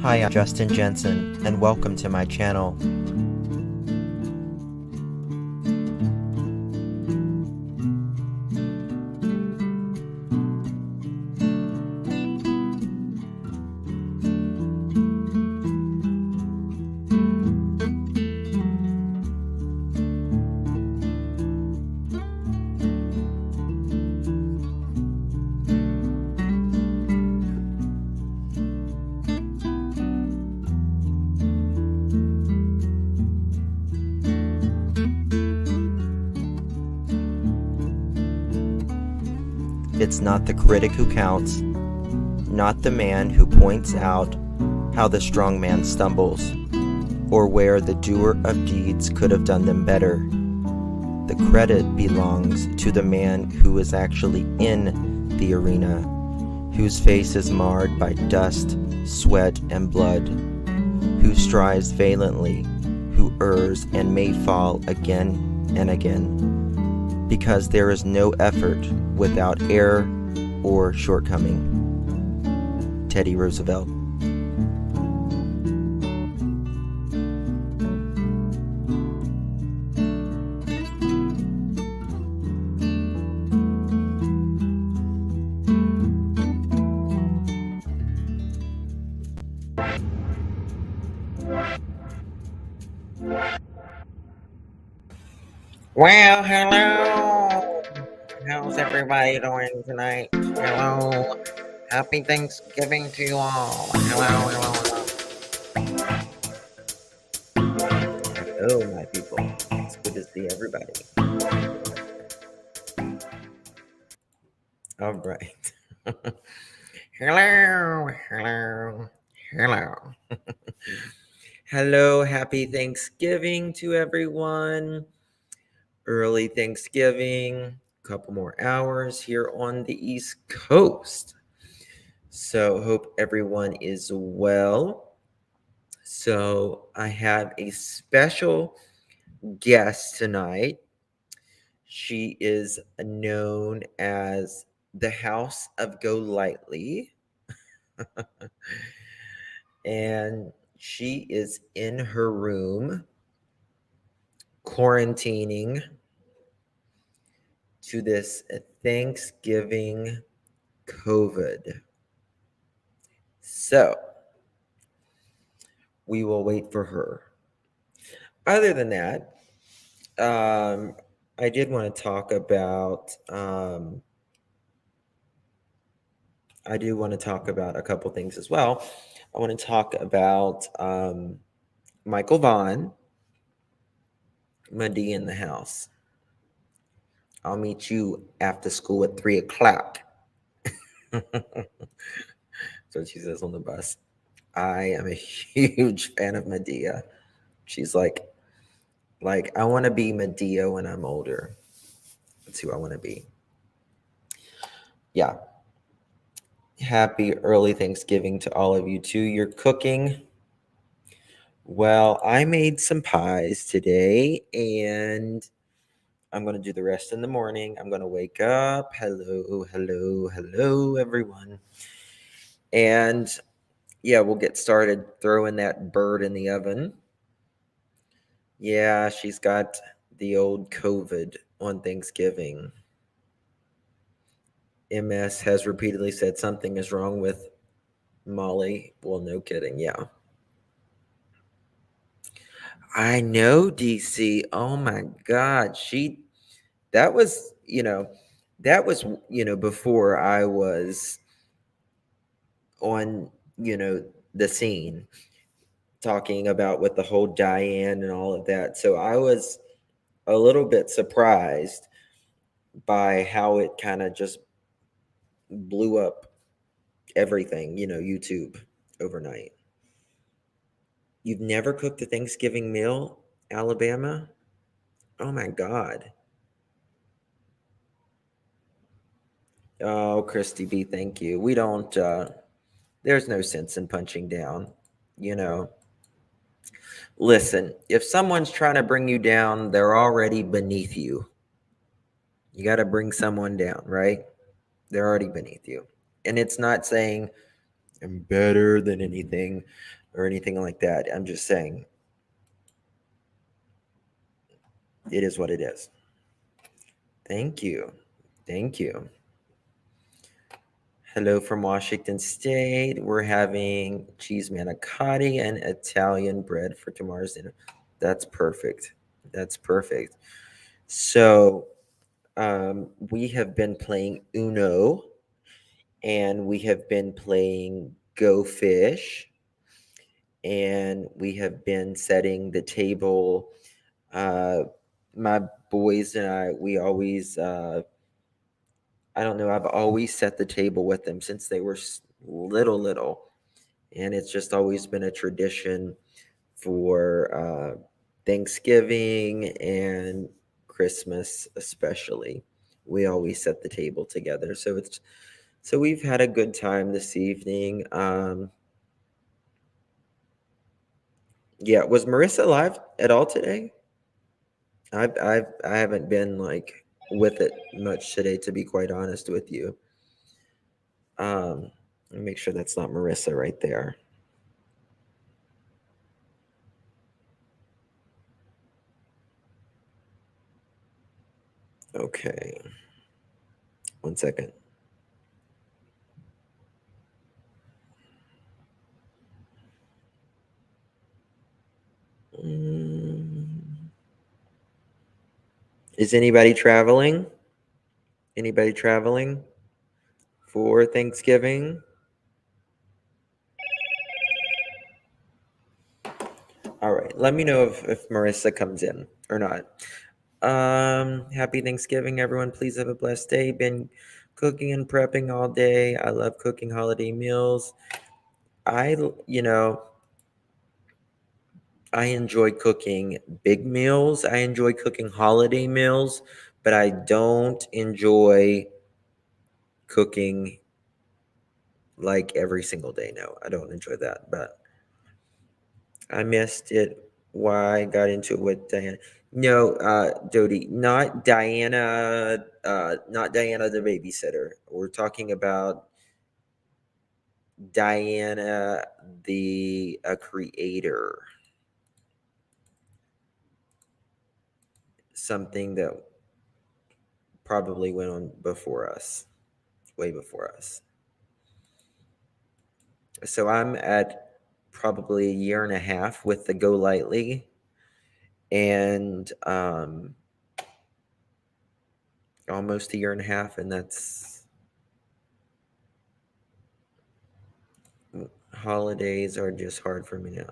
Hi, I'm Justin Jensen, and welcome to my channel. It's not the critic who counts, not the man who points out how the strong man stumbles, or where the doer of deeds could have done them better. The credit belongs to the man who is actually in the arena, whose face is marred by dust, sweat, and blood, who strives valiantly, who errs and may fall again and again, because there is no effort without error or shortcoming. Teddy Roosevelt. Well, hello. How's everybody doing tonight? Hello. Happy Thanksgiving to you all. Hello. Hello, my people. It's good to see everybody. All right. Hello. Hello, happy Thanksgiving to everyone. Early Thanksgiving, a couple more hours here on the East Coast. So, hope everyone is well. So, I have a special guest tonight. She is known as the House of Go Lightly. And she is in her room quarantining to this Thanksgiving COVID. So we will wait for her. Other than that, I did want to talk about a couple things as well. I want to talk about Michael Vaughn, Medea in the house. I'll meet you after school at 3:00. So she says on the bus. I am a huge fan of Medea. She's like I want to be Medea when I'm older. That's who I want to be. Yeah. Happy early Thanksgiving to all of you too. You're cooking. Well, I made some pies today and I'm going to do the rest in the morning. I'm going to wake up. Hello, everyone. And yeah, we'll get started throwing that bird in the oven. Yeah, she's got the old COVID on Thanksgiving. MS has repeatedly said something is wrong with Molly. Well, no kidding. Yeah. I know, DC. Oh my God. That was, before I was on, the scene talking about with the whole Diane and all of that. So I was a little bit surprised by how it kind of just blew up everything, YouTube overnight. You've never cooked a Thanksgiving meal, Alabama? Oh my God. Oh, Christy B, thank you. We don't, there's no sense in punching down, you know. Listen, if someone's trying to bring you down, they're already beneath you. You got to bring someone down, right? They're already beneath you. And it's not saying am better than anything or anything like that. I'm just saying it is what it is. Thank you. Thank you. Hello from Washington State. We're having cheese manicotti and Italian bread for tomorrow's dinner. That's perfect. That's perfect. So, we have been playing Uno and we have been playing Go Fish and we have been setting the table. My boys and I, we always, I don't know, I've always set the table with them since they were little. And it's just always been a tradition for Thanksgiving and Christmas, especially. We always set the table together. So we've had a good time this evening. Yeah, was Marissa live at all today? I haven't been like with it much today, to be quite honest with you. Let me make sure that's not Marissa right there. Okay, 1 second. Is anybody traveling? Anybody traveling for Thanksgiving? All right, let me know if Marissa comes in or not. Happy Thanksgiving, everyone. Please have a blessed day. Been cooking and prepping all day. I love cooking holiday meals. I, you know, I enjoy cooking big meals. I enjoy cooking holiday meals, but I don't enjoy cooking like every single day. No, I don't enjoy that. But I missed it. Why I got into it with Diana? No, Dodie, not Diana the babysitter. We're talking about Diana the creator. Something that probably went on before us, way before us. So I'm at probably a year and a half with the Go Lightly, and almost a year and a half, and that's holidays are just hard for me now.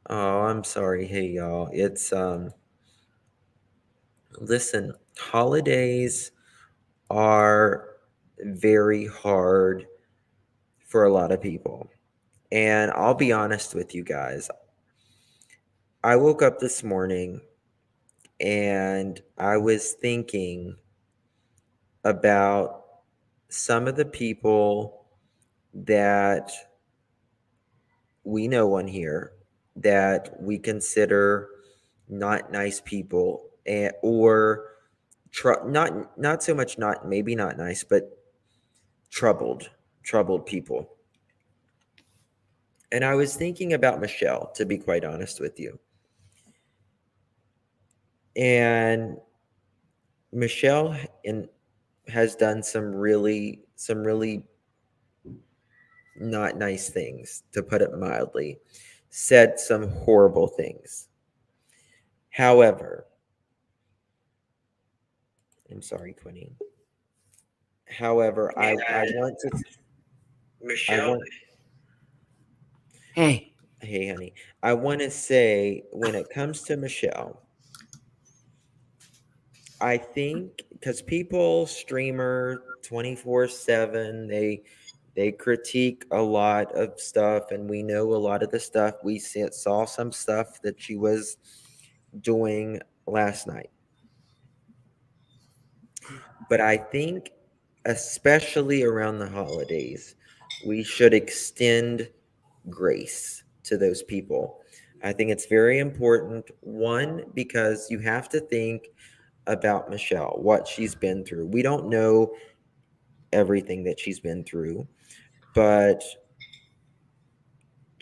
Oh, I'm sorry. Hey y'all. It's listen, holidays are very hard for a lot of people. And I'll be honest with you guys. I woke up this morning and I was thinking about some of the people that we know on here that we consider not nice people, or not so much, not maybe not nice, but troubled people. And I was thinking about Michelle, to be quite honest with you. And Michelle has done some really not nice things, to put it mildly, said some horrible things. However, I'm sorry, Quinny. However, I want to I Michelle. want hey honey. I want to say, when it comes to Michelle, I think because people streamer 24/7, they critique a lot of stuff, and we know a lot of the stuff. Saw some stuff that she was doing last night. But I think, especially around the holidays, we should extend grace to those people. I think it's very important. One, because you have to think about Michelle, what she's been through. We don't know everything that she's been through, but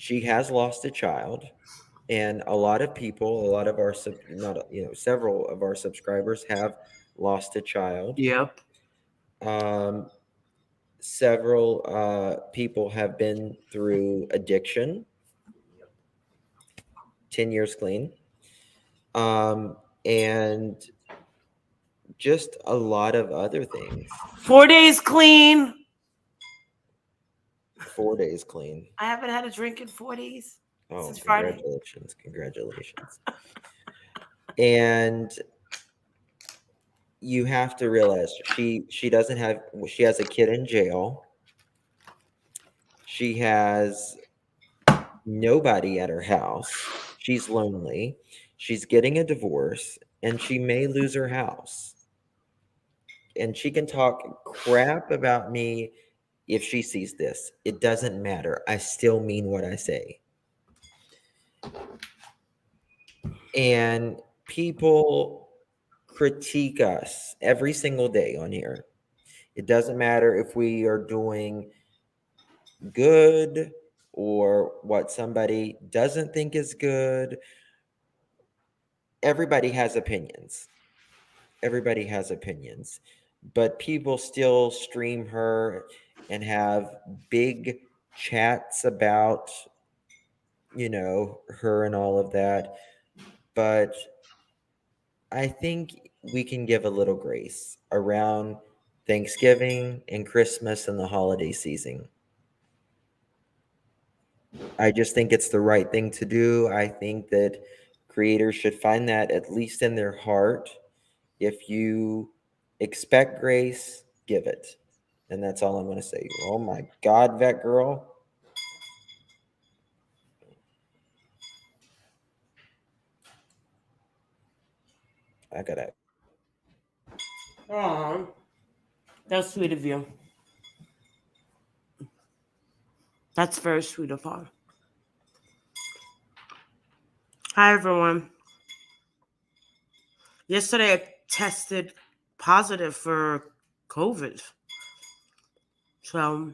she has lost a child, and a lot of people, a lot of our not several of our subscribers have lost a child. Yep. Um, Several people have been through addiction, 10 years clean, and just a lot of other things. 4 days clean. 4 days clean. I haven't had a drink in 4 days Oh, since Friday. congratulations. And you have to realize she doesn't have, she has a kid in jail. She has nobody at her house. She's lonely. She's getting a divorce, and she may lose her house. And she can talk crap about me if she sees this. It doesn't matter. I still mean what I say. And people critique us every single day on here. It doesn't matter if we are doing good or what somebody doesn't think is good. Everybody has opinions. Everybody has opinions. But people still stream her and have big chats about, her and all of that. But I think we can give a little grace around Thanksgiving and Christmas and the holiday season. I just think it's the right thing to do. I think that creators should find that at least in their heart. If you expect grace, give it. And that's all I'm going to say. Oh my God, vet girl. I got to. Oh, that's sweet of you. That's very sweet of her. Hi, everyone. Yesterday, I tested positive for COVID. So,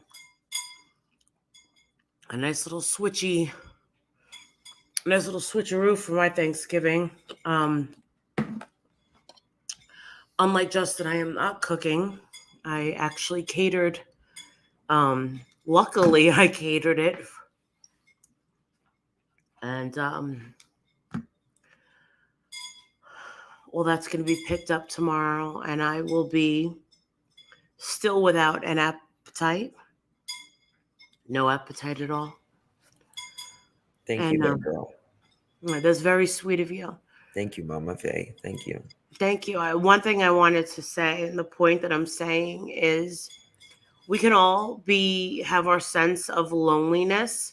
a nice little switcheroo for my Thanksgiving. Unlike Justin, I am not cooking. I actually catered. Luckily, I catered it. And, well, that's going to be picked up tomorrow, and I will be still without an appetite. No appetite at all. Thank you, vet girl. That's very sweet of you. Thank you, Mama Faye. Thank you. Thank you. One thing I wanted to say, and the point that I'm saying is we can all have our sense of loneliness.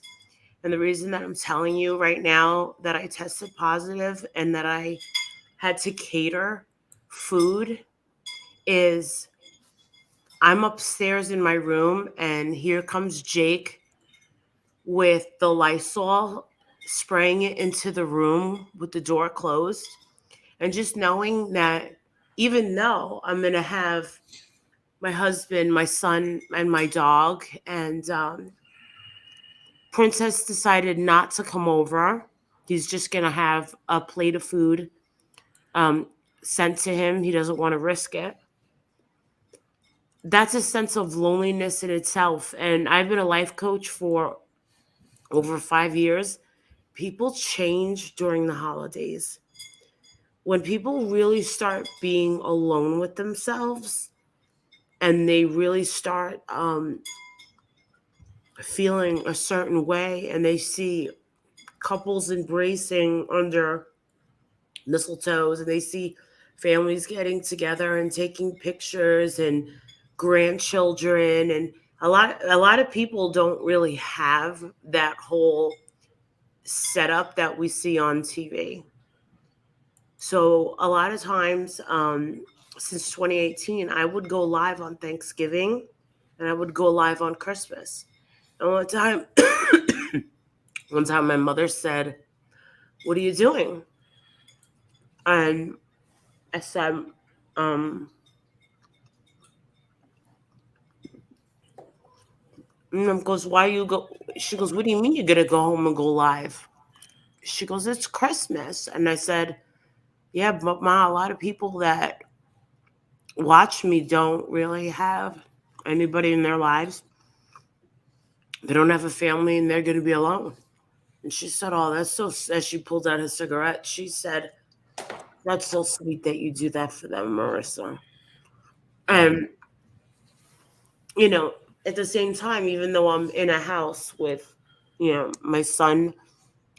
And the reason that I'm telling you right now that I tested positive and that I had to cater food is I'm upstairs in my room, and here comes Jake with the Lysol, spraying it into the room with the door closed. And just knowing that even though I'm going to have my husband, my son, and my dog, and Princess decided not to come over. He's just going to have a plate of food sent to him. He doesn't want to risk it. That's a sense of loneliness in itself. And I've been a life coach for over 5 years. People change during the holidays. When people really start being alone with themselves and they really start feeling a certain way, and they see couples embracing under mistletoes, and they see families getting together and taking pictures and grandchildren, and a lot of people don't really have that whole setup that we see on TV. So a lot of times, since 2018, I would go live on Thanksgiving and I would go live on Christmas. And one time my mother said, "What are you doing?" And I said, And goes, why you go? She goes, what do you mean you're gonna go home and go live? She goes, it's Christmas. And I said, yeah, but Ma, a lot of people that watch me don't really have anybody in their lives. They don't have a family and they're gonna be alone. And she said, oh, that's so, as she pulled out a cigarette, she said, that's so sweet that you do that for them, Marissa. Mm. And, you know, at the same time, even though I'm in a house with, my son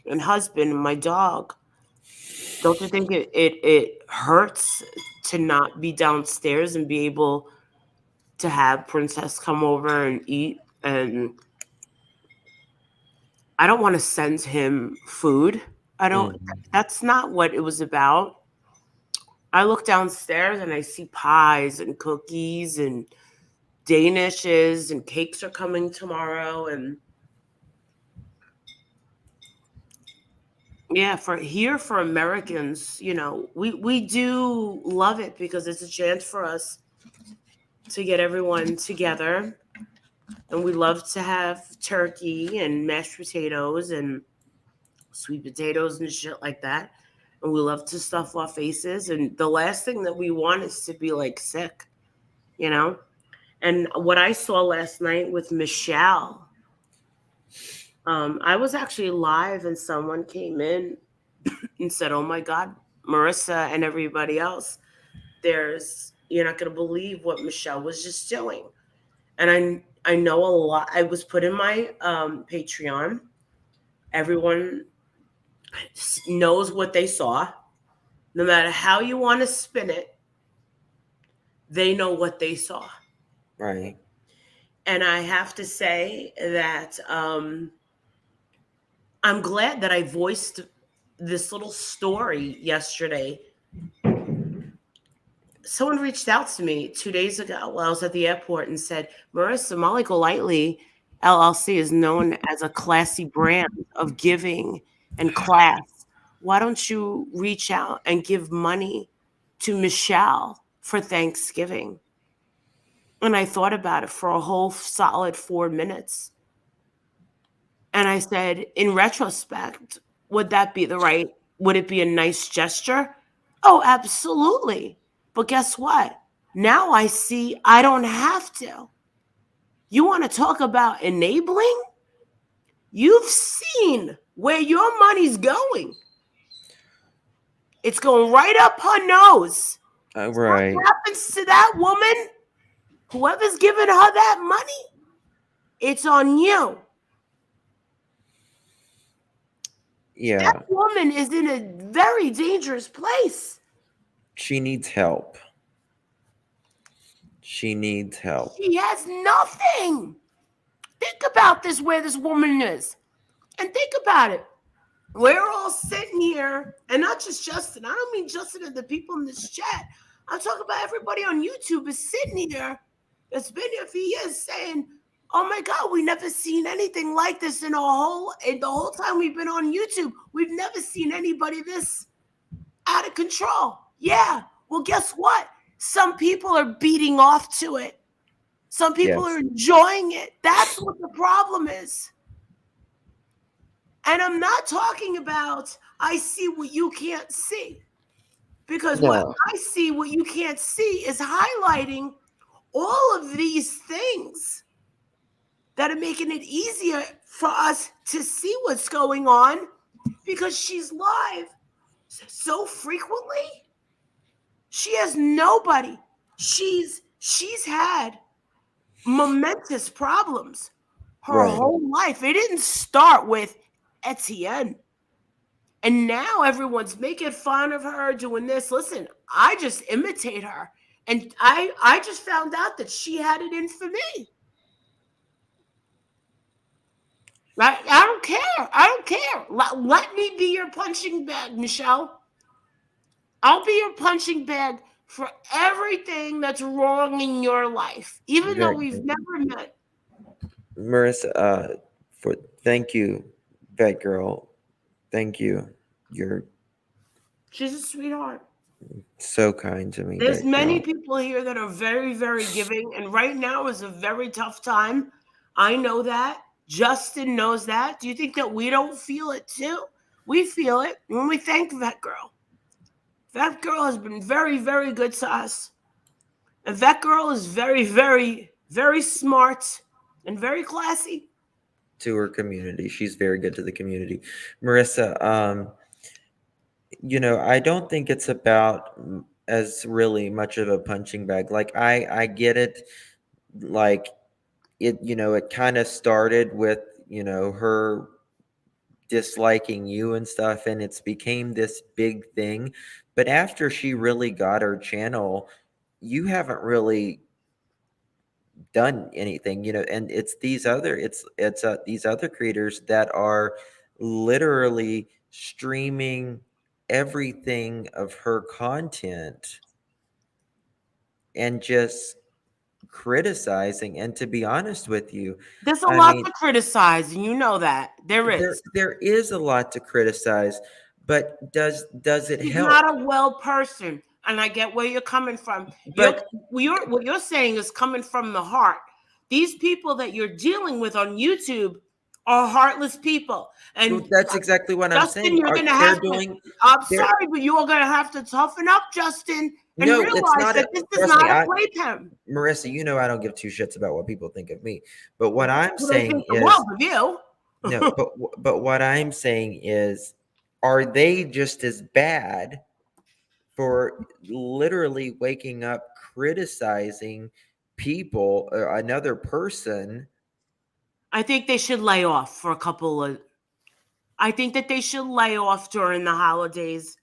and husband and my dog, don't you think it hurts to not be downstairs and be able to have Princess come over and eat? And I don't want to send him food. I don't, Mm. that's not what it was about. I look downstairs and I see pies and cookies and danishes and cakes are coming tomorrow. And yeah, for Americans, we do love it because it's a chance for us to get everyone together. And we love to have turkey and mashed potatoes and sweet potatoes and shit like that. And we love to stuff our faces. And the last thing that we want is to be like sick, you know? And what I saw last night with Michelle, I was actually live and someone came in and said, oh my God, Marissa and everybody else, you're not going to believe what Michelle was just doing. And I know a lot. I was put in my Patreon. Everyone knows what they saw. No matter how you want to spin it, they know what they saw. Right. And I have to say that I'm glad that I voiced this little story yesterday. Someone reached out to me 2 days ago while I was at the airport and said, Marissa, Molly Golightly LLC is known as a classy brand of giving and class. Why don't you reach out and give money to Michelle for Thanksgiving? And I thought about it for a whole solid 4 minutes. And I said, in retrospect, would that be would it be a nice gesture? Oh, absolutely. But guess what? Now I see I don't have to. You want to talk about enabling? You've seen where your money's going. It's going right up her nose. Right. What happens to that woman? Whoever's giving her that money, it's on you. Yeah. That woman is in a very dangerous place. She needs help. She needs help. She has nothing. Think about this, where this woman is. And think about it. We're all sitting here, and not just Justin. I don't mean Justin and the people in this chat. I'm talking about everybody on YouTube is sitting here that's been here for years saying, oh my God, we never seen anything like this in the whole time we've been on YouTube. We've never seen anybody this out of control. Yeah. Well, guess what? Some people are beating off to it. Some people Yes. are enjoying it. That's what the problem is. And I'm not talking about I see what you can't see. Because what No. I see, what you can't see, is highlighting all of these things that are making it easier for us to see what's going on because she's live so frequently. She has nobody. She's had momentous problems her Right. whole life. It didn't start with Etienne. And now everyone's making fun of her doing this. Listen, I just imitate her. And I just found out that she had it in for me. I don't care. I don't care. Let me be your punching bag, Michelle. I'll be your punching bag for everything that's wrong in your life, even though we've never met. Marissa, for thank you, vet girl. Thank you. You're She's a sweetheart. so kind to me, There's vet many girl. people here that are very, very giving, and right now is a very tough time. I know that. Justin knows that. Do you think that we don't feel it too? We feel it when we thank that girl. That girl has been very, very good to us. And that girl is very, very, very smart and very classy. To her community. She's very good to the community. Marissa, I don't think it's about as really much of a punching bag. Like I get it. Like it kind of started with, her disliking you and stuff, and it's became this big thing. But after she really got her channel, you haven't really done anything, and it's these other creators that are literally streaming everything of her content and just criticizing. And to be honest with you, There's a I lot mean, to criticize, and you know that. There there is. there is a lot to criticize, but does it She's help? not a well person. And I get where you're coming from. But What you're saying is coming from the heart. These people that you're dealing with on YouTube are heartless people. And that's exactly what I'm Justin, saying. you're gonna They're have to. doing I'm they're sorry, but you are gonna have to toughen up, Justin, and no, it's realize not that this is trust me. not a playpen. Marissa, I don't give two shits about what people think of me. But what I'm Well, they saying think the is, world of you. no, but what I'm saying is, are they just as bad for literally waking up criticizing people or another person? I think they should lay off for a couple of. I think that they should lay off during the holidays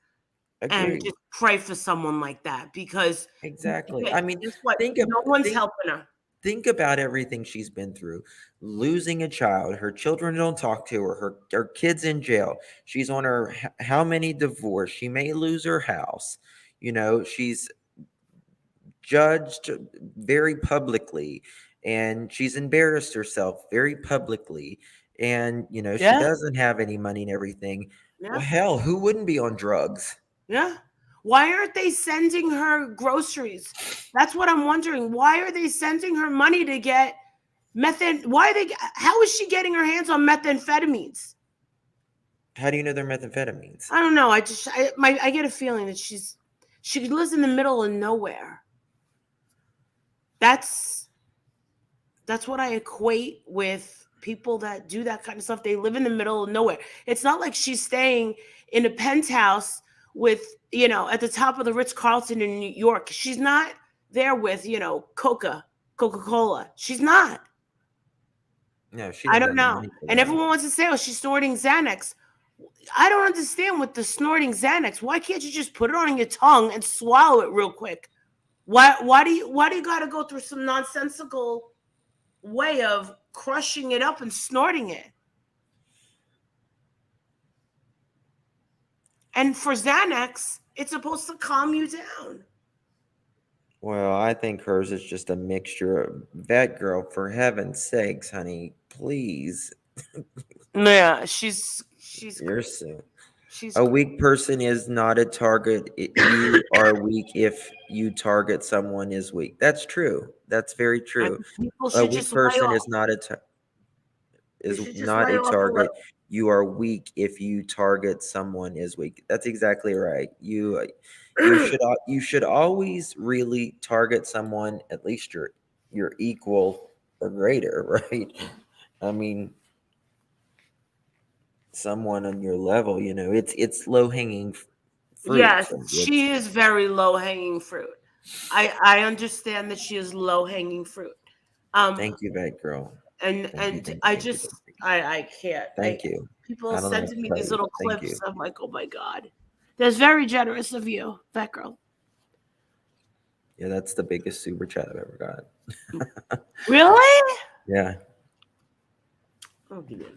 and Agreed. just pray for someone like that because Exactly. I mean, guess what? think of No one's think helping her. think about everything she's been through. Losing a child, her children don't talk to her, her kids in jail. She's on her how many divorce? She may lose her house. She's judged very publicly, and she's embarrassed herself very publicly, and she Yeah, doesn't have any money and everything. Well, yeah, hell, who wouldn't be on drugs? yeah. Why aren't they sending her groceries? That's what I'm wondering. Why are they sending her money to get methamphetamine? Why are they? How is she getting her hands on methamphetamines? How do you know they're methamphetamines? I don't know. I get a feeling that she lives in the middle of nowhere. That's That's what I equate with people that do that kind of stuff. They live in the middle of nowhere. It's not like she's staying in a penthouse with, at the top of the Ritz-Carlton in New York. She's not there with, Coca-Cola. She's not. No, she I didn't don't have the know. money for And that. everyone wants to say, oh, she's snorting Xanax. I don't understand with the snorting Xanax. Why can't you just put it on your tongue and swallow it real quick? Why do you got to go through some nonsensical way of crushing it up and snorting it? And for Xanax, it's supposed to calm you down. Well, I think hers is just a mixture of that girl, for heaven's sakes, honey, please. Yeah, she's You're crazy. so She's a crazy. weak person is not a target. You are weak if you target someone is weak. That's true. That's very And true. people A should weak just lay person off. is not a They is should just not lay a off a target. little. You are weak if you target someone is weak. That's exactly right. You should always really target someone at least your equal or greater, right? I mean, someone on your level. It's low hanging fruit. Yes, she is very low hanging fruit. I understand that she is low hanging fruit. Um, Thank you, vet girl. and Thank you, and thank you, I thank you, just thank you. I can't. Thank you. People I don't know what sending to me tell these you. little Thank clips. you. I'm like, oh my god, that's very generous of you, that girl. Yeah, that's the biggest super chat I've ever got. Really? Yeah, Oh, give it.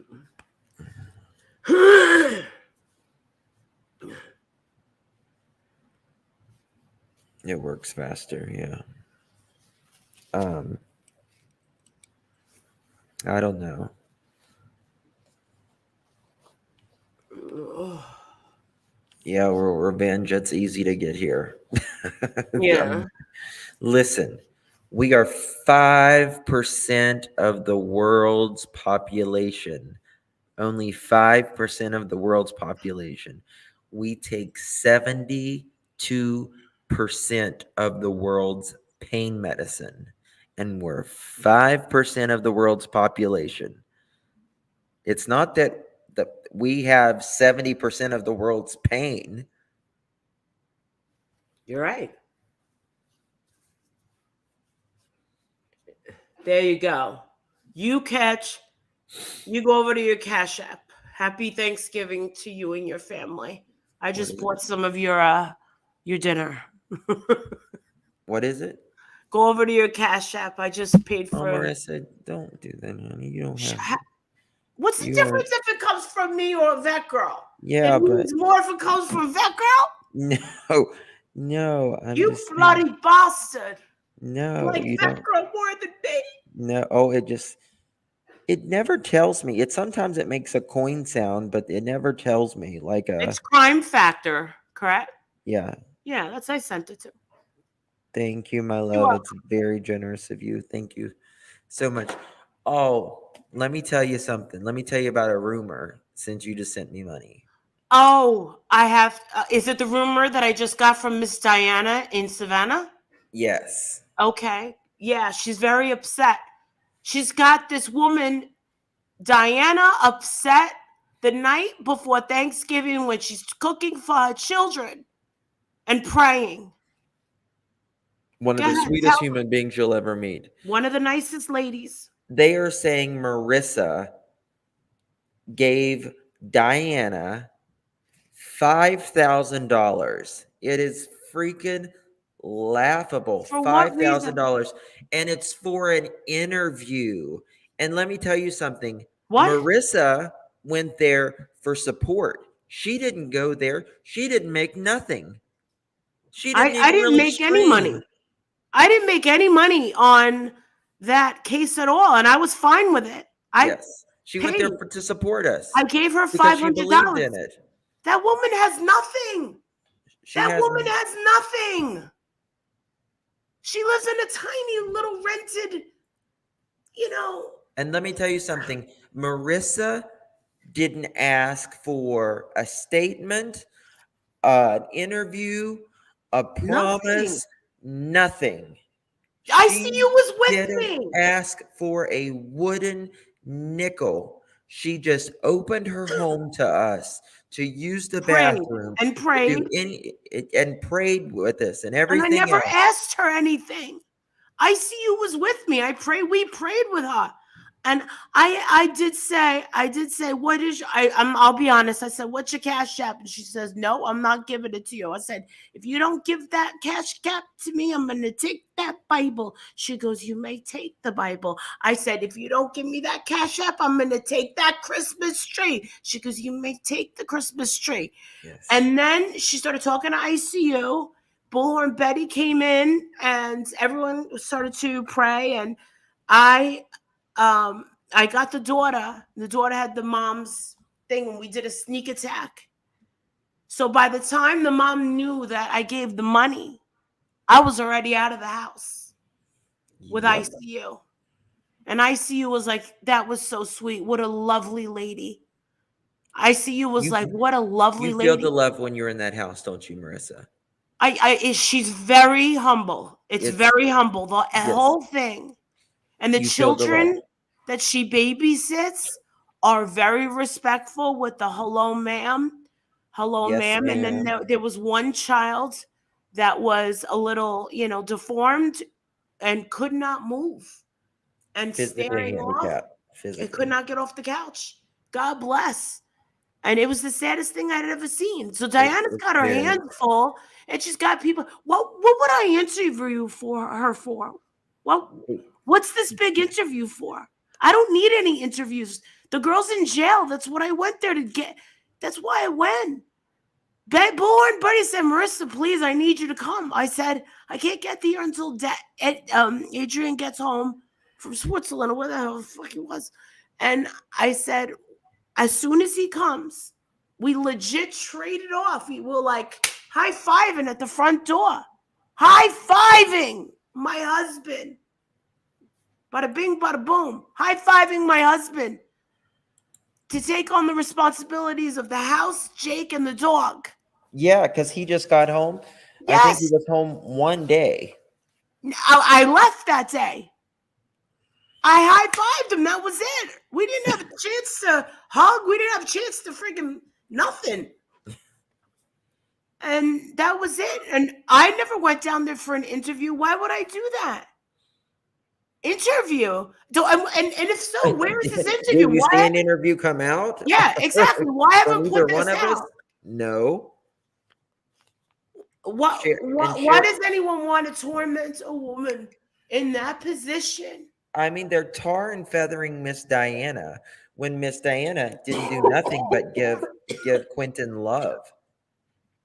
it works faster. Yeah. Um, I don't know. Yeah, we're revenge. It's easy to get here. Yeah. Listen, We are 5% of the world's population. Only 5% of the world's population. We take 72% of the world's pain medicine, and we're 5% of the world's population. It's not that we have 70% of the world's pain. You're right. There you go. You go over to your Cash App. Happy Thanksgiving to you and your family. I just bought some of your dinner. What is it? Go over to your Cash App. I just paid Oh, for. Marissa, don't do that, honey. You don't have. What's the difference if it comes from me or a vet girl? Yeah, it means more if it comes from a vet girl. No. I'm You just bloody saying. bastard! No, Like you vet don't. girl more than me. No. Oh, it never tells me. Sometimes it makes a coin sound, but it never tells me. Like It's Crimefactor, correct? yeah. Yeah, I sent it to. Thank you, my You're love. welcome. It's very generous of you. Thank you so much. Oh, let me tell you something. Let me tell you about a rumor since you just sent me money. Oh, I have. Is it the rumor that I just got from Miss Diana in Savannah? Yes. Okay. Yeah, she's very upset. She's got this woman, Diana, upset the night before Thanksgiving when she's cooking for her children and praying. One of Go the ahead, sweetest human beings you'll ever meet. one of the nicest ladies. They are saying Marissa gave Diana $5,000. It is freaking laughable. For what reason? $5,000. And it's for an interview. And let me tell you something. What? Marissa went there for support. She didn't go there. She didn't make nothing. She didn't I even didn't really make any scream. money. I didn't make any money on that case at all, and I was fine with it. Yes. She went there paid. to support us. I gave her Because she believed in $500. it. That woman has nothing. She That has woman has nothing. She lives in a tiny little rented, And let me tell you something. Marissa didn't ask for a statement, an interview, a nothing. promise, nothing. ICU was with didn't me. ask for a wooden nickel. She just opened her home to us to use the bathroom, And to prayed. do any, and prayed with us and And I everything never else. asked her anything. ICU was with me. We prayed with her. And I did say, what is I'll be honest. I said, what's your Cash App? And she says, no, I'm not giving it to you. I said, if you don't give that Cash App to me, I'm gonna take that Bible. She goes, you may take the Bible. I said, if you don't give me that Cash App, I'm gonna take that Christmas tree. She goes, you may take the Christmas tree. Yes. And then she started talking to ICU. Bullhorn Betty came in and everyone started to pray. And I got the daughter. The daughter had the mom's thing when we did a sneak attack. So by the time the mom knew that I gave the money, I was already out of the house with ICU. And ICU was like, that was so sweet. What a lovely lady. ICU was like, what a lovely lady. You feel the love when you're in that house, don't you, Marissa? She's very humble. It's very humble. The whole thing. And the children that she babysits are very respectful with the hello, ma'am. Hello, Yes, ma'am. And then there was one child that was a little, deformed and could not move. And physically handicapped. It could not get off the couch. God bless. And it was the saddest thing I'd ever seen. So Diana's got her hands full, and she's got people. What would I interview her for? What's this big interview for? I don't need any interviews. The girl's in jail. That's what I went there to get. That's why I went. Bullhorn Buddy said, Marissa, please, I need you to come. I said, I can't get there until Adrian gets home from Switzerland or where the hell the fuck he was. And I said, as soon as he comes, we legit traded off. We were like high-fiving at the front door. High-fiving. my husband. Bada bing, bada boom. High-fiving my husband to take on the responsibilities of the house, Jake, and the dog. Yeah, because he just got home. I think he Yes. was home one day. I left that day. I high-fived him. That was it. We didn't have a chance to hug. We didn't have a chance to freaking nothing. And that was it. And I never went down there for an interview. Why would I do that? Interview? And if so, where is this interview? Did you see Why? an interview come out? Yeah, exactly. Why From haven't either put one this of us? out? No. Why, Share and why, share. why does anyone want to torment a woman in that position? I mean, they're tar and feathering Miss Diana when Miss Diana didn't do nothing but give Quentin love.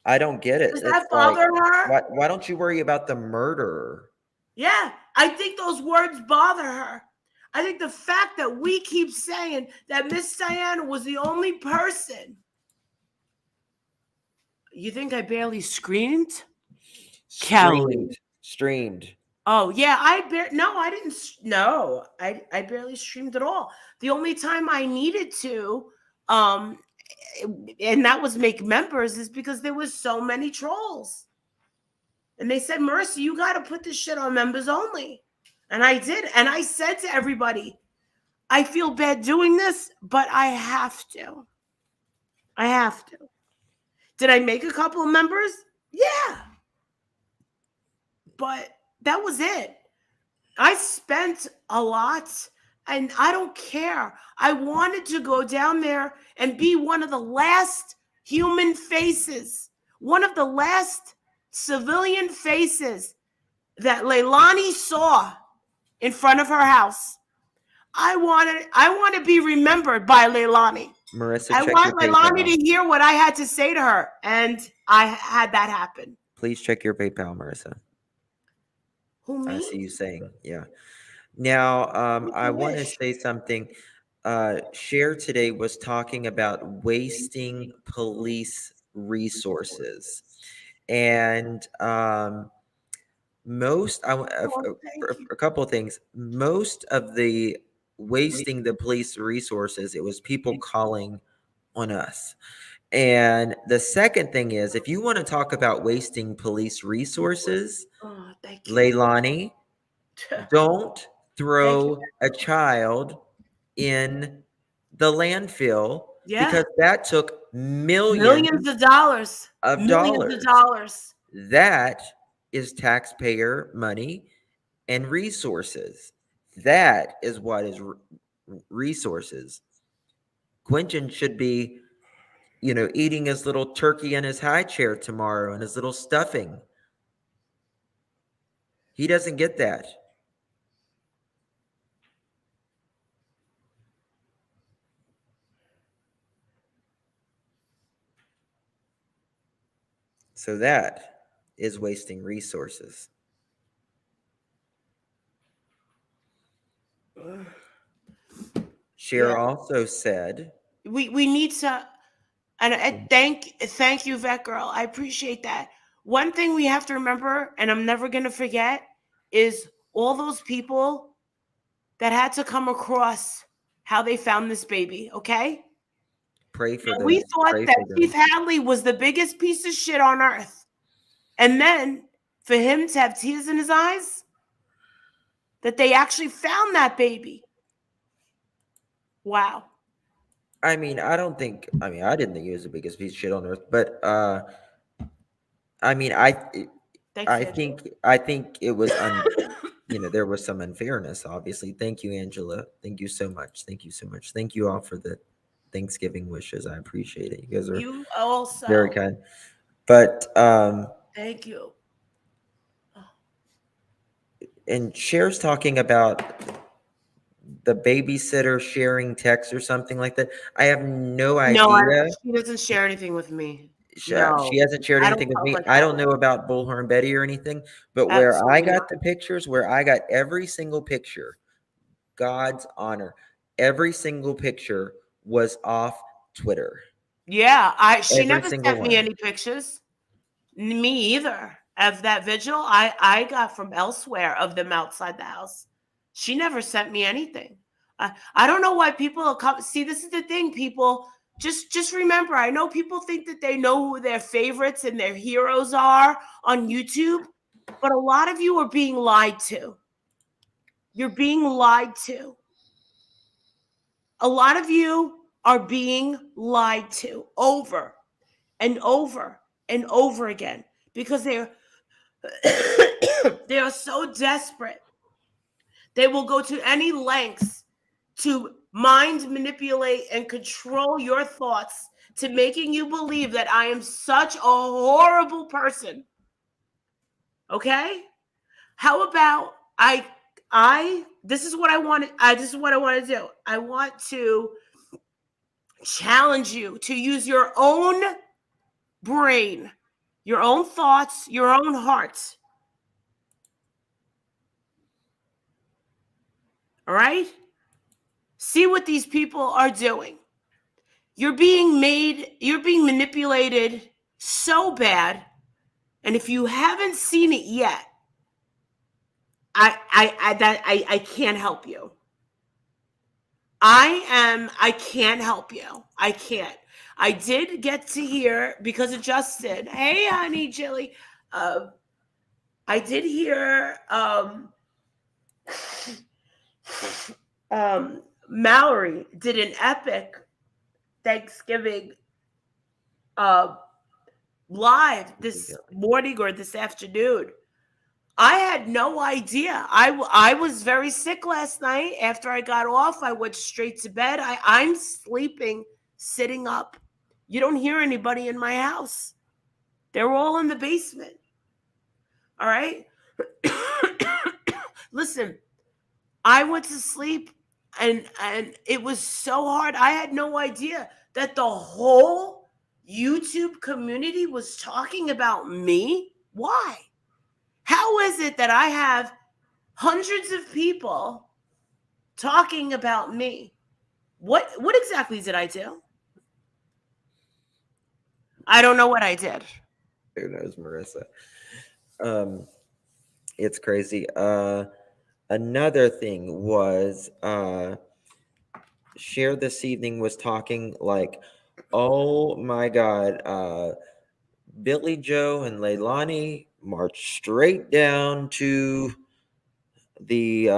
I don't get it. Does It's that like, bother her? why don't you worry about the murderer? Yeah, I think those words bother her. I think the fact that we keep saying that Miss Diana was the only person. You think I barely screamed? Kelly. Streamed. Oh yeah, I didn't. No, I barely streamed at all. The only time I needed to, and that was make members, is because there was so many trolls, and they said, "Marissa, you got to put this shit on members only," and I did, and I said to everybody, "I feel bad doing this, but I have to. I have to." Did I make a couple of members? Yeah, but that was it. I spent a lot and I don't care. I wanted to go down there and be one of the last human faces, one of the last civilian faces that Leilani saw in front of her house. I want to be remembered by Leilani. Marissa, I check want your Leilani PayPal. to hear what I had to say to her, and I had that happen. Please check your PayPal, Marissa. Who, me? I see you saying, yeah. Now, I want to say something. Cher today was talking about wasting police resources, and most a couple of things. Most of the wasting the police resources, it was people calling on us. And the second thing is, if you want to talk about wasting police resources, Oh, thank you. Leilani, don't throw a child in the landfill, because that took millions of dollars. of Millions of dollars. dollars. That is taxpayer money and resources. That is what is resources. Quentin should be, eating his little turkey in his high chair tomorrow and his little stuffing. He doesn't get that. So that is wasting resources. Cher also said, we need to, and thank you, Vet Girl. I appreciate that. One thing we have to remember, and I'm never gonna forget, is all those people that had to come across how they found this baby. Okay, pray for them. We thought Pray that for them. Keith Hadley was the biggest piece of shit on earth, and then for him to have tears in his eyes that they actually found that baby. Wow. I mean, I didn't think he was the biggest piece of shit on earth, but I mean, I think it was there was some unfairness, obviously. Thank you, Angela. Thank you so much. Thank you so much. Thank you all for the Thanksgiving wishes. I appreciate it. You guys are also very kind. But thank you. And Cher's talking about the babysitter sharing text or something like that. I have no idea. No, she doesn't share anything with me. She hasn't shared anything with me. I don't know about Bullhorn Betty or anything, but where I got the pictures, where I got every single picture, God's honor, every single picture was off Twitter. Yeah, she Every never single sent me one. any pictures. Me either. of that vigil, I got from elsewhere of them outside the house. She never sent me anything. I don't know why people are come. See, this is the thing, people. Just remember, I know people think that they know who their favorites and their heroes are on YouTube, but a lot of you are being lied to. You're being lied to. A lot of you are being lied to over and over and over again because they are so desperate. They will go to any lengths to mind manipulate and control your thoughts to making you believe that I am such a horrible person. Okay? How about I this is what I want this is what I want to do. I want to challenge you to use your own brain, your own thoughts, your own heart. All right? See what these people are doing. You're being manipulated so bad. And if you haven't seen it yet, I can't help you. I can't help you. I can't. I did get to hear because of Justin. Hey, honey, Jilly. I did hear Mallory did an epic Thanksgiving live this morning or this afternoon. I had no idea. I was very sick last night. After I got off, I went straight to bed. I'm sleeping sitting up. You don't hear anybody in my house. They're all in the basement. All right? Listen, I went to sleep and it was so hard. I had no idea that the whole YouTube community was talking about me. Why? How is it that I have hundreds of people talking about me? What exactly did I do? I don't know what I did. Who knows, Marissa? It's crazy. Another thing was Cher this evening was talking like, oh my God, Billy Joe and Leilani marched straight down to the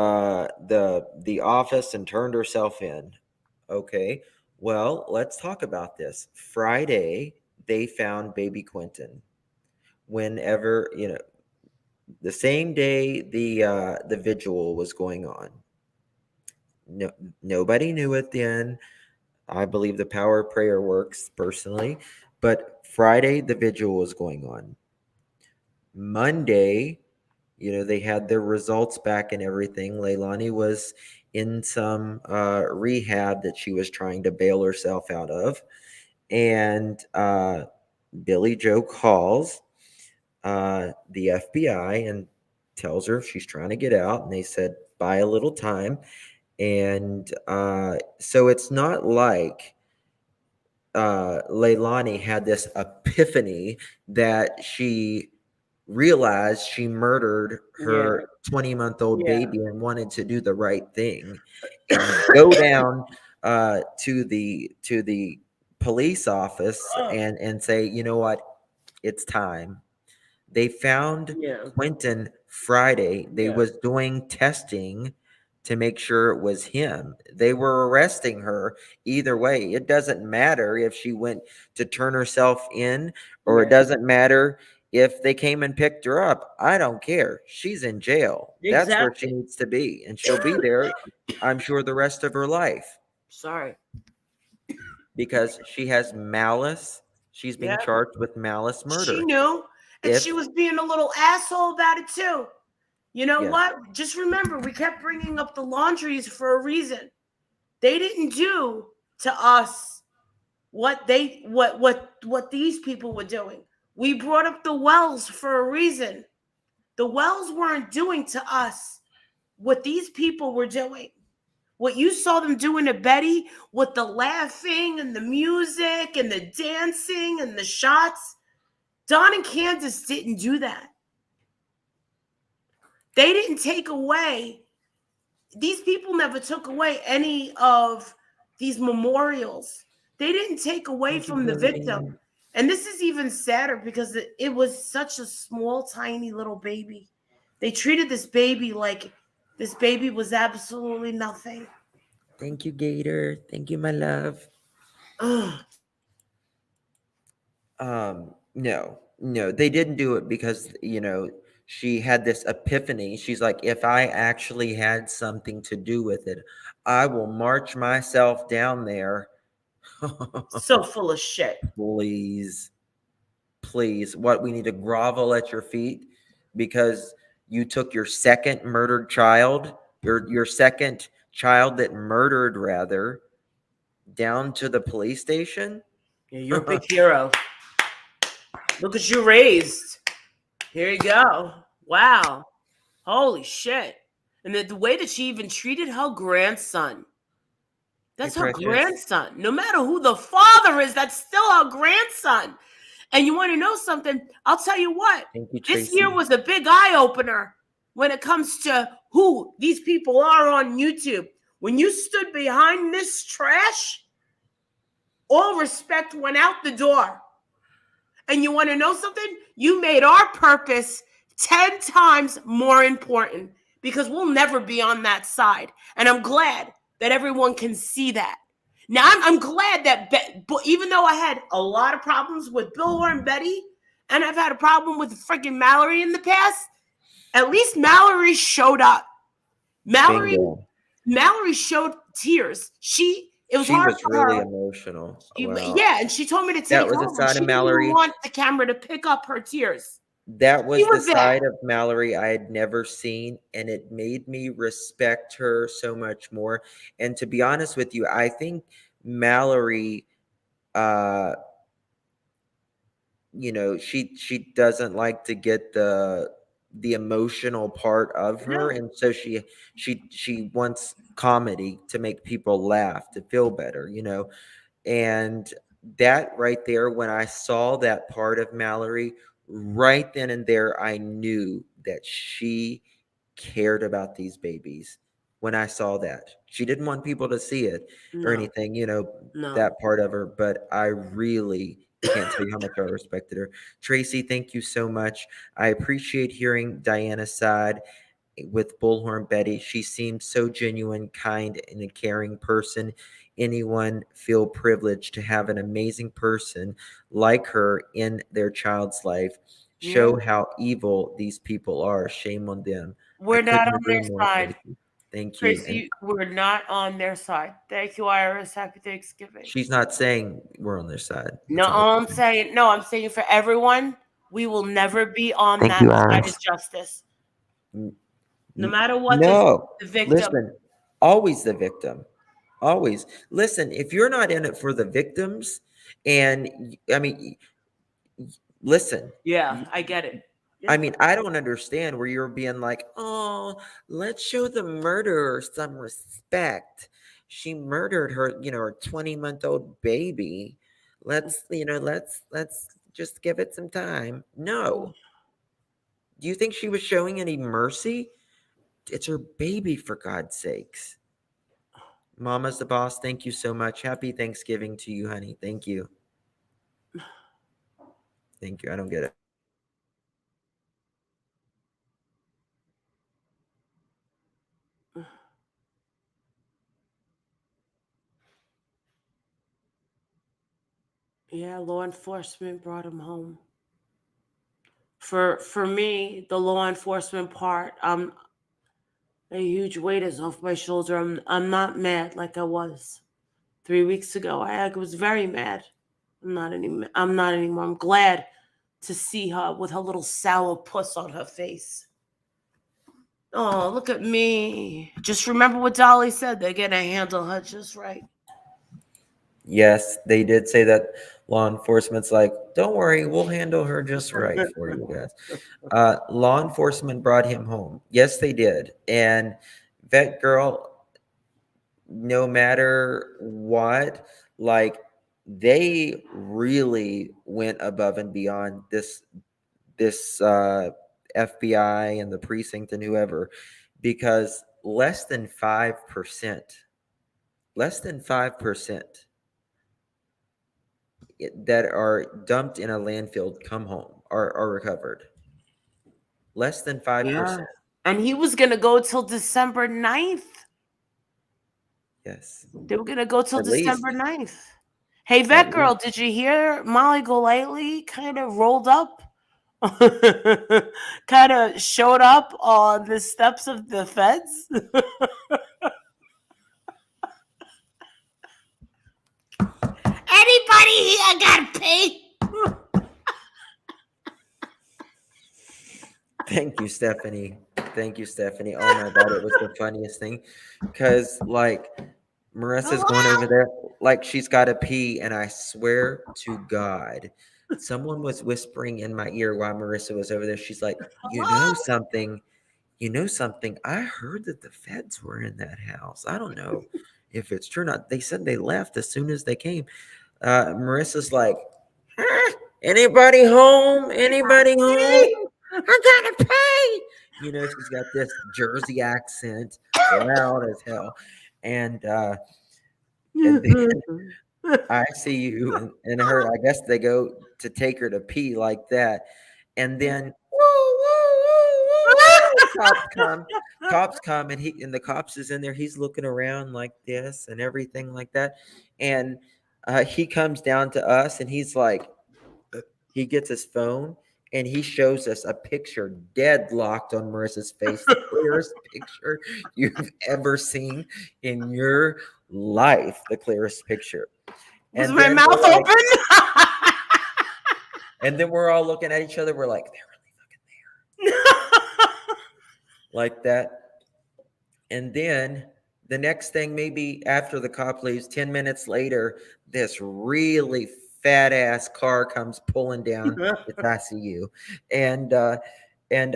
office and turned herself in. Okay, well, let's talk about this. Friday, they found baby Quentin. Whenever, the same day the vigil was going on. No, nobody knew it then. I believe the power of prayer works personally, but Friday the vigil was going on. Monday, they had their results back and everything. Leilani was in some rehab that she was trying to bail herself out of, and Billy Joe calls the FBI and tells her she's trying to get out, and they said buy a little time. And so it's not like Leilani had this epiphany that she realized she murdered her 20-month-old baby and wanted to do the right thing and go down to the police office and say, you know what, it's time. They found Quentin Friday. They was doing testing to make sure it was him. They were arresting her either way. It doesn't matter if she went to turn herself in, or it doesn't matter if they came and picked her up. I don't care. She's in jail. That's where she needs to be. And she'll be there, I'm sure, the rest of her life. Sorry. Because she has malice. She's being charged with malice murder. She knew. And she was being a little asshole about it too. You know what? Just remember, we kept bringing up the laundries for a reason. They didn't do to us what these people were doing. We brought up the Wells for a reason. The Wells weren't doing to us what these people were doing. What you saw them doing to Betty with the laughing and the music and the dancing and the shots, Don and Candace didn't do that. They didn't take away, these people never took away any of these memorials. They didn't take away Thank you, from the victim. Pauline. And this is even sadder because it was such a small, tiny little baby. They treated this baby like this baby was absolutely nothing. Thank you, Gator. Thank you, my love. Ugh. No, no, they didn't do it because, she had this epiphany. She's like, if I actually had something to do with it, I will march myself down there. So full of shit. Please, please. What, we need to grovel at your feet because you took your second murdered child, your second child that murdered, rather, down to the police station? Yeah, you're a big hero. Look at you raised. Here you go. Wow. Holy shit. And the way that she even treated her grandson. Hey, That's her Precious. grandson. No matter who the father is, that's still her grandson. And you want to know something? I'll tell you what. Thank you, This Tracy. year was a big eye opener when it comes to who these people are on YouTube. When you stood behind this trash, all respect went out the door. And you want to know something? You made our purpose 10 times more important because we'll never be on that side. And I'm glad that everyone can see that. Now, I'm glad that even though I had a lot of problems with Bill and Betty, and I've had a problem with freaking Mallory in the past, at least Mallory showed up. Mallory Bingo. Mallory showed tears. It was She hard was for really her. emotional. Well, Yeah, and she told me to that take was a over. side She of didn't even Mallory. want the camera to pick up her tears. That She was the was there. side of Mallory I had never seen, and it made me respect her so much more. And to be honest with you, I think Mallory, uh, she doesn't like to get the emotional part of her, No, and so she wants comedy to make people laugh, to feel better, And that right there, when I saw that part of Mallory, right then and there, I knew that she cared about these babies. When I saw that, she didn't want people to see it or no, anything, no. that part of her, but I really can't tell you how much I respected her. Tracy, thank you so much. I appreciate hearing Diana's side with Bullhorn Betty. She seems so genuine, kind, and a caring person. Anyone feel privileged to have an amazing person like her in their child's life. Yeah. Show how evil these people are. Shame on them. I We're not couldn't on their agree more, side. Tracy. Thank you. And Tracy, we're not on their side. Thank you, Iris. Happy Thanksgiving. she's not saying we're on their side. No, That's all I'm I'm saying. saying, no, I'm saying for everyone, we will never be on Thank that you, side of Iris. justice. N- No matter what No, the victim. listen, always the victim. Always. Listen, if you're not in it for the victims, and I mean, listen, Yeah, I get it. I Yeah. mean, I don't understand where you're being like, oh, let's show the murderer some respect. She murdered her 20-month-old baby. Let's just give it some time. No. Do you think she was showing any mercy? It's her baby, for God's sakes. Mama's the boss. Thank you so much. Happy Thanksgiving to you, honey. Thank you. Thank you. I don't get it. Yeah, law enforcement brought him home. For me, the law enforcement part, a huge weight is off my shoulder. I'm not mad like I was 3 weeks ago. I was very mad. I'm not anymore. I'm glad to see her with her little sour puss on her face. Oh, look at me. Just remember what Dolly said. They're gonna handle her just right. Yes, they did say that law enforcement's like, don't worry, we'll handle her just right for you guys. Law enforcement brought him home. Yes, they did. And vet girl, no matter what, like they really went above and beyond this FBI and the precinct and whoever, because less than 5%, that are dumped in a landfill come home are recovered. Less than 5%. And he was going to go till December 9th. Yes. They were going to go till At least. December 9th. Hey, At Vet least. Girl, did you hear Molly Golightly kind of rolled up? Kind of showed up on the steps of the feds? Anybody here got paid? Thank you, Stephanie. Thank you, Stephanie. Oh my God, it was the funniest thing. Because, like, Marissa's going over there, like, she's got to pee. And I swear to God, someone was whispering in my ear while Marissa was over there. She's like, you know something? You know something? I heard that the feds were in that house. I don't know if it's true or not. They said they left as soon as they came. Marissa's like, anybody home? Anybody home? I gotta pay. You know, she's got this Jersey accent, loud as hell. And then I see you and her. I guess they go to take her to pee like that. And then cops come and the cops is in there. He's looking around like this and everything like that. And he comes down to us and he's like, he gets his phone and he shows us a picture deadlocked on Marissa's face, the clearest picture you've ever seen in your life, the clearest picture. Was my mouth open? And then we're all looking at each other. We're like, they're really fucking there. Like that. And then the next thing, maybe after the cop leaves, 10 minutes later, this really fat ass car comes pulling down. It's ICU. And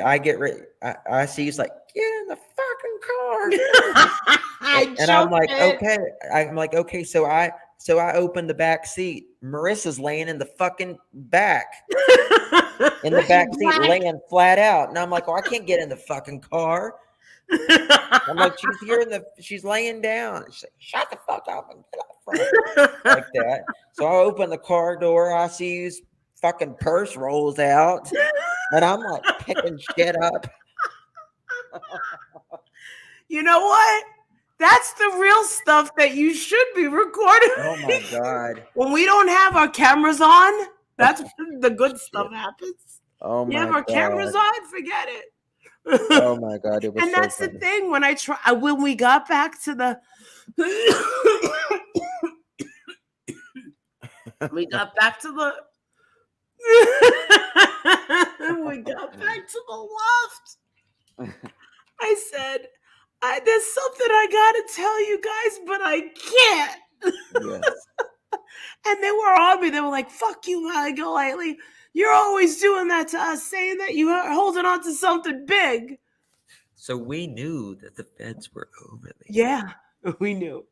I get ready. ICU's like, get in the fucking car. And I'm like, okay. I'm like, okay. So I open the back seat. Marissa's laying in the fucking back. In the back seat, laying flat out. And I'm like, oh, I can't get in the fucking car. I'm like, she's laying down. She's like, shut the fuck up and get up front. Like that. So I open the car door. ICU's fucking purse rolls out. And I'm like picking shit up. You know what? That's the real stuff that you should be recording. Oh my God. When we don't have our cameras on, that's when the good stuff happens. Oh my God. You have our cameras on, forget it. Oh my God. It was and that's the thing. When we got back to the we got back to the loft. I said, there's something I gotta tell you guys, but I can't. Yes. And they were on me. They were like, fuck you, Molly Golightly. You're always doing that to us, saying that you are holding on to something big. So we knew that the feds were over there. Yeah, we knew.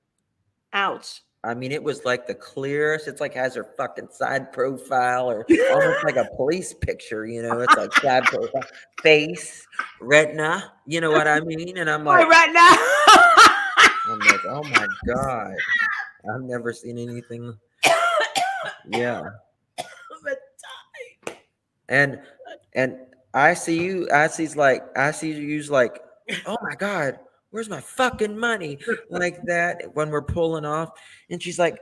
Ouch. I mean, it was like the clearest. It's like has her fucking side profile or almost like a police picture, you know. It's like side profile, face, retina, you know what I mean? And I'm like, right now. I'm like, oh my God. I've never seen anything. Yeah. And ICU's like, oh my God, where's my fucking money? Like that when we're pulling off. And she's like,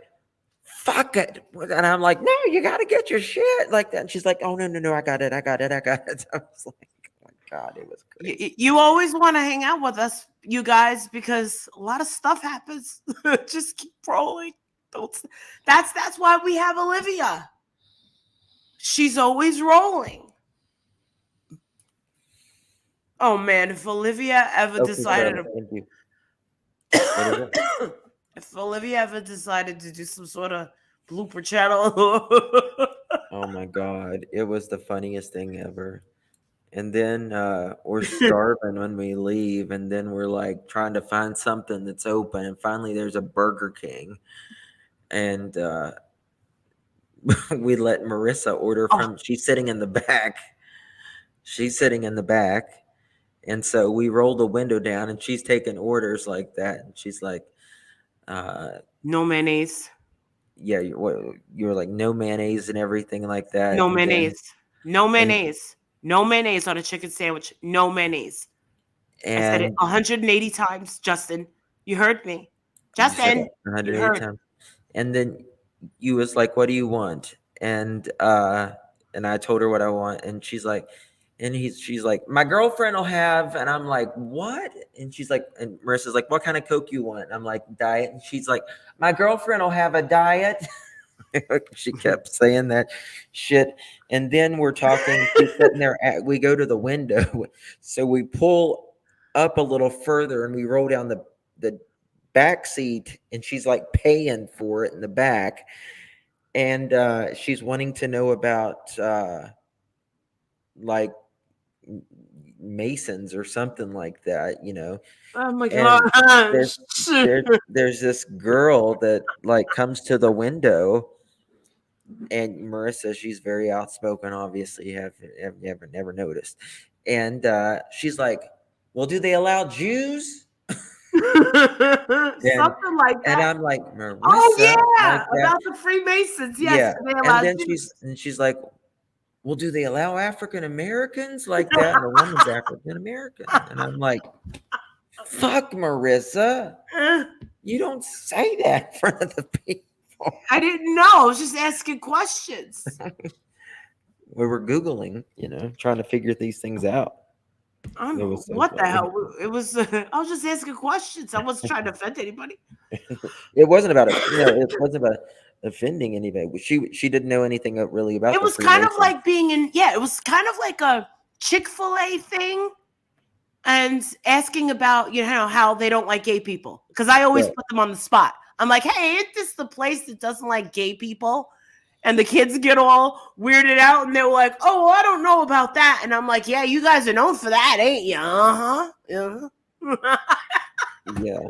fuck it. And I'm like, no, you got to get your shit like that. And she's like, oh, no, I got it. I was like, oh my God, it was crazy. You always want to hang out with us, you guys, because a lot of stuff happens. Just keep rolling. That's why we have Olivia. She's always rolling. Oh man, if Olivia ever decided if Olivia ever decided to do some sort of blooper channel. Oh my God, it was the funniest thing ever. And then we're starving when we leave, and then we're like trying to find something that's open, and finally there's a Burger King, and we let Marissa order from. She's sitting in the back, She's sitting in the back. And so we roll the window down and she's taking orders like that. And she's like, No mayonnaise. yeah, you're like no mayonnaise and everything like that. No And then, mayonnaise. No and, mayonnaise. No mayonnaise on a chicken sandwich. No mayonnaise. I said it and 180 times, Justin. You heard me. you said Justin, it you 180 heard. times. And then you was like, what do you want? And I told her what I want. And she's like, she's like, my girlfriend will have, and I'm like, what? And she's like, and Marissa's like, what kind of Coke you want? And I'm like, diet. And she's like, my girlfriend will have a diet. She kept saying that shit. And then we're talking, she's sitting there, we go to the window. So we pull up a little further and we roll down the back seat, and she's like paying for it in the back. And she's wanting to know about like Masons or something like that, Oh my and gosh. there's this girl that like comes to the window, and Marissa, she's very outspoken, obviously, have never noticed. And she's like, well, do they allow Jews? and Something like and that. I'm like, Oh Marissa, like yeah, that. about the Freemasons. Yes, Yeah. they And allow then Jews. she's like, well, do they allow African Americans like that? And the woman's African American. And I'm like, fuck, Marissa. You don't say that in front of the people. I didn't know. I was just asking questions. We were Googling, trying to figure these things out. I don't It know was so what the funny. hell. It was. I was just asking questions. I wasn't trying to offend anybody. It wasn't about it wasn't about offending anybody. She didn't know anything really about It the was kind of Freemasons. like being in. Yeah, it was kind of like a Chick-fil-A thing, and asking about how they don't like gay people, because I always Right. put them on the spot. I'm like, hey, ain't this the place that doesn't like gay people? And the kids get all weirded out, and they're like, oh, I don't know about that. And I'm like, yeah, you guys are known for that, ain't you? Uh-huh. Uh-huh. Yeah.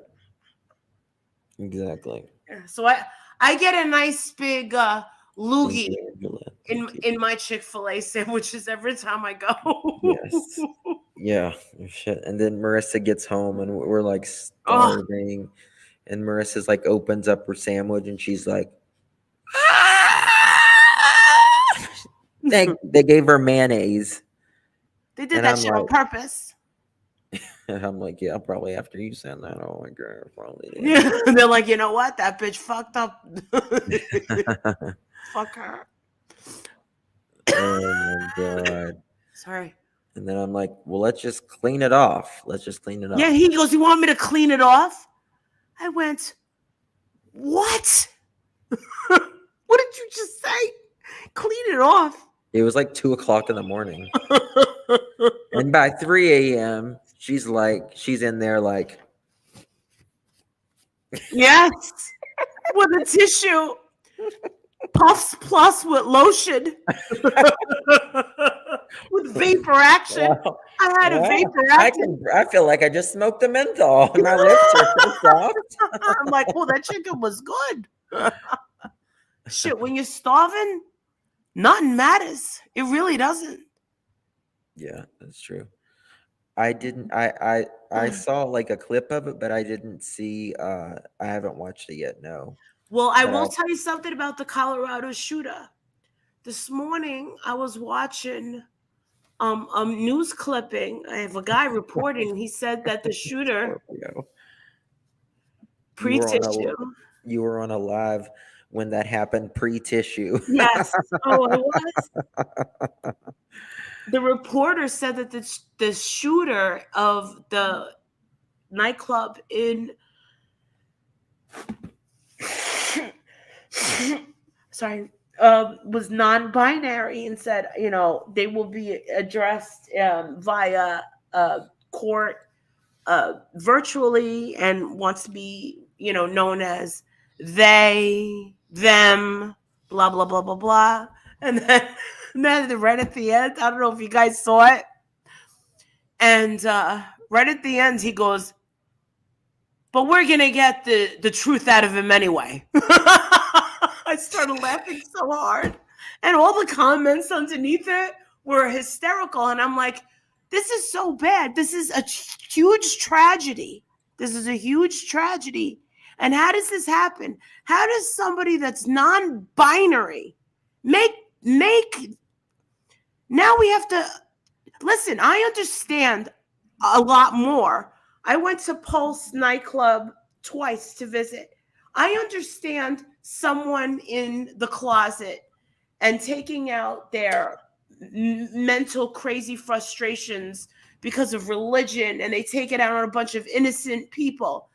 Exactly. So I get a nice big loogie Thank you, Angela. Thank you. in my Chick-fil-A sandwiches every time I go. Yes. Yeah. Shit. And then Marissa gets home and we're like Oh, starving. And Marissa's like opens up her sandwich and she's like, they gave her mayonnaise. they did And that I'm shit on like, purpose. and I'm like, yeah, probably after you send that. Oh my god, probably. Yeah, they're like, you know what? That bitch fucked up. Fuck her. Oh my god. Sorry. And then I'm like, well, let's just clean it off. Let's just clean it off. Yeah, he goes, you want me to clean it off? I went, what? What did you just say? Clean it off. It was like 2:00 in the morning. And by 3 a.m., she's in there like, Yes, with a tissue. Puffs Plus with lotion. With vapor action. well, I had a well, vapor action. I feel like I just smoked a menthol and my lips are so soft. I'm like, well, that chicken was good. Shit, when you're starving, nothing matters. It really doesn't. Yeah, that's true. I didn't I saw like a clip of it, but I didn't see I haven't watched it yet, no. Well, I But will tell you something about the Colorado shooter. This morning I was watching a news clipping. I have a guy reporting. He said that the shooter Scorpio. pre-tissue. You were on a live when that happened, pre-tissue. Yes. Oh, I was. The reporter said that the shooter of the nightclub in was non-binary and said, they will be addressed via court virtually, and wants to be, known as they, them, blah, blah, blah, blah, blah. And then right at the end, I don't know if you guys saw it. And right at the end, he goes, but we're going to get the truth out of him anyway. I started laughing so hard. And all the comments underneath it were hysterical. And I'm like, this is so bad. This is a huge tragedy. This is a huge tragedy. And how does this happen? How does somebody that's non-binary make now we have to listen, I understand a lot more. I went to Pulse nightclub twice to visit. I understand someone in the closet and taking out their mental crazy frustrations because of religion, and they take it out on a bunch of innocent people.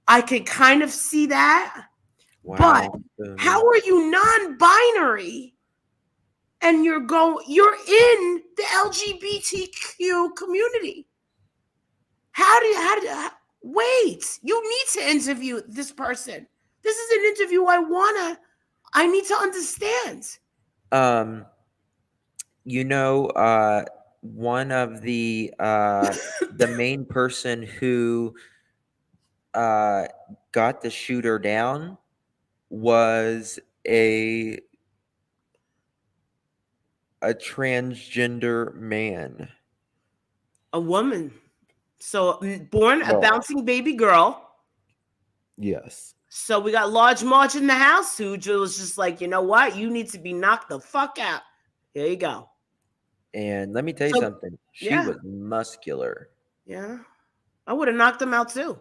I can kind of see that. But how are you non-binary and you're in the LGBTQ community? Wait, you need to interview this person. This is an interview I need to understand. One of the main person who got the shooter down was a transgender man. A woman. So born a bouncing baby girl. Yes. So we got Large March in the house who was just like, you know what? You need to be knocked the fuck out. Here you go. And let me tell you something. She was muscular. Yeah. I would have knocked him out too.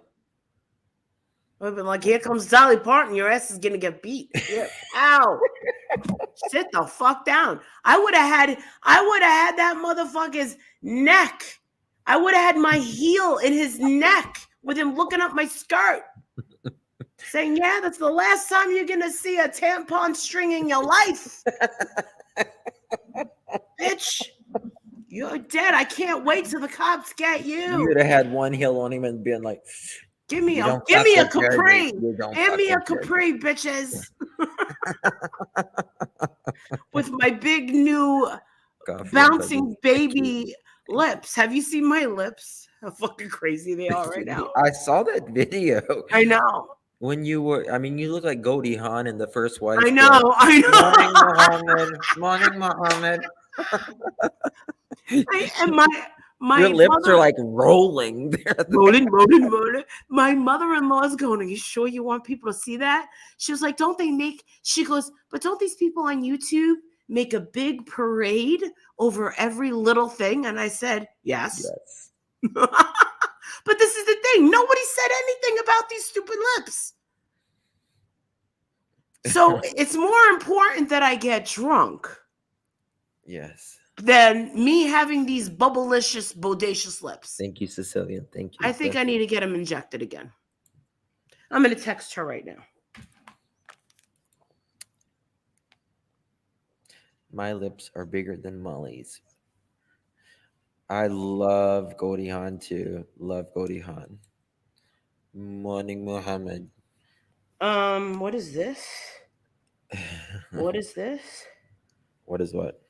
I would have been like, here comes Dolly Parton. Your ass is going to get beat. Yeah. Ow. Sit the fuck down. I would have had that motherfucker's neck. I would have had my heel in his neck with him looking up my skirt. Saying, yeah, that's the last time you're going to see a tampon string in your life. Bitch, you're dead. I can't wait till the cops get you. You would have had one heel on him and been like, give me a Capri. Give me a Capri, bitches. With my big new bouncing baby lips. Have you seen my lips? How fucking crazy they are right now. I saw that video. I know. When you look like Goldie Hawn in the first wife. I know. Morning, Muhammad. And my your lips are like rolling. rolling. My mother-in-law is going, are you sure you want people to see that? She was like, she goes, but don't these people on YouTube make a big parade over every little thing? And I said, yes. But this is the thing. Nobody said anything about these stupid lips. So it's more important that I get drunk. Yes. Than me having these bubblicious, bodacious lips. Thank you, Cecilian. Thank you. I think I need to get them injected again. I'm going to text her right now. My lips are bigger than Molly's. I love Goldie Hawn too. Love Goldie Hawn. Morning, Muhammad. What is this? What is this? What is what?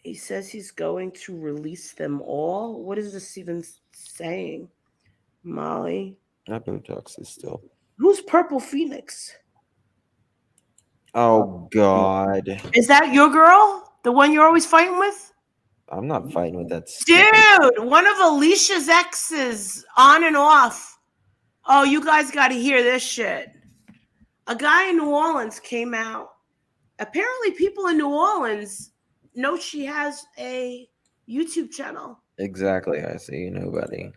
He says he's going to release them all. What is this even saying? Molly. Not Botox is still. Who's Purple Phoenix? Oh, God. Is that your girl? The one you're always fighting with? I'm not fighting with that. Dude, one of Alicia's exes on and off. Oh, you guys got to hear this shit. A guy in New Orleans came out. Apparently, people in New Orleans know she has a YouTube channel. Exactly. I see nobody.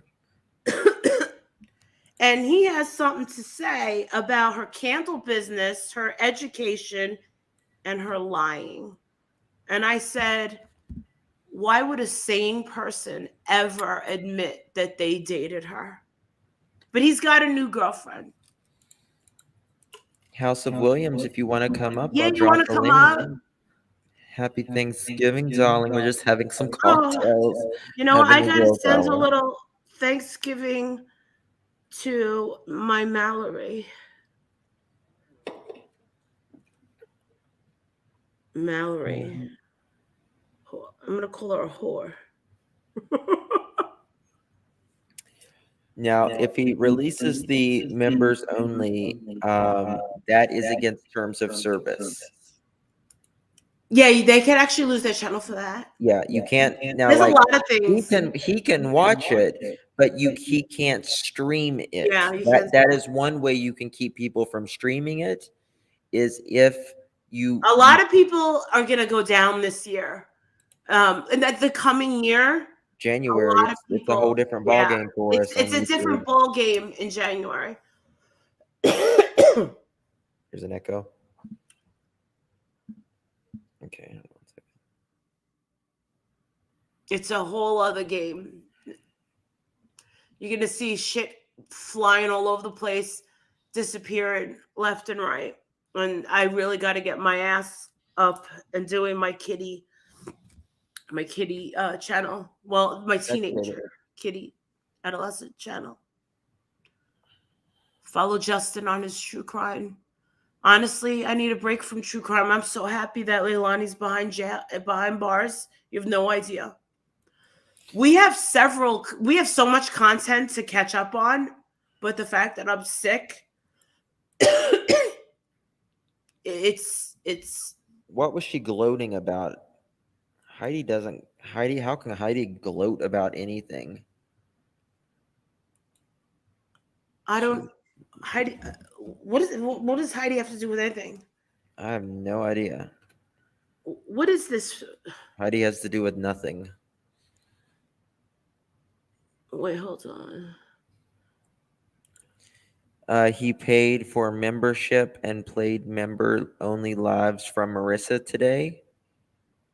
And he has something to say about her candle business, her education, and her lying. And I said, why would a sane person ever admit that they dated her? But he's got a new girlfriend. House of Williams, if you want to come up. Yeah, you want to come up? Happy Thanksgiving, darling. We're just having some cocktails. You know, I got to send a little Thanksgiving to my Mallory. Mallory. I'm going to call her a whore. Now, if he releases the members only, that is against terms of service. Yeah, they can actually lose their channel for that. Yeah, you can't now. There's a Like lot of things. he can watch it, but he can't stream it. Yeah, you can't. That is one way you can keep people from streaming it, is if you A lot of people are gonna go down this year, and that the coming year. January, A lot of it's a whole people, different ball game for us on it's a different YouTube. ball game in January. There's an echo. Okay. Hold on one second. It's a whole other game. You're gonna see shit flying all over the place, disappearing left and right. And I really got to get my ass up and doing my kitty channel. Well, my teenager kitty adolescent channel. Follow Justin on his true crime. Honestly, I need a break from true crime. I'm so happy that Leilani's behind bars. You have no idea. We have so much content to catch up on, but the fact that I'm sick, it's. What was she gloating about? Heidi, how can Heidi gloat about anything? I don't. Heidi, what does Heidi have to do with anything? I have no idea. What is this? Heidi has to do with nothing. Wait, hold on. He paid for membership and played member-only lives from Marissa today.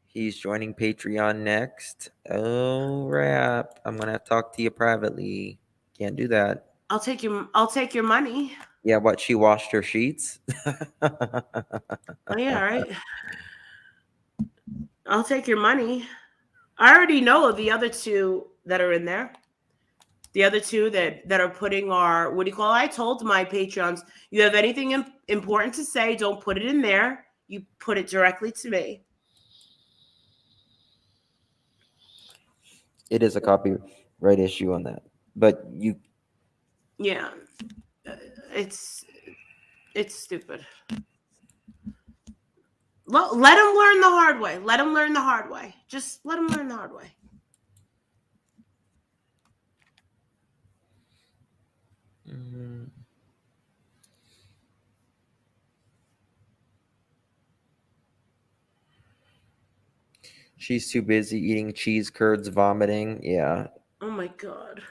He's joining Patreon next. Oh, rap. I'm gonna have to talk to you privately. Can't do that. I'll take your money. Yeah, what? She washed her sheets? Oh, yeah, right. I'll take your money. I already know the other two that are in there. The other two that are putting our, what do you call it? I told my Patreons, you have anything important to say, don't put it in there. You put it directly to me. It is a copyright issue on that. But you... Yeah. It's stupid. Let them learn the hard way. Let them learn the hard way. Just let them learn the hard way. She's too busy eating cheese curds, vomiting. Yeah. Oh my God.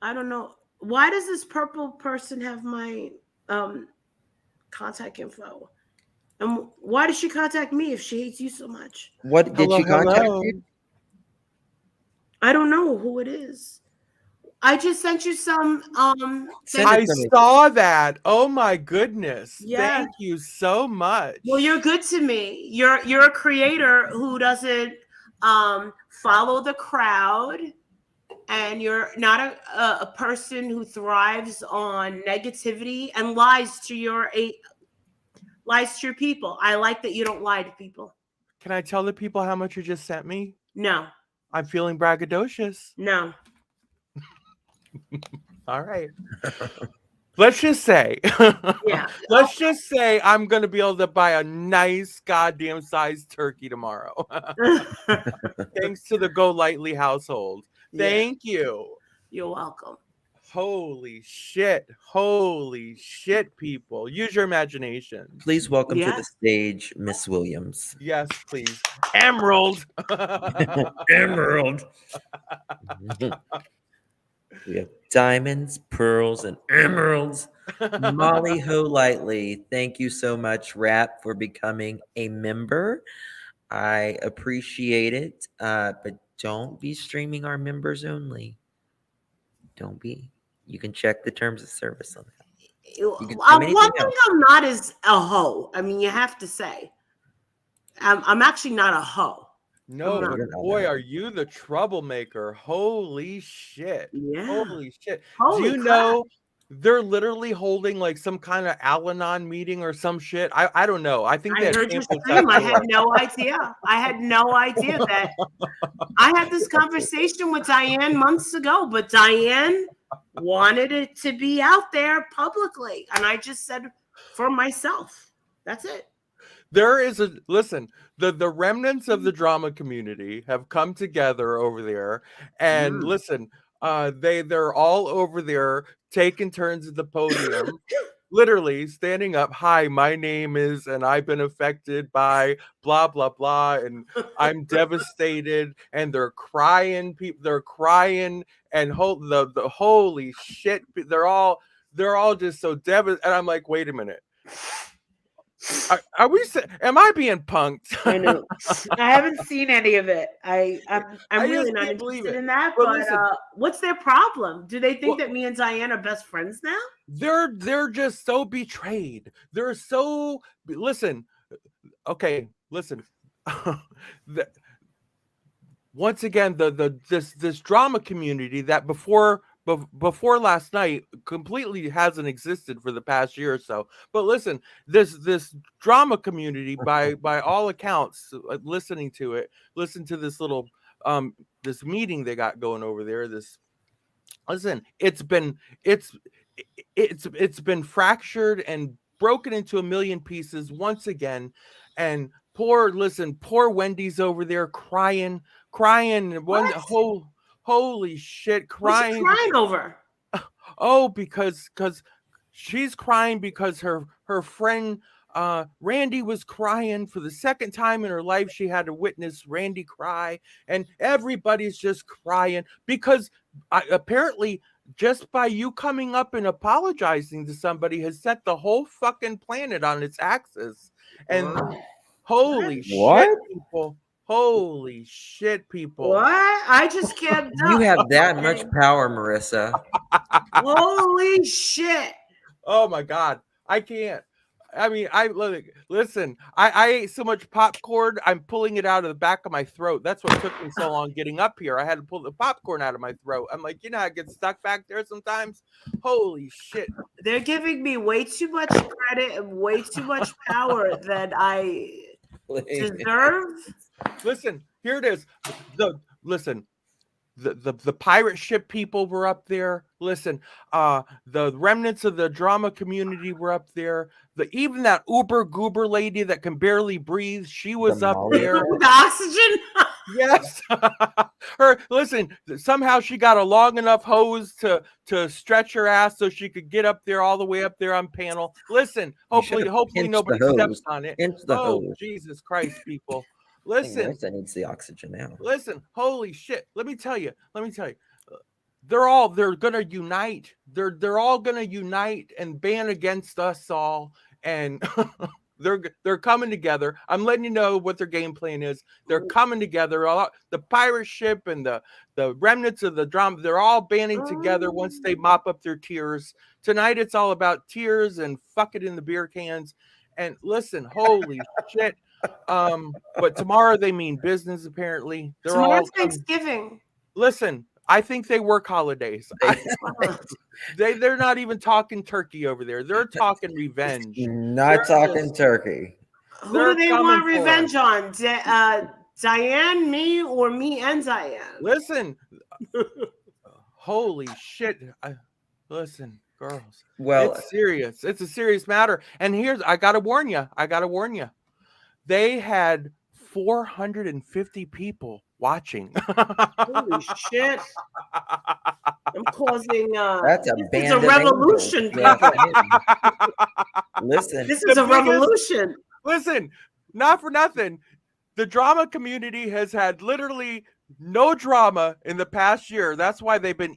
I don't know. Why does this purple person have my contact info? And why does she contact me if she hates you so much? What did she contact you? I don't know who it is. I just sent you some I saw that. Oh my goodness. Yeah. Thank you so much. Well, you're good to me. You're a creator who doesn't follow the crowd, and you're not a person who thrives on negativity and lies to your people. I like that you don't lie to people. Can I tell the people how much you just sent me? No. I'm feeling braggadocious. No. All right. Let's just say, yeah. Let's just say I'm going to be able to buy a nice goddamn sized turkey tomorrow. Thanks to the Go Lightly household. Thank you. You're welcome. Holy shit, people. Use your imagination. Please welcome to the stage, Miss Williams. Yes, please. Emerald. Emerald. We have diamonds, pearls, and emeralds. Molly Ho Lightly, thank you so much, Rap, for becoming a member. I appreciate it, but don't be streaming our members only. Don't be. You can check the terms of service on that. One thing I'm not is a hoe. I mean, you have to say. I'm actually not a hoe. No, but boy, are you the troublemaker. Holy shit. Yeah. Holy shit. Holy Do you know they're literally holding like some kind of Al-Anon meeting or some shit? I don't know. I think I heard you stream. I had no idea. I had no idea that. I had this conversation with Diane months ago, but Diane wanted it to be out there publicly. And I just said for myself. That's it. There is a listen. The remnants of the drama community have come together over there, and listen. They're all over there taking turns at the podium, literally standing up. Hi, my name is, and I've been affected by blah blah blah, and I'm devastated. And they're crying. People, they're crying, and the holy shit. They're all just so devastated. And I'm like, wait a minute. Are we? Am I being punked? I know. I haven't seen any of it. I'm I really just not can't believe interested it. in that. But But listen, what's their problem? Do they think well, that me and Diane are best friends now? they're just so betrayed. They're so listen. Okay, listen. The, once again, this drama community that before last night completely hasn't existed for the past year or so. But listen, this drama community, by all accounts, listening to it, listen to this little this meeting they got going over there. Listen, it's been fractured and broken into a million pieces once again. And poor Wendy's over there crying. One What? holy shit, What's she crying. crying over? Oh, because she's crying because her friend Randy was crying for the second time in her life. She had to witness Randy cry, and everybody's just crying because apparently just by you coming up and apologizing to somebody has set the whole fucking planet on its axis. And holy shit, people. Holy shit, people. What? I just kept You up. have that much power, Marissa. Holy shit. Oh my God. I can't. I mean, listen, I ate so much popcorn, I'm pulling it out of the back of my throat. That's what took me so long getting up here. I had to pull the popcorn out of my throat. I'm like, I get stuck back there sometimes. Holy shit. They're giving me way too much credit and way too much power that I deserve. Listen, here it is. The pirate ship people were up there. Listen, the remnants of the drama community were up there. Even that uber goober lady that can barely breathe, she was up there. With the oxygen. Yes. Listen, somehow she got a long enough hose to stretch her ass so she could get up there, all the way up there on panel. Listen, hopefully nobody steps on it. Oh, Jesus Christ, people. Listen, Marissa needs the oxygen now. Listen, holy shit. Let me tell you. They're gonna unite. They're all gonna unite and ban against us all. And they're coming together. I'm letting you know what their game plan is. They're coming together. The pirate ship and the remnants of the drama, they're all banding together once they mop up their tears. Tonight it's all about tears and fuck it in the beer cans. And listen, holy shit. But tomorrow they mean business, apparently. Tomorrow's Thanksgiving. Listen, I think they work holidays. They're not even talking turkey over there. They're talking revenge. Not talking turkey. Who do they want revenge on? Diane, me, or me and Diane? Listen. Holy shit. Listen, girls. Well, it's serious. It's a serious matter. And I gotta warn you. They had 450 people watching. Holy shit. I'm causing that's a this is a revolution, people. Listen. This is a revolution. Listen, not for nothing. The drama community has had literally no drama in the past year. That's why they've been,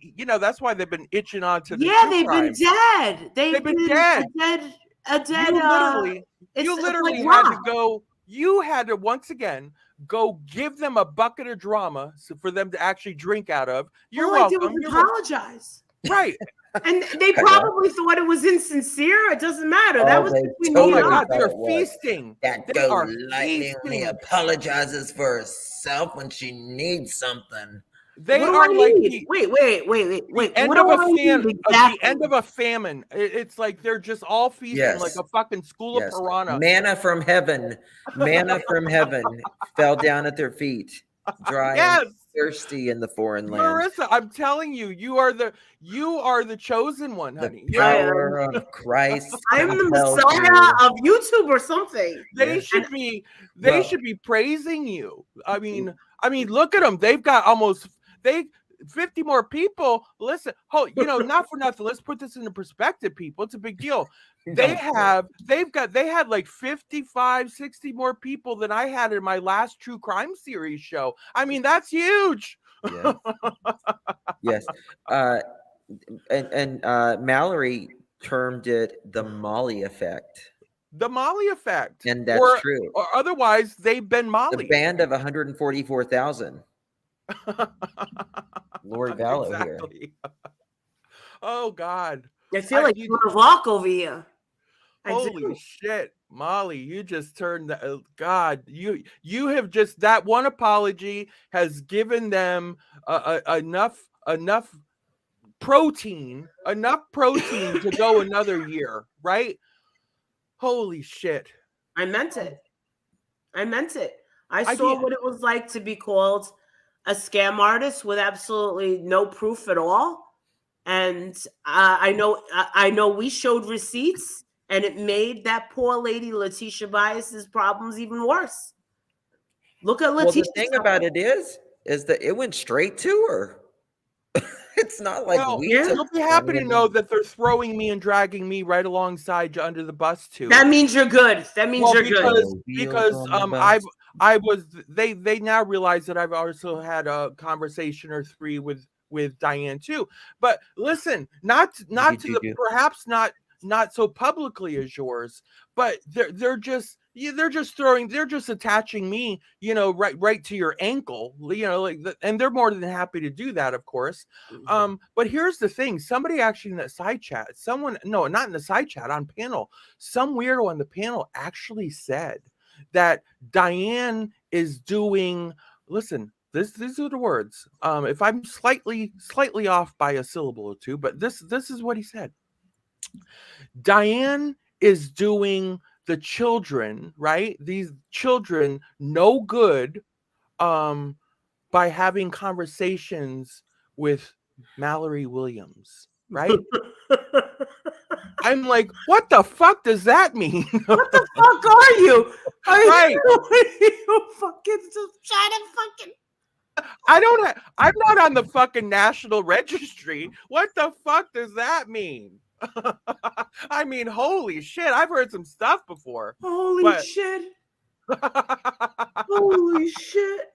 itching on to the they've been dead. They've been dead. A dead. You literally had to go. You had to once again go give them a bucket of drama for them to actually drink out of. You're welcome. I did was apologize. Right. And they probably thought it was insincere. It doesn't matter. That was between oh my God, they're feasting. That Golightly only apologizes for herself when she needs something. They are like wait. The end of a famine. It's like they're just all feasting like a fucking school of piranha. Manna from heaven fell down at their feet. Dry. Yes. thirsty in the foreign land. Marissa, I'm telling you, you are the chosen one, The honey. power of Christ. I'm the compels Messiah you. of YouTube or something. They Yeah. should be Well- should be praising you. I mean, look at them. They've got 50 more people. Listen, not for nothing. Let's put this into perspective, people. It's a big deal. They had like 55, 60 more people than I had in my last true crime series show. I mean, that's huge. Yes. Yes. And Mallory termed it the Molly effect. The Molly effect. And that's true. Or otherwise, they've been Molly. The band of 144,000. Lord Vallow exactly. here. Oh, God. I feel like you're a rock over here. Holy shit, Molly, you just turned the God, you have just, that one apology has given them enough protein to go another year, right? Holy shit. I meant it. I saw what it was like to be called a scam artist with absolutely no proof at all. And I know we showed receipts, and it made that poor lady Letitia Bias's problems even worse. Look at Letitia. Well, the thing about it is that it went straight to her. It's not like you'll be happy to know that they're throwing me and dragging me right alongside you under the bus too. That means you're good. That means you're good. Because they now realize that I've also had a conversation or three with Diane too. But listen, perhaps not so publicly as yours, but they're just attaching me, right to your ankle, and they're more than happy to do that, of course. But here's the thing: somebody actually in that side chat, not in the side chat, on panel, some weirdo on the panel actually said that Diane is doing. Listen, these are the words. If I'm slightly off by a syllable or two, but this is what he said. Diane is doing the children, right? These children no good by having conversations with Mallory Williams, right? I'm like, what the fuck does that mean? What the fuck are you? Right. You fucking trying to fucking. I'm not on the fucking national registry. What the fuck does that mean? I mean, holy shit! I've heard some stuff before. Holy shit! Holy shit!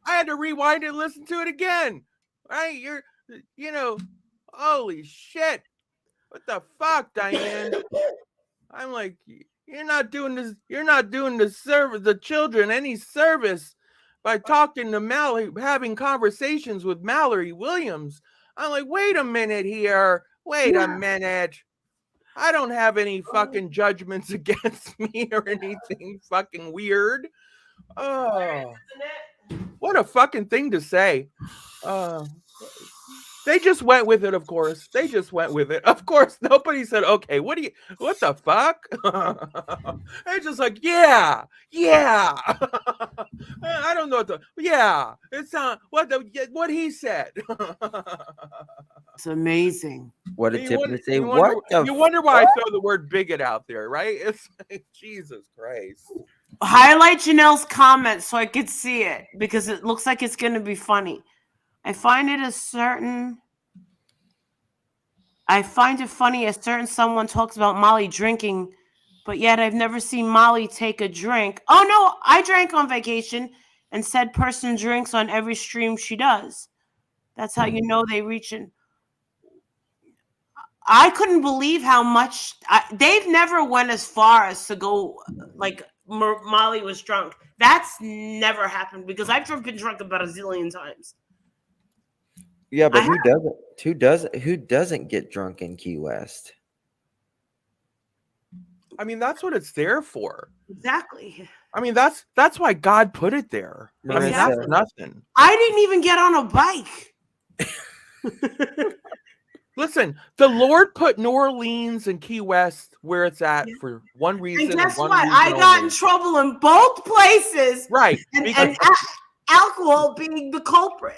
I had to rewind and listen to it again. Right? Holy shit! What the fuck, Diane? I'm like, you're not doing this. You're not doing the children any service by talking to Mallory, having conversations with Mallory Williams. I'm like, wait a minute here. Wait a minute. I don't have any fucking judgments against me or anything fucking weird. Oh, what a fucking thing to say. They just went with it, of course. Of course, nobody said, okay, what the fuck? They're just like, yeah. I don't know it's not what he said. It's amazing. What did Tiffany say? You wonder why I throw the word bigot out there, right? It's like, Jesus Christ. Highlight Janelle's comment so I could see it, because it looks like it's going to be funny. I find it funny as certain someone talks about Molly drinking, but yet I've never seen Molly take a drink. Oh no, I drank on vacation, and said person drinks on every stream she does. That's how you know they reach in. I couldn't believe how much they've never went as far as to go like Molly was drunk. That's never happened, because I've been drunk about a zillion times. Yeah, but who doesn't get drunk in Key West? I mean, that's what it's there for. Exactly. I mean, that's why God put it there. I mean, that's nothing. I didn't even get on a bike. Listen, the Lord put New Orleans and Key West where it's at for one reason. And guess what? I got in trouble in both places. Right. And alcohol being the culprit.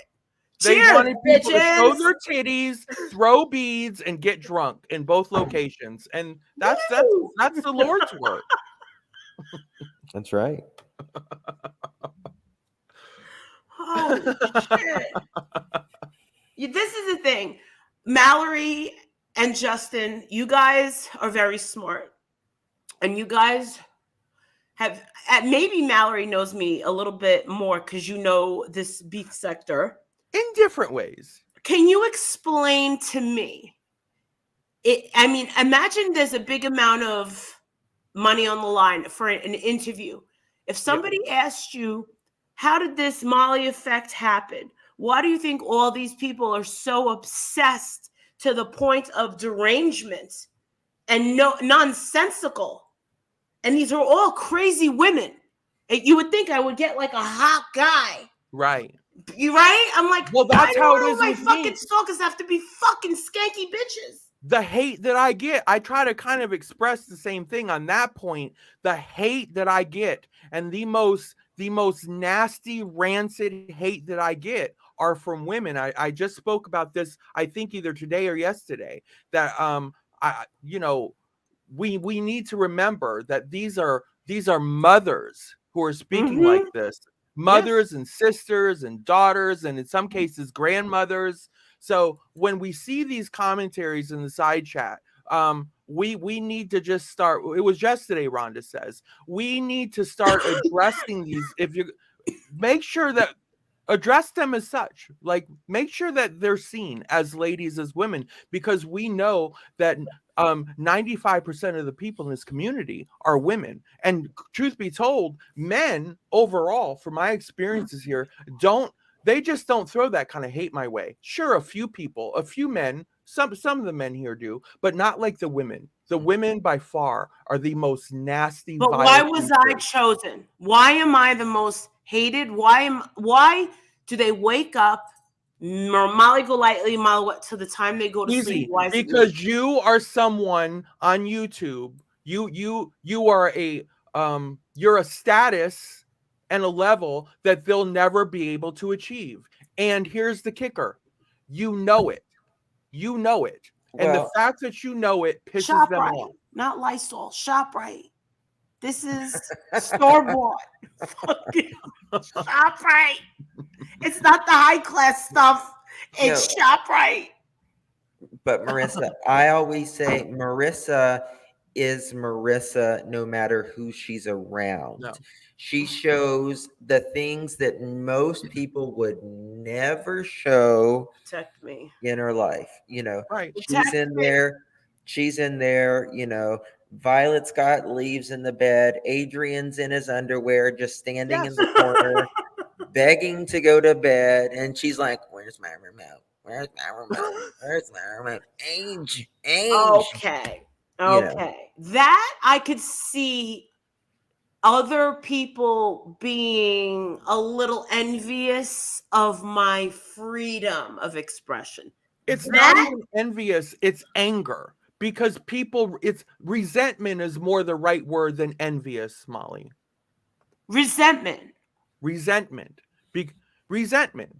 They Cheers, wanted people to show bitches. their titties, throw beads, and get drunk in both locations, and that's Woo! the Lord's work. That's right. Holy shit. This is the thing. Mallory and Justin, you guys are very smart. And you guys have, maybe Mallory knows me a little bit more because you know this beef sector. In different ways. Can you explain to me? I mean, imagine there's a big amount of money on the line for an interview. If somebody asked you, how did this Molly effect happen? Why do you think all these people are so obsessed to the point of derangement and nonsensical? And these are all crazy women. You would think I would get like a hot guy. Right. You right? I'm like, well, that's how it is. My fucking stalkers have to be fucking skanky bitches. The hate that I get, I try to kind of express the same thing on that point. The hate that I get, and the most nasty, rancid hate that I get are from women. I just spoke about this, I think either today or yesterday, that we need to remember that these are mothers who are speaking like this. Mothers and sisters and daughters, and in some cases grandmothers. So when we see these commentaries in the side chat, we need to just start. It was yesterday, Rhonda says, we need to start addressing these. If you make sure that address them as such, like make sure that they're seen as ladies, as women, because we know that 95% of the people in this community are women. And truth be told, men overall, from my experiences here, they just don't throw that kind of hate my way. Sure, a few people, a few men, some of the men here do, but not like the women. The women by far are the most nasty. But why was I chosen? Why am I the most hated? Why do they wake up Molly Golightly to the time they go to sleep? Why because you are someone on YouTube. You are you're a status and a level that they'll never be able to achieve. And here's the kicker. You know it. And the fact that you know it pisses them off. Not Lysol. ShopRite. This is store-bought. ShopRite. It's not the high-class stuff. It's ShopRite. But Marissa, I always say Marissa is Marissa no matter who she's around. No. She shows the things that most people would never show in her life. Right. She's in there, Violet's got leaves in the bed. Adrian's in his underwear, just standing in the corner, begging to go to bed. And she's like, where's my remote? Where's my remote? Age. Okay. That I could see other people being a little envious of my freedom of expression. It's not even envious, it's anger. Because resentment is more the right word than envious, Molly. Resentment.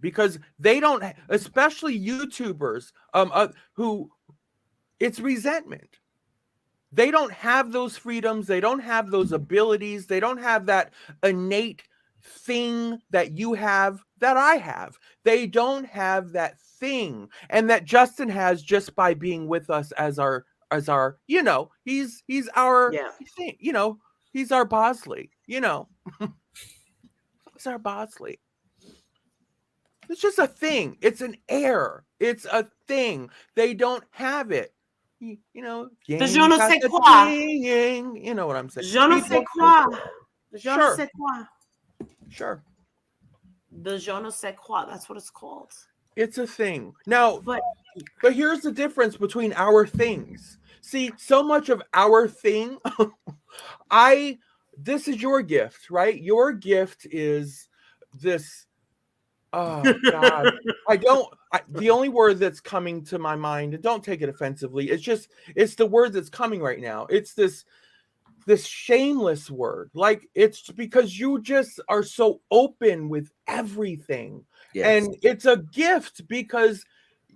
Because they don't, especially YouTubers, who it's resentment. They don't have those freedoms. They don't have those abilities. They don't have that innate thing that you have, that I have. They don't have that thing, and that Justin has just by being with us as our he's our thing, he's our Bosley, he's our Bosley. It's just a thing. It's an air. It's a thing. They don't have it. Je ne sais quoi. You know what I'm saying? Je ne sais quoi. Je ne sais quoi. Sure. The je ne sais quoi. That's what it's called. It's a thing. Now, but here's the difference between our things. See, so much of our thing, this is your gift, right? Your gift is this. Oh God, the only word that's coming to my mind, and don't take it offensively, it's the word that's coming right now. It's this this shameless word. Like, it's because you just are so open with everything. Yes, And it's a gift because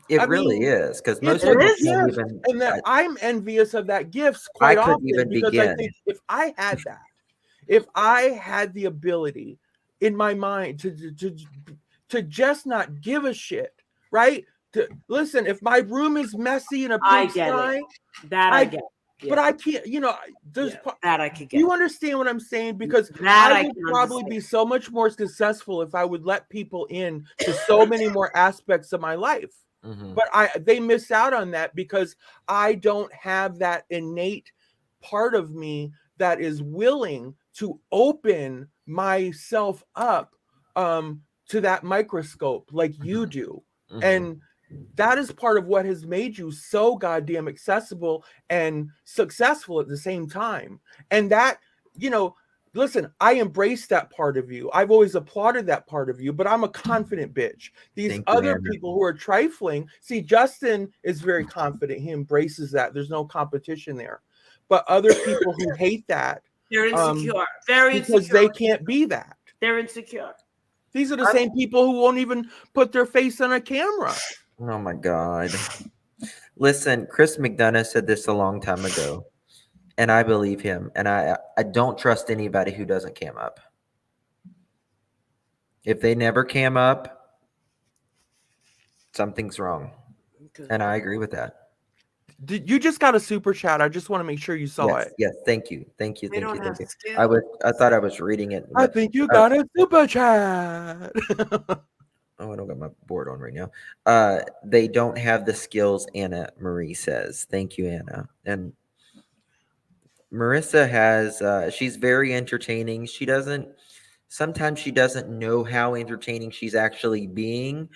it I really mean, is, because it's most a It people is. can't gift. even. And that I'm envious of that gift I quite couldn't often, even because I begin. think if I had that, if I had the ability in my mind to just not give a shit, right? To listen, if my room is messy and a I get it. pigsty, That I I get. but Yeah. I can't, there's Yeah. That I could get. you understand what I'm saying? Because That I I would can probably be understand. so much more successful if I would let people in to so many more aspects of my life. Mhm. But they miss out on that because I don't have that innate part of me that is willing to open myself up to that microscope like you do. Mhm. And that is part of what has made you so goddamn accessible and successful at the same time. And that, listen, I embrace that part of you. I've always applauded that part of you, but I'm a confident bitch. These Thank you, other Anna. people who are trifling, see, Justin is very confident. He embraces that. There's no competition there. But other people who hate that, They're insecure. Very because insecure. they can't be that. They're insecure. These are the same people who won't even put their face on a camera. Oh my God. Listen, Chris McDonough said this a long time ago, and I believe him. And I don't trust anybody who doesn't cam up. If they never cam up, something's wrong. And I agree with that. You just got a super chat. I just want to make sure you saw Yes, it. yes. Thank you, thank you, They thank you, don't thank have you. skills. I thought I was reading it, I but think you got a super chat. oh, I don't got my board on right now. They don't have the skills, Anna Marie says. Thank you, Anna. And Marissa has, she's very entertaining. Sometimes she doesn't know how entertaining she's actually being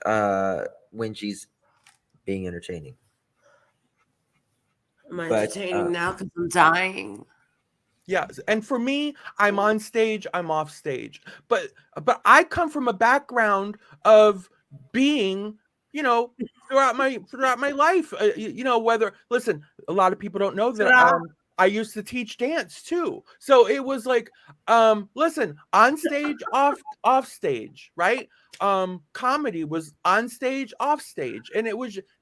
when she's being entertaining. I'm But entertaining now because I'm dying. Yes, and for me, I'm on stage, I'm off stage. But I come from a background of being, you know, throughout my life. Whether listen, a lot of people don't know that Ta-da. I used to teach dance too. So it was like, listen, on stage, off stage, right? Comedy was on stage, off stage, and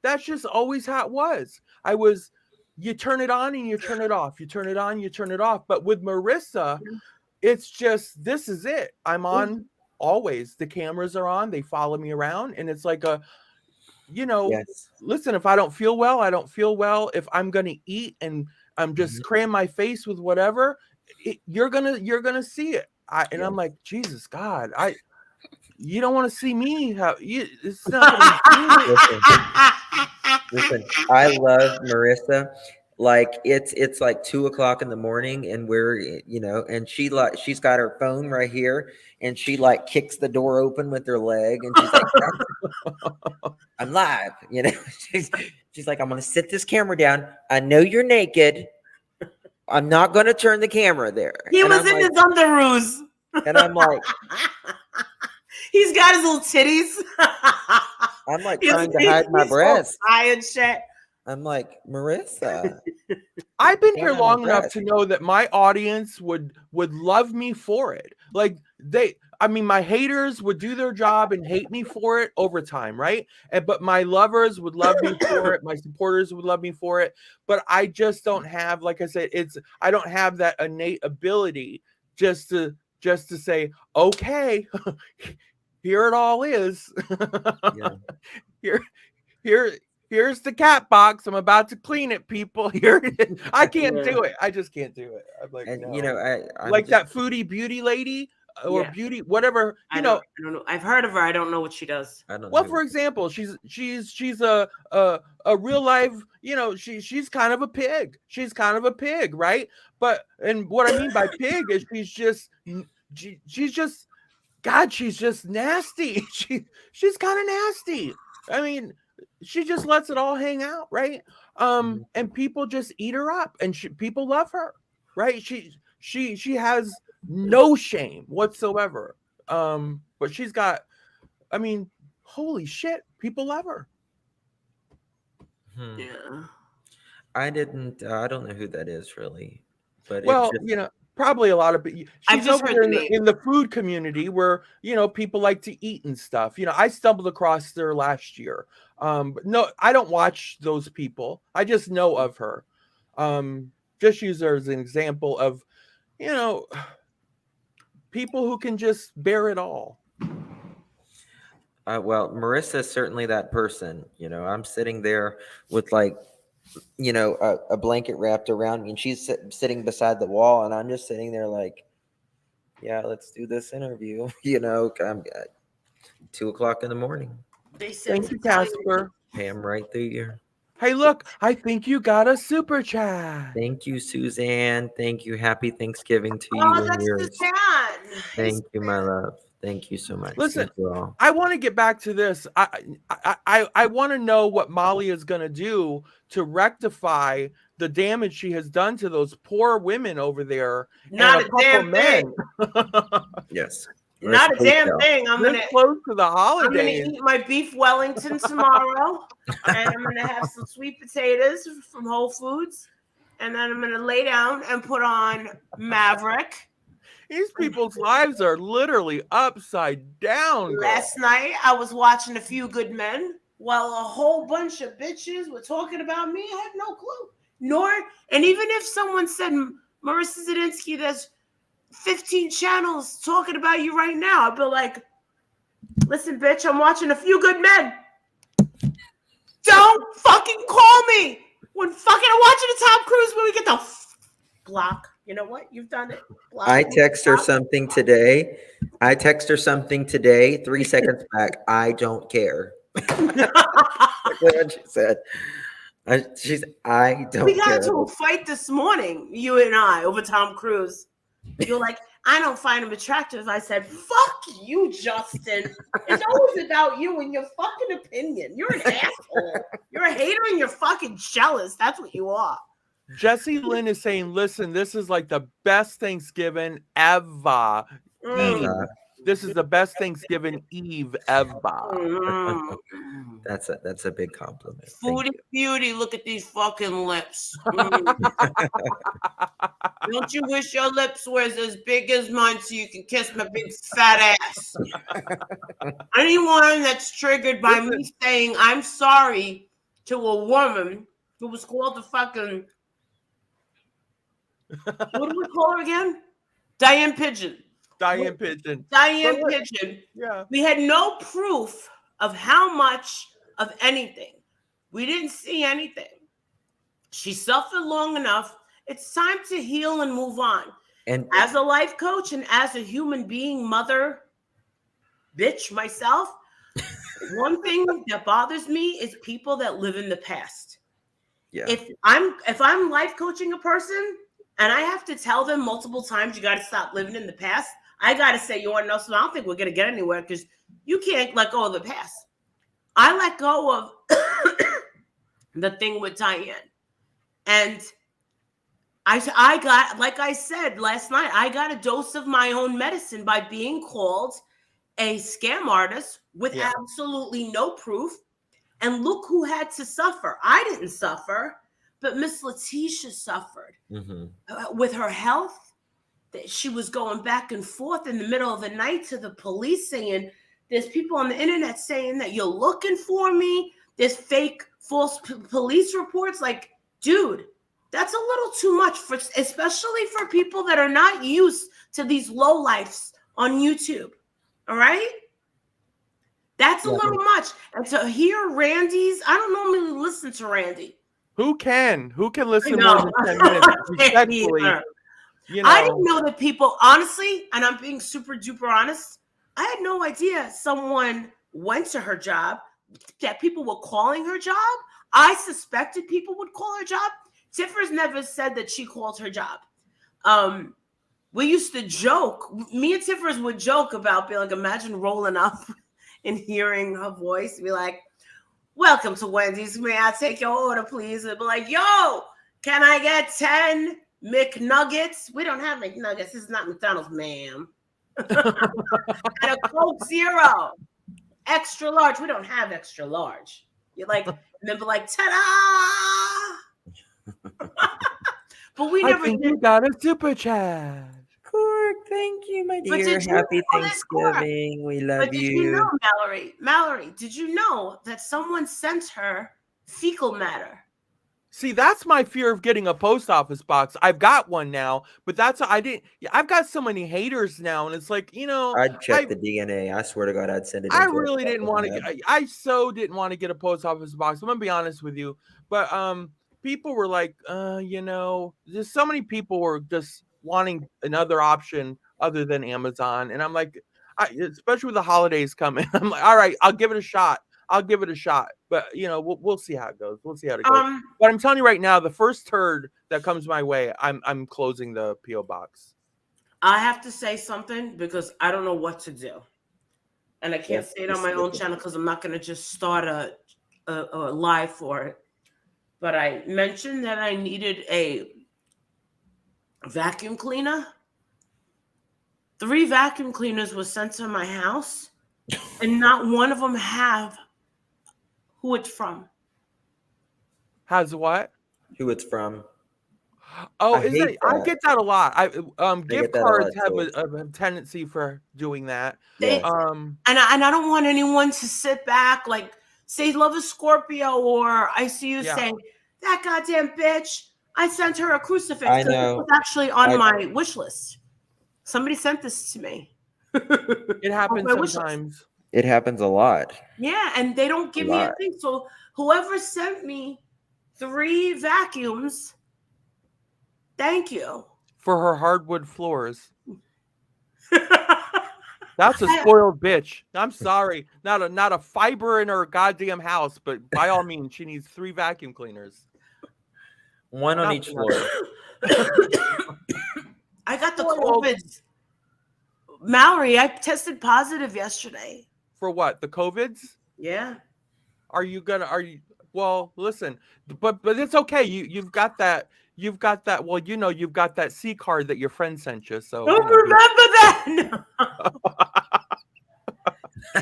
that's just always how it was. You turn it on and you turn it off. You turn it on, you turn it off. But with Marissa, it's just, this is it. I'm on always. The cameras are on. They follow me around. And it's like yes. listen, if I don't feel well, I don't feel well. If I'm going to eat and I'm just cram my face with whatever, you're going to see it. And Yes. I'm like, Jesus God, you don't want to see me. It's not going to be Listen, I love Marissa. Like it's like 2 o'clock in the morning, and and she's got her phone right here, and she like kicks the door open with her leg, and she's like, "I'm live," she's like, "I'm gonna sit this camera down. I know you're naked. I'm not gonna turn the camera there." He And was I'm in like, his underoos. and I'm like, He's got his little titties. I'm like He's, trying to hide my he's all breast. tired shit. I'm like, Marissa, I've been stand here on my long enough breast. to know that my audience would love me for it. Like my haters would do their job and hate me for it over time, right? But my lovers would love me for it. My supporters would love me for it. But I just don't have, like I said, I don't have that innate ability just to say, okay, here it all is. Yeah. here here here's the cat box. I'm about to clean it, people. Here I can't Yeah. do it. I just can't do it. I'm like, And no. I'm Like just, that foodie beauty lady or Yeah. beauty whatever, I don't know. I've heard of her. I don't know what she does. I don't know well, who. for example, she's a real life, she's kind of a pig. She's kind of a pig, right? But and what I mean by pig is she's just God, she's just nasty. She's kind of nasty. I mean, she just lets it all hang out, right? And people just eat her up, and people love her, right? She has no shame whatsoever. But she's got, I mean, holy shit, people love her. Hmm. Yeah. I don't know who that is really. But it's Well, just probably a lot of I've she's just over heard there the name. in the food community where people like to eat and stuff. I stumbled across her last year. But no, I don't watch those people. I just know of her. Just use her as an example of people who can just bear it all. well, Marissa's certainly that person. I'm sitting there with like a blanket wrapped around me, and she's sitting beside the wall, and I'm just sitting there like, yeah, let's do this interview. I'm at 2:00 in the morning. They said Thank to you, tell you. Casper. Pam right through here. Hey, look, I think you got a super chat. Thank you, Suzanne. Thank you. Happy Thanksgiving to you Oh, and that's yours. Suzanne. Hey, Thank you, my love. Thank you so much. Listen, Thank you all. I want to get back to this. I want to know what Molly is going to do to rectify the damage she has done to those poor women over there. Not and a couple damn men. Yes. Not a Let's damn go. thing. I'm This gonna close to the I'm gonna holidays. eat my beef Wellington tomorrow, and I'm gonna have some sweet potatoes from Whole Foods, and then I'm gonna lay down and put on Maverick. These people's lives are literally upside down, girl. Last night I was watching A Few Good Men while a whole bunch of bitches were talking about me. I had no clue. And even if someone said, Marissa Zadinsky, there's 15 channels talking about you right now, I'd be like, listen, bitch, I'm watching A Few Good Men. Don't fucking call me when fucking I'm watching a Tom Cruise movie. Get the block. You know what? You've done it. Block. I text her something today. 3 seconds back. I don't care. What she said. I don't We got care. into a fight this morning, you and I, over Tom Cruise. You're like, I don't find him attractive. I said, fuck you, Justin. It's always about you and your fucking opinion. You're an asshole. You're a hater and you're fucking jealous. That's what you are. Jesse Lynn is saying, listen, this is like the best Thanksgiving ever. Eve. This is the best Thanksgiving Eve ever. That's a big compliment. Foodie beauty, look at these fucking lips. Don't you wish your lips were as big as mine so you can kiss my big fat ass? Anyone that's triggered by me saying I'm sorry to a woman who was called the fucking, what do we call her again? Diane Pigeon. Diane Pigeon. Diane Pigeon. Yeah. We had no proof of how much of anything. We didn't see anything. She suffered long enough. It's time to heal and move on. And as a life coach and as a human being, mother, bitch, myself, one thing that bothers me is people that live in the past. Yeah. If I'm life coaching a person and I have to tell them multiple times, you got to stop living in the past, I got to say, you want to know something? I don't think we're going to get anywhere because you can't let go of the past. I let go of the thing with Diane. And I got, like I said last night, I got a dose of my own medicine by being called a scam artist with absolutely no proof. And look who had to suffer. I didn't suffer, but Miss Letitia suffered with her health. That she was going back and forth in the middle of the night to the police saying, there's people on the internet saying that you're looking for me. There's fake false police reports. Like, dude, that's a little too much, especially for people that are not used to these lowlifes on YouTube. All right? That's a little much. And to hear Randy's, I don't normally listen to Randy. Who can listen more than 10 minutes? Respectfully, I didn't know that people, honestly, and I'm being super duper honest, I had no idea someone went to her job, that people were calling her job. I suspected people would call her job. Tiffers never said that she called her job. We used to joke. Me and Tiffers would joke about being like, imagine rolling up and hearing her voice, be like, welcome to Wendy's. May I take your order, please? And be like, yo, can I get 10 McNuggets? We don't have McNuggets. This is not McDonald's, ma'am. And a Coke Zero. Extra large. We don't have extra large. You're like, and then be like, ta-da! But we I never think did. you got a super chat. Cork, thank you, my But dear. did you Happy know this, Cora? Thanksgiving. We love But did you you. know, Mallory, did you know that someone sent her fecal matter? See, that's my fear of getting a post office box. I've got one now, but I didn't. I've got so many haters now, and it's like, I'd check the DNA. I swear to God, I'd send it I into really a didn't want to. I so didn't want to get a post office box. I'm gonna be honest with you, but people were like, just so many people were just wanting another option other than Amazon, and I'm like, especially with the holidays coming, I'm like, all right, I'll give it a shot. But we'll see how it goes. We'll see how it goes. But I'm telling you right now, the first turd that comes my way, I'm closing the PO box. I have to say something because I don't know what to do. And I can't say it on my own channel because I'm not going to just start a live for it. But I mentioned that I needed a vacuum cleaner. 3 vacuum cleaners were sent to my house, and not one of them have who it's from. Has what? Who it's from. Oh, I get that a lot. Gift cards have a tendency for doing that. Yes. And I don't want anyone to sit back like say love a Scorpio, or I see you saying that goddamn bitch. I sent her a crucifix. I know. It was actually on my wish list. Somebody sent this to me. It happens sometimes. It happens a lot. Yeah, and they don't give me a thing. So whoever sent me 3 vacuums, thank you. For her hardwood floors. That's a spoiled bitch. I'm sorry. Not a fiber in her goddamn house, but by all means, she needs 3 vacuum cleaners. 1 on each floor. I got the COVID. Mallory, I tested positive yesterday. For what? The COVIDs? Yeah. Well, listen, but it's okay. You've got that. You've got that C card that your friend sent you. So don't remember that.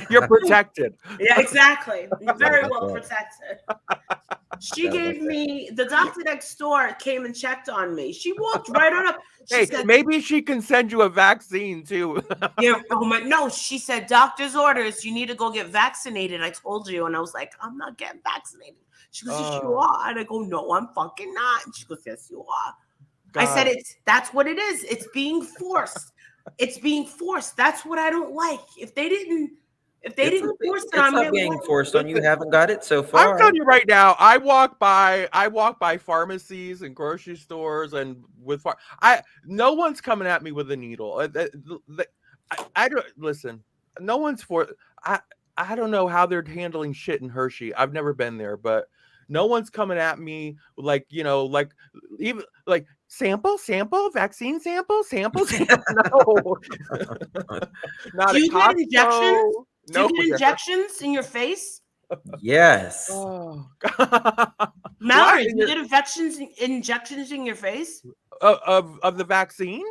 You're protected. Yeah, exactly. You're very well protected. She gave me, the doctor next door came and checked on me. She walked right on up. She said, maybe she can send you a vaccine too. Yeah. No, she said, doctor's orders, you need to go get vaccinated. I told you. And I was like, I'm not getting vaccinated. She goes, yes, you are. And I go, no, I'm fucking not. And she goes, yes, you are. God. I said, that's what it is. It's being forced. It's being forced. That's what I don't like. If they didn't force it on me, it's not being forced on you. You haven't got it so far. I'm telling you right now. I walk by pharmacies and grocery stores, and no one's coming at me with a needle. I don't listen. No one's I don't know how they're handling shit in Hershey. I've never been there, but no one's coming at me like even like sample, vaccine sample. No, not. Do you get injections? No, do you get injections in your face? Yes. Oh, God. Mallory, do you get injections in your face? Of the vaccine?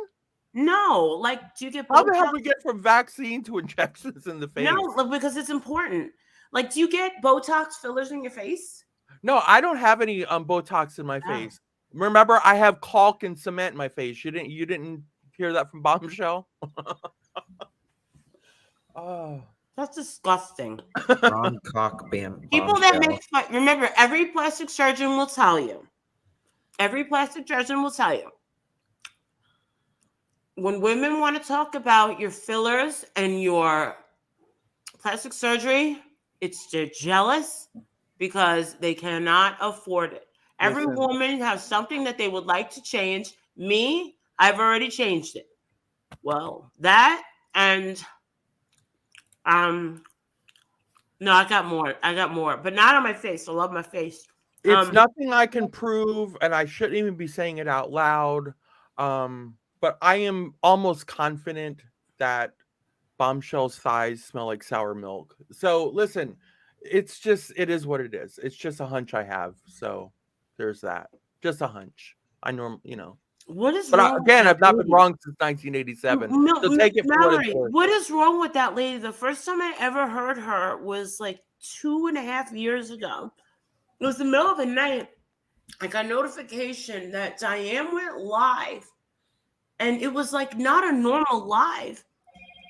No, like do you get? How the hell do we get from vaccine to injections in the face? No, because it's important. Like, do you get Botox fillers in your face? No, I don't have any Botox in my face. Remember, I have caulk and cement in my face. You didn't hear that from Bombshell? Oh, that's disgusting. Wrong cock bam. People that make fun. Remember, every plastic surgeon will tell you. When women want to talk about your fillers and your plastic surgery, they're jealous because they cannot afford it. Every woman has something that they would like to change. Me, I've already changed it. Well, that and no, I got more, but not on my face. I love my face. It's nothing I can prove, and I shouldn't even be saying it out loud. But I am almost confident that Bombshell's thighs smell like sour milk. So listen, it is what it is. It's just a hunch I have. So there's that. Just a hunch. I normally, What is but wrong? Again, I've not been wrong since 1987. No, so take it for what it's worth. What is wrong with that lady? The first time I ever heard her was like 2.5 years ago. It was the middle of the night. I got notification that Diane went live, and it was like not a normal live.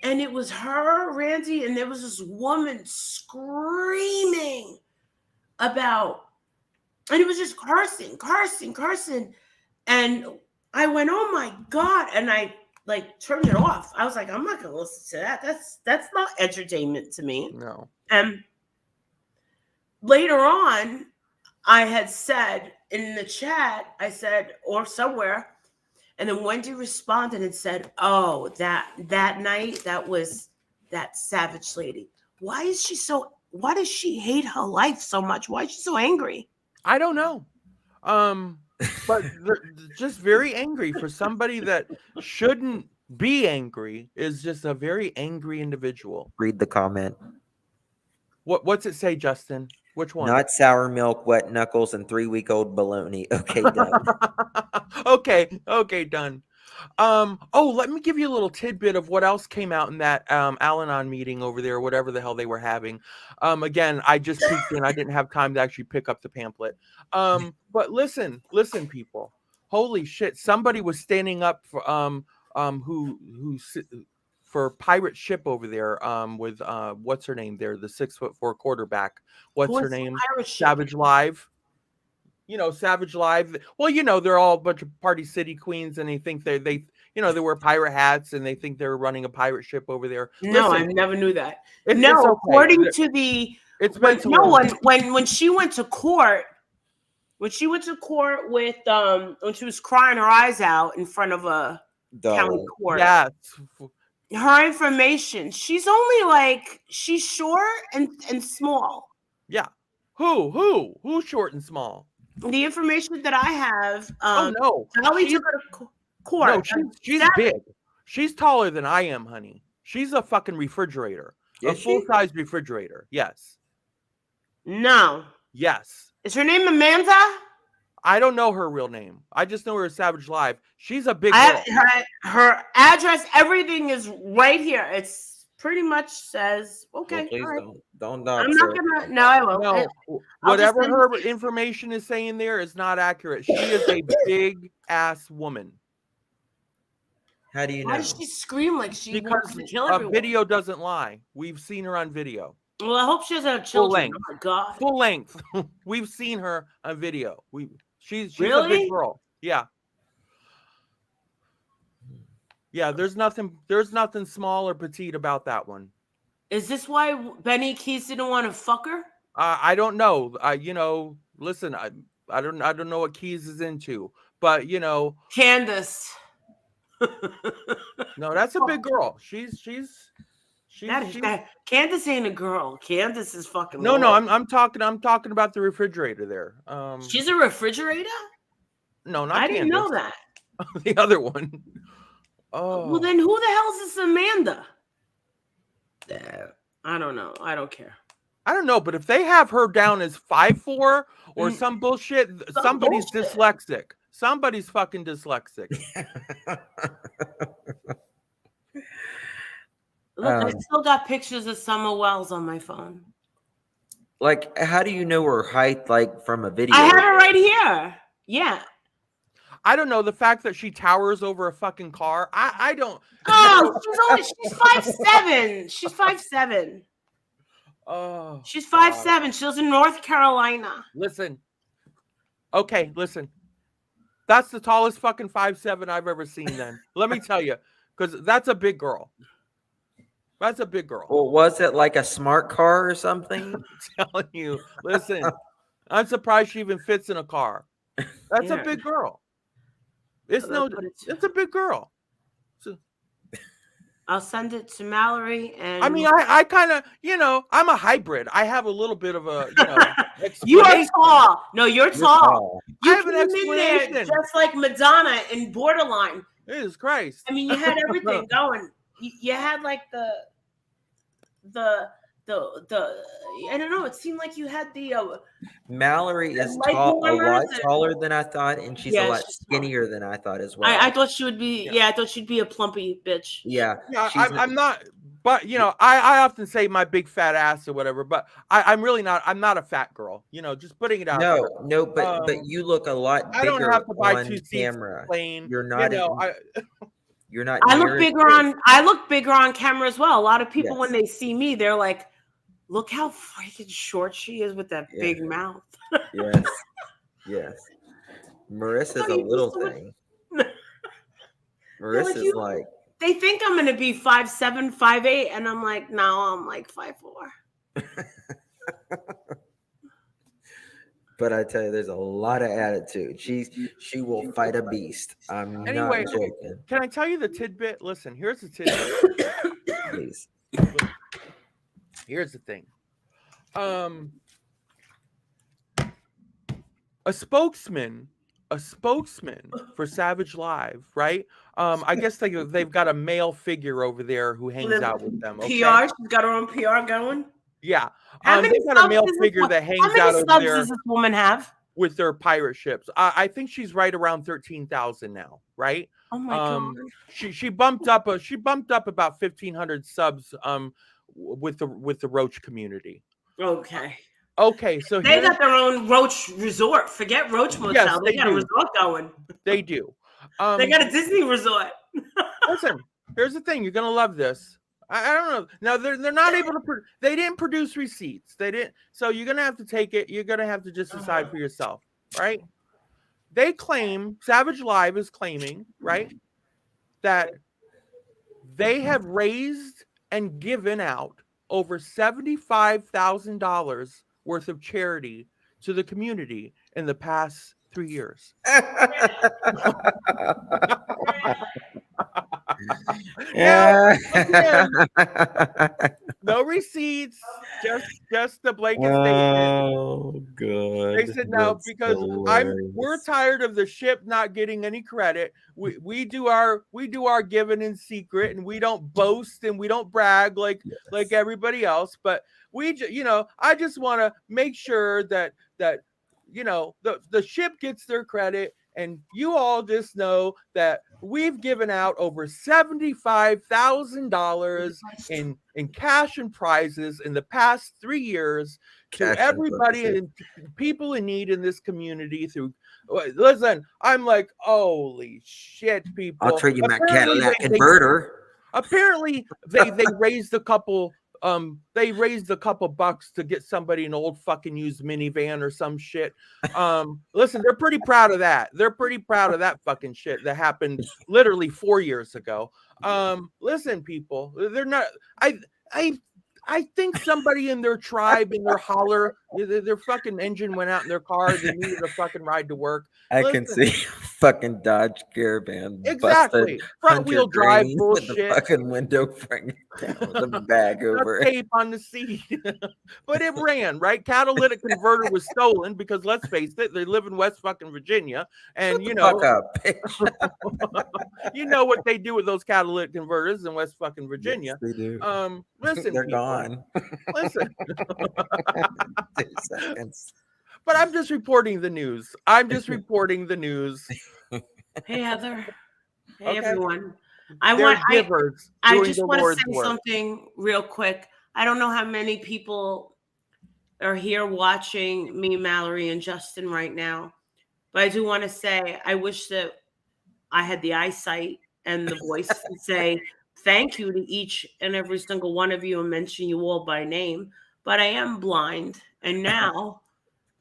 And it was her, Randy, and there was this woman screaming about, and it was just cursing. And I went, oh my God. And I like turned it off. I was like, I'm not gonna listen to that. That's not entertainment to me. No. And later on, I had said in the chat, I said, or somewhere, and then Wendy responded and said, oh, that night, that was that savage lady. Why does she hate her life so much? Why is she so angry? I don't know. But just very angry for somebody that shouldn't be angry is just a very angry individual. Read the comment. What's it say, Justin? Which one? Not sour milk, wet knuckles, and 3-week-old baloney. Okay, done. okay, done. Oh, let me give you a little tidbit of what else came out in that Al-Anon meeting over there, whatever the hell they were having. Again, I just peeked in. I didn't have time to actually pick up the pamphlet. But listen, people. Holy shit! Somebody was standing up for for pirate ship over there with what's her name there, the 6'4" quarterback. What's her name? Savage Live. You know, Savage Live. Well, you know, they're all a bunch of Party City queens, and they think they you know, they wear pirate hats, and they think they're running a pirate ship over there. No, Listen, I never knew that. it's okay. According to the when she went to court, with when she was crying her eyes out in front of a county court. Yes. Her information, she's short and small. Yeah. Who's short and small? The information that I have, oh no, Dolly took her to court. No, she's big. She's taller than I am, honey. She's a fucking refrigerator, a full-size refrigerator. Yes. No. Yes. Is her name Amanda? I don't know her real name. I just know her as Savage Live. She's a big girl. Her address, everything is right here. It's pretty much says, okay. Well, please right. don't I'm not gonna. No, I won't. No, whatever her information is saying there is not accurate. She is a big ass woman. How do you know? Why does she scream like she wants to kill everyone? Video doesn't lie. We've seen her on video. Well, I hope she doesn't have children. Oh my God. Full length. We've seen her on video. She's really? A big girl. Yeah. Yeah, there's nothing small or petite about that one. Is this why Benny Keys didn't want to fuck her? I don't know. You know, listen, I don't know what Keys is into, but you know, Candace. No, that's a big girl. She's Candace ain't a girl. Candace is fucking. No, I'm talking about the refrigerator there. She's a refrigerator? No, not I Candace. didn't know that. The other one. Oh. Well, then who the hell is this Amanda? I don't know. I don't care. I don't know, but if they have her down as 5'4" or some bullshit, somebody's dyslexic. Somebody's fucking dyslexic. Look, I still got pictures of Summer Wells on my phone. Like, how do you know her height, like, from a video? I have it right here. Yeah. I don't know. The fact that she towers over a fucking car, I don't. Oh, she's 5'7". She's 5'7". Oh. She's 5'7". She lives in North Carolina. Listen. Okay, listen. That's the tallest fucking 5'7" I've ever seen then. Let me tell you. Because that's a big girl. That's a big girl. Well, was it like a smart car or something? I'm telling you. Listen. I'm surprised she even fits in a car. That's a big girl. It's a big girl. I'll send it to Mallory. And I mean, I kind of, you know, I'm a hybrid. I have a little bit of a, you know, you are tall. No, you're tall. You I have an explanation. In there just like Madonna in Borderline. Jesus Christ. I mean, you had everything going. You had like the I don't know. It seemed like you had the. Mallory is a lot taller than I thought, and she's a lot skinnier than I thought as well. I thought she would be. Yeah, I thought she'd be a plumpy bitch. Yeah. I'm not. But I often say my big fat ass or whatever, but I'm really not. I'm not a fat girl. Just putting it out there. No, but you look a lot I don't bigger have to buy on 2 seats camera. plane. You're not. You're not. I near look as bigger big. I look bigger on camera as well. A lot of people when Yes. they see me, they're like, "Look how freaking short she is with that Yeah. big mouth." Yes. Yes. Marissa's a Honey, little so much- thing. They're like, Marissa's like, they think I'm gonna be 5'7", 5'8", and I'm like, no, I'm like 5'4". but I tell you, there's a lot of attitude. She will fight a beast. I'm Anyway, not joking. can I tell you the tidbit? Listen, here's the tidbit. Please. Here's the thing. A spokesman for Savage Live, right? I guess they've got a male figure over there who hangs out with them. Okay? PR, she's got her own PR going. Yeah. How many They've got a male subs figure that hangs out How over many subs there does this woman have? with their pirate ships. I think she's right around 13,000 now, right? Oh my god. She bumped up about 1,500 subs with the Roach community. Okay, so they got their own Roach resort. Forget Roach Motel. Yes, they got a resort going. They do. They got a Disney resort. Listen, here's the thing. You're gonna love this. I don't know. Now they're not able to. They didn't produce receipts. They didn't. So you're gonna have to take it. You're gonna have to just decide for yourself, right? They claim Savage Live is claiming, right, that they have raised and given out over $75,000 worth of charity to the community in the past 3 years. Now, again, no receipts, just the blanket statement. Oh, good. They said no because we're tired of the ship not getting any credit. We do our giving in secret, and we don't boast and we don't brag like everybody else. But I just want to make sure that the ship gets their credit, and you all just know that we've given out over $75,000 in cash and prizes in the past 3 years to everybody and people in need in this community. Listen, I'm like, holy shit, people! I'll trade you my Cadillac converter. Apparently, they raised a couple. They raised a couple bucks to get somebody an old fucking used minivan or some shit. Listen, they're pretty proud of that. They're pretty proud of that fucking shit that happened literally 4 years ago. Listen, people, they're not. I think somebody in their tribe, in their holler, their fucking engine went out in their car. They needed a fucking ride to work. I can see fucking Dodge Caravan. Exactly. Front wheel drive bullshit. With the fucking window down with the bag over tape on the seat. But it ran, right? Catalytic converter was stolen because, let's face it, they live in West fucking Virginia. And you know what they do with those catalytic converters in West fucking Virginia. Yes, they do. Listen, they're people, gone. Listen. 2 seconds. But I'm just reporting the news. Hey, Heather. Hey, okay. Everyone. I just want to say something real quick. I don't know how many people are here watching me, Mallory, and Justin right now, but I do want to say I wish that I had the eyesight and the voice to say thank you to each and every single one of you and mention you all by name. But I am blind, and now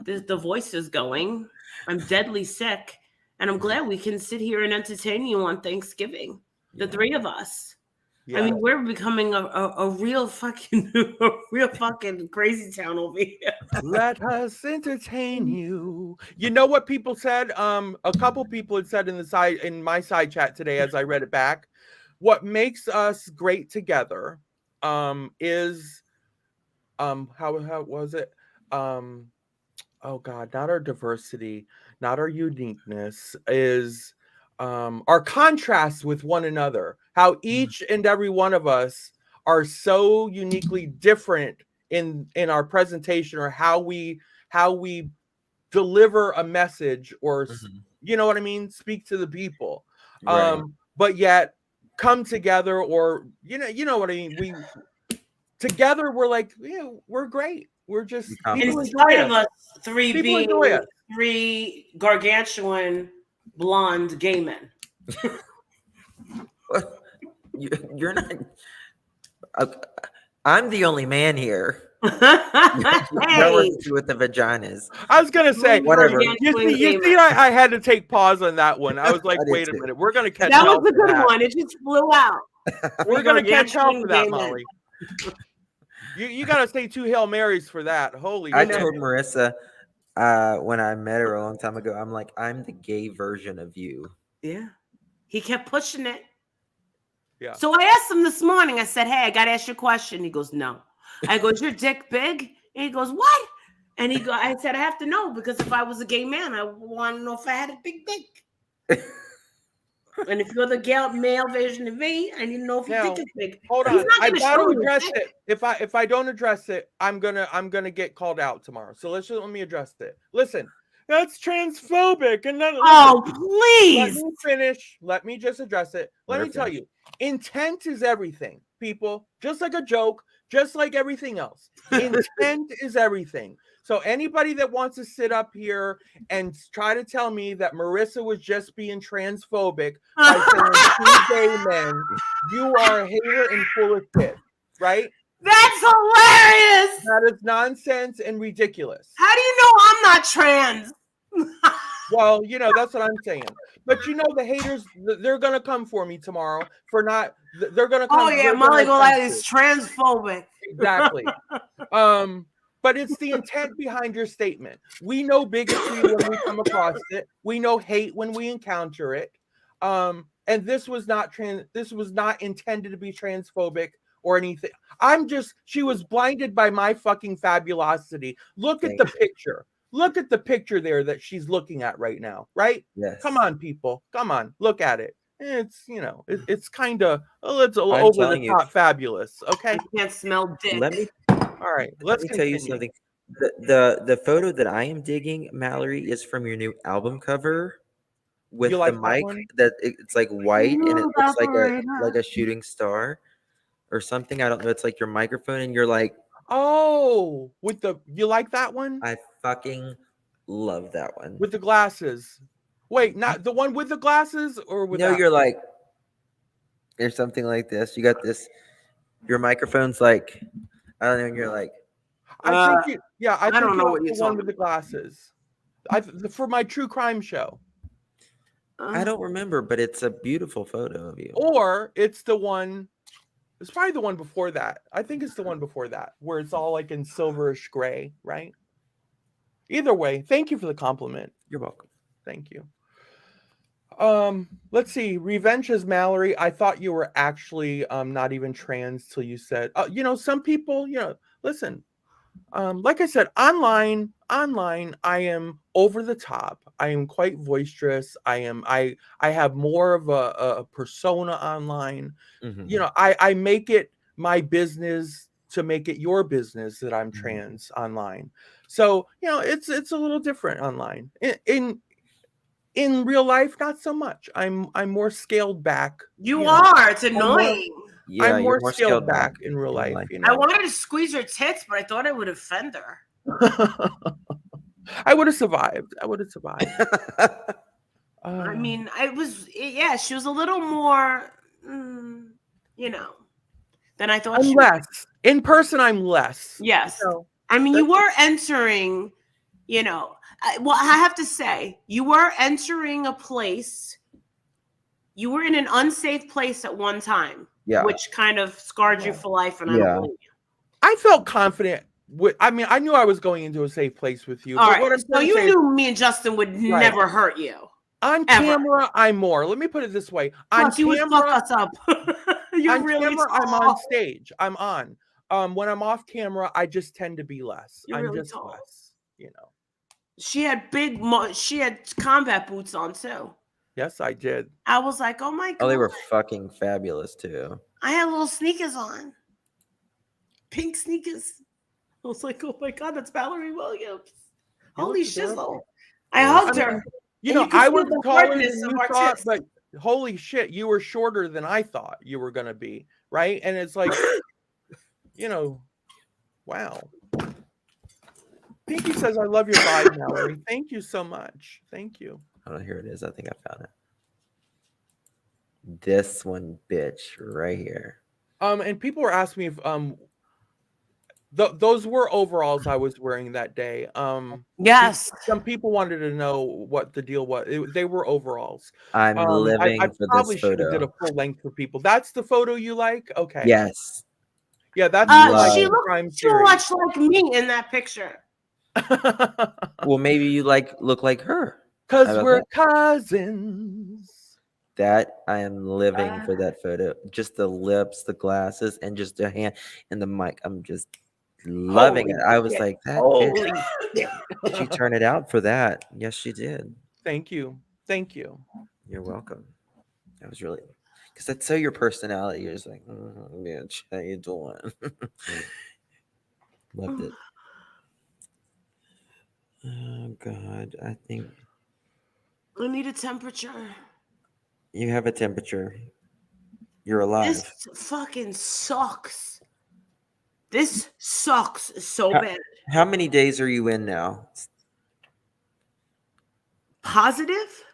the voice is going. I'm deadly sick, and I'm glad we can sit here and entertain you on Thanksgiving. The three of us. Yeah. I mean, we're becoming a real fucking crazy town over here. Let us entertain you. You know what people said? A couple people had said in my side chat today as I read it back. What makes us great together is how was it? Oh God, not our diversity, not our uniqueness, is our contrast with one another. How each and every one of us are so uniquely different in our presentation, or how we deliver a message, or you know what I mean, speak to the people. Right. But yet come together, or you know what I mean. We together we're like, yeah, we're great. We're just people In enjoy spite of us. us three People being enjoy us. 3 gargantuan blonde gay men. You're not. I'm the only man here. Nowhere Hey, to do with the vaginas. I was gonna say, Whatever. You see, I had to take pause on that one. I was like, I did wait a too. minute, we're gonna catch that hell was a for good that. one. It just flew out. We're gonna catch hell Gargantuan for that, gay men. Molly. You gotta say 2 Hail Marys for that. Holy I shit. told Marissa when I met her a long time ago, I'm like, I'm the gay version of you. Yeah. He kept pushing it. Yeah. So I asked him this morning, I said, hey, I got to ask you a question. He goes, no. I go, is your dick big? And he goes, what? And I said, I have to know, because if I was a gay man, I want to know if I had a big dick. And if you're the male version of me, I need to know if your dick is big. Hold He's on, not I gonna got show to you address his it. If I don't address it, I'm gonna get called out tomorrow. So let me address it. Listen, that's transphobic, and then Oh, let please. me finish. Let me just address it. Let me tell you, intent is everything, people. Just like a joke, just like everything else. Intent is everything. So anybody that wants to sit up here and try to tell me that Marissa was just being transphobic by saying 2 gay men, you are a hater and full of shit, right? That's hilarious. That is nonsense and ridiculous. How do you know I'm not trans? Well, that's what I'm saying. But the haters, they're going to come for me tomorrow for not, they're going to come. Oh, yeah, Molly Golai is transphobic. Exactly. But it's the intent behind your statement. We know bigotry when we come across it. We know hate when we encounter it. And this was not intended to be transphobic or anything. She was blinded by my fucking fabulosity. Look at the picture. Look at the picture there that she's looking at right now, right? Yes. Come on, people. Come on. Look at it. It's, it's kind of, it's over the top fabulous. Okay. I can't smell dick. All right. Let me tell you something. The photo that I am digging, Mallory, is from your new album cover with the mic that it's like white and it looks like a shooting star or something. I don't know. It's like your microphone and you're like, oh, you like that one? I fucking love that one. With the glasses. Wait, not the one with the glasses or with No, you're like, there's something like this. You got this, your microphone's like, I don't know, and you're like, I think I don't know what you're the one with the glasses. For my true crime show. I don't remember, but it's a beautiful photo of you. Or it's the one, it's probably the one before that. I think it's the one before that, where it's all like in silverish gray, right? Either way, thank you for the compliment. You're welcome. Thank you. Let's see. Revenge is Mallory. I thought you were actually not even trans till you said, some people, listen. Like I said, online, I am over the top. I am quite boisterous. I have more of a persona online. Mm-hmm. I make it my business to make it your business that I'm trans online. So, it's a little different online. In real life, not so much. I'm more scaled back. You are. It's annoying. I'm more scaled back in real life. I wanted to squeeze her tits, but I thought it would offend her. I would have survived. I mean, she was a little more, than I thought. I'm less. In person, I'm less. Yes. So, I mean, you were entering, I have to say, you were entering a place. You were in an unsafe place at one time. Yeah. Which kind of scarred you for life, and I don't blame you. I felt confident. I knew I was going into a safe place with you. All right. So you knew me and Justin would never hurt you. On camera, I'm more. Let me put it this way. On camera, you would fuck us up. On camera, I'm on stage. I'm on. When I'm off camera, I just tend to be less. I'm just less. She had she had combat boots on too. Yes, I did. I was like, oh my God. Oh, they were fucking fabulous too. I had little sneakers on. Pink sneakers. I was like, oh my God, that's Valerie Williams. Holy shizzle. I hugged her. I was taller than you thought, but holy shit, you were shorter than I thought you were going to be. Right. And it's like, wow. Pinky says, I love your vibe, Mallory. Thank you so much. Thank you. Oh, here it is. I think I found it. This one, bitch, right here. And people were asking me if those were overalls I was wearing that day. Yes. Some people wanted to know what the deal was. They were overalls. I'm living I for probably this should have did photo. a full length for people. That's the photo you like? Okay. Yes. Yeah, that's for my She crime looks too series. much like me in that picture. Well, maybe you look like her. Because we're cousins. That I am living for that photo. Just the lips, the glasses, and just the hand and the mic. I'm just loving it. I was like, that bitch. She turned it out for that. Yes, she did. Thank you. Thank you. You're welcome. That was really, because that's so your personality. You're just like, bitch, how you doing? Loved it. Oh God, I think I need a temperature. you have a temperature. You're alive. This fucking sucks. This sucks so bad. How many days are you in now? Positive?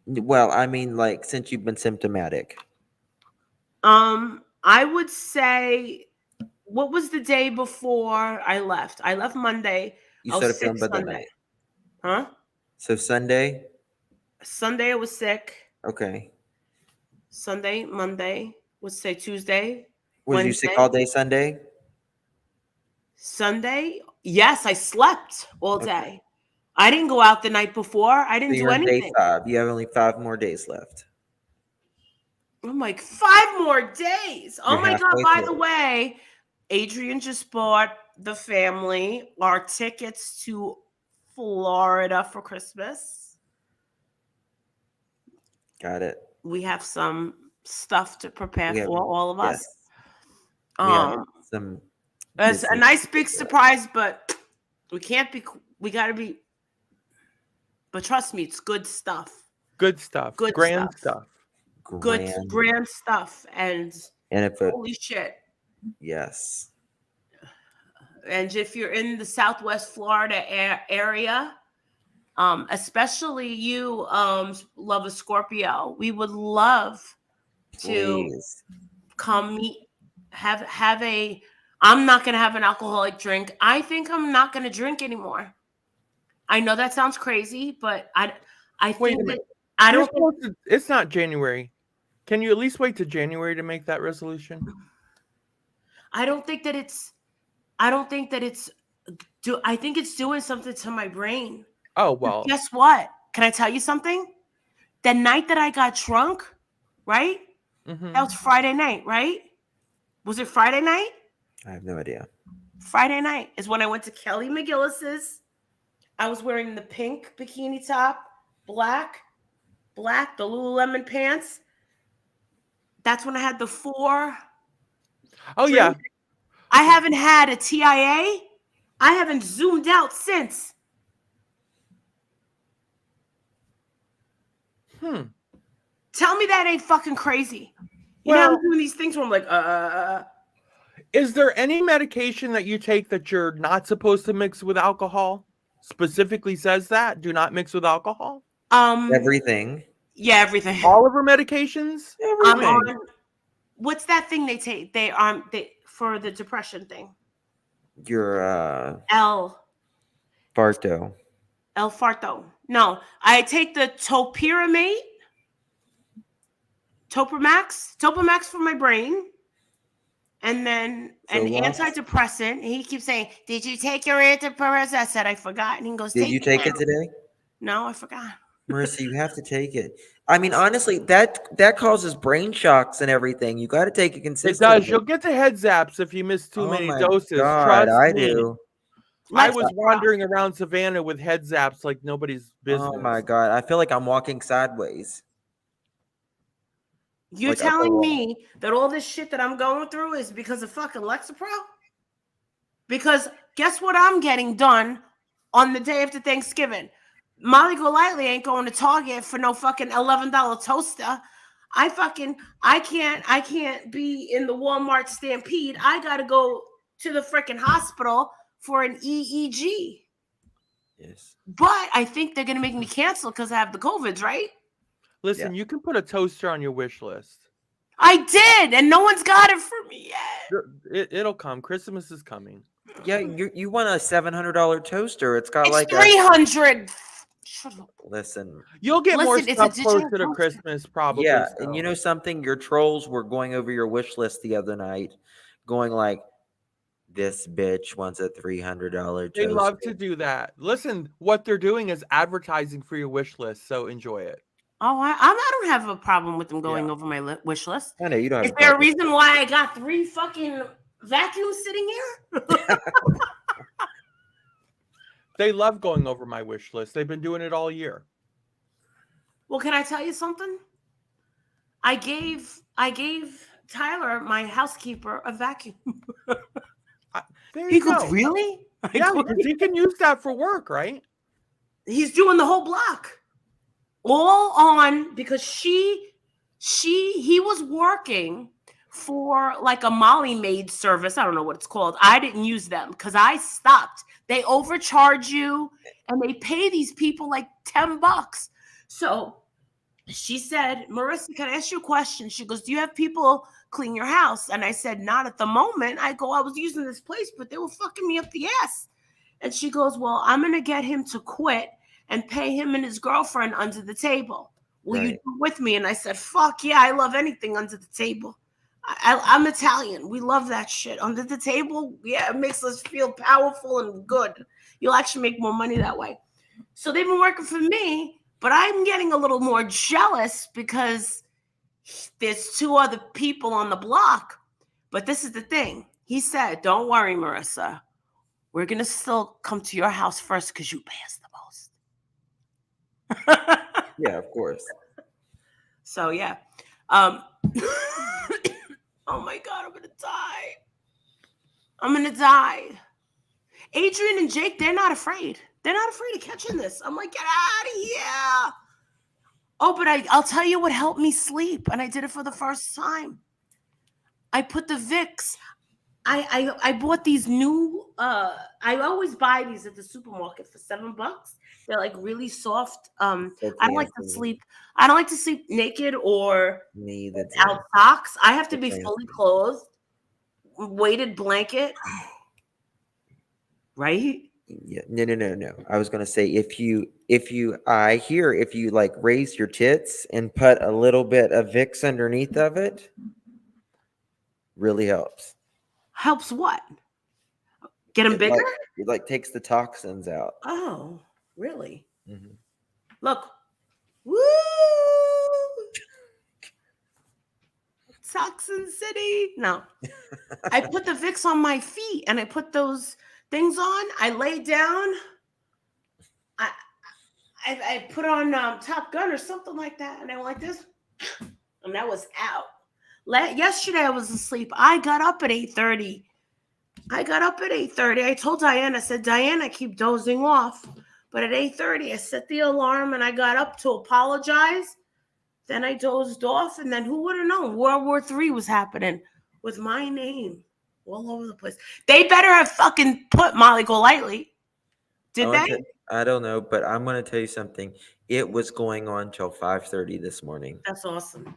Well, I mean, like, since you've been symptomatic. I would say, what was the day before I left? I left Monday. You started feeling by the night. Huh? So Sunday? Sunday I was sick. Okay. Sunday, Monday, let's say Tuesday. Was Wednesday. You sick all day Sunday? Sunday? Yes, I slept all day. I didn't go out the night before. I didn't do anything. Day 5. You have only 5 more days left. I'm like, 5 more days. Oh my God. By the way, Adrian just bought the family our tickets to Florida for Christmas. Got it. We have some stuff to prepare for all of us. It's a nice big surprise, but we gotta be, but trust me, it's good stuff. Good stuff. Grand stuff. Grand stuff. And holy shit. Yes. And if you're in the Southwest Florida area, especially you, love a Scorpio, we would love to come meet, have a, I'm not going to have an alcoholic drink. I think I'm not going to drink anymore. I know that sounds crazy, but I think that I don't think it's not January. Can you at least wait to January to make that resolution? I think it's I think it's doing something to my brain. Oh, well. Guess what? Can I tell you something? The night that I got drunk, right? Mm-hmm. That was Friday night, right? Was it Friday night? I have no idea. Friday night is when I went to Kelly McGillis's. I was wearing the pink bikini top, black, the Lululemon pants. That's when I had the 4. Oh, yeah. I haven't had a TIA. I haven't zoomed out since. Tell me that ain't fucking crazy. You know, I'm doing these things where I'm like, Is there any medication that you take that you're not supposed to mix with alcohol? Specifically says that do not mix with alcohol. Everything. Yeah, everything. All of her medications. Everything. What's that thing they take? They for the depression thing. Your L-Farto. No, I take the Topiramate. Topamax for my brain. And then an antidepressant. And he keeps saying, "Did you take your antidepressant?" I said, "I forgot." And he goes, "Did you take it today?" No, I forgot. Marissa, you have to take it. I mean, honestly, that causes brain shocks and everything. You got to take it consistently. It does. You'll get the head zaps if you miss too many doses. God, Trust me. do. I was wandering around Savannah with head zaps like nobody's business. Oh my God, I feel like I'm walking sideways. You're telling me that all this shit that I'm going through is because of fucking Lexapro? Because guess what I'm getting done on the day after Thanksgiving? Molly Golightly ain't going to Target for no fucking $11 toaster. I can't be in the Walmart stampede. I gotta go to the freaking hospital for an EEG. Yes. But I think they're gonna make me cancel because I have the COVIDs, right? Listen, you can put a toaster on your wish list. I did, and no one's got it for me yet. It'll come. Christmas is coming. Yeah, you want a $700 toaster? It's got like $300. Shut up. Listen, you'll get more It's a stuff digital closer to toaster. Christmas, probably. yeah, so. and you know something? Your trolls were going over your wish list the other night, going like, "This bitch wants a $300 toaster." They love to do that. Listen, what they're doing is advertising for your wish list, so enjoy it. Oh, I don't have a problem with them going over my wish list. I know you don't. Is there a reason why I got 3 fucking vacuums sitting here? They love going over my wish list. They've been doing it all year. Well, can I tell you something? I gave Tyler, my housekeeper, a vacuum. He goes, really? Yeah, because he can use that for work, right? He's doing the whole block. All on because he was working for like a Molly Maid service. I don't know what it's called. I didn't use them because I stopped. They overcharge you and they pay these people like $10. So she said, Marissa, can I ask you a question? She goes, do you have people clean your house? And I said, not at the moment. I go, I was using this place, but they were fucking me up the ass. And she goes, well, I'm going to get him to quit and pay him and his girlfriend under the table. Will you do it with me? And I said, fuck yeah, I love anything under the table. I'm Italian. We love that shit. Under the table, yeah, it makes us feel powerful and good. You'll actually make more money that way. So they've been working for me, but I'm getting a little more jealous because there's 2 other people on the block. But this is the thing. He said, don't worry, Marissa. We're going to still come to your house first because you pay us the most. Yeah, of course. So, yeah. Oh my God, I'm going to die. I'm going to die. Adrian and Jake, they're not afraid. They're not afraid of catching this. I'm like, get out of here. Oh, but I'll tell you what helped me sleep. And I did it for the first time. I put the Vicks. I bought these new, I always buy these at the supermarket for $7. They're like really soft. I don't like to sleep. I don't like to sleep naked or without socks. I have to be fully clothed, weighted blanket. Right? Yeah. No. I was gonna say if you like raise your tits and put a little bit of Vicks underneath of it, really helps. Helps what? Get them bigger? It like takes the toxins out. Oh, really? Mm-hmm. Look. Woo! Toxin City. No. I put the Vicks on my feet and I put those things on. I lay down. I put on Top Gun or something like that. And I went like this. And that was out. Yesterday I was asleep. I got up at 8:30. I told Diane, I said, Diane, I keep dozing off. But at 8:30, I set the alarm and I got up to apologize. Then I dozed off. And then who would have known? World War III was happening with my name all over the place. They better have fucking put Molly Golightly. Did they? I don't know, but I'm going to tell you something. It was going on till 5:30 this morning. That's awesome.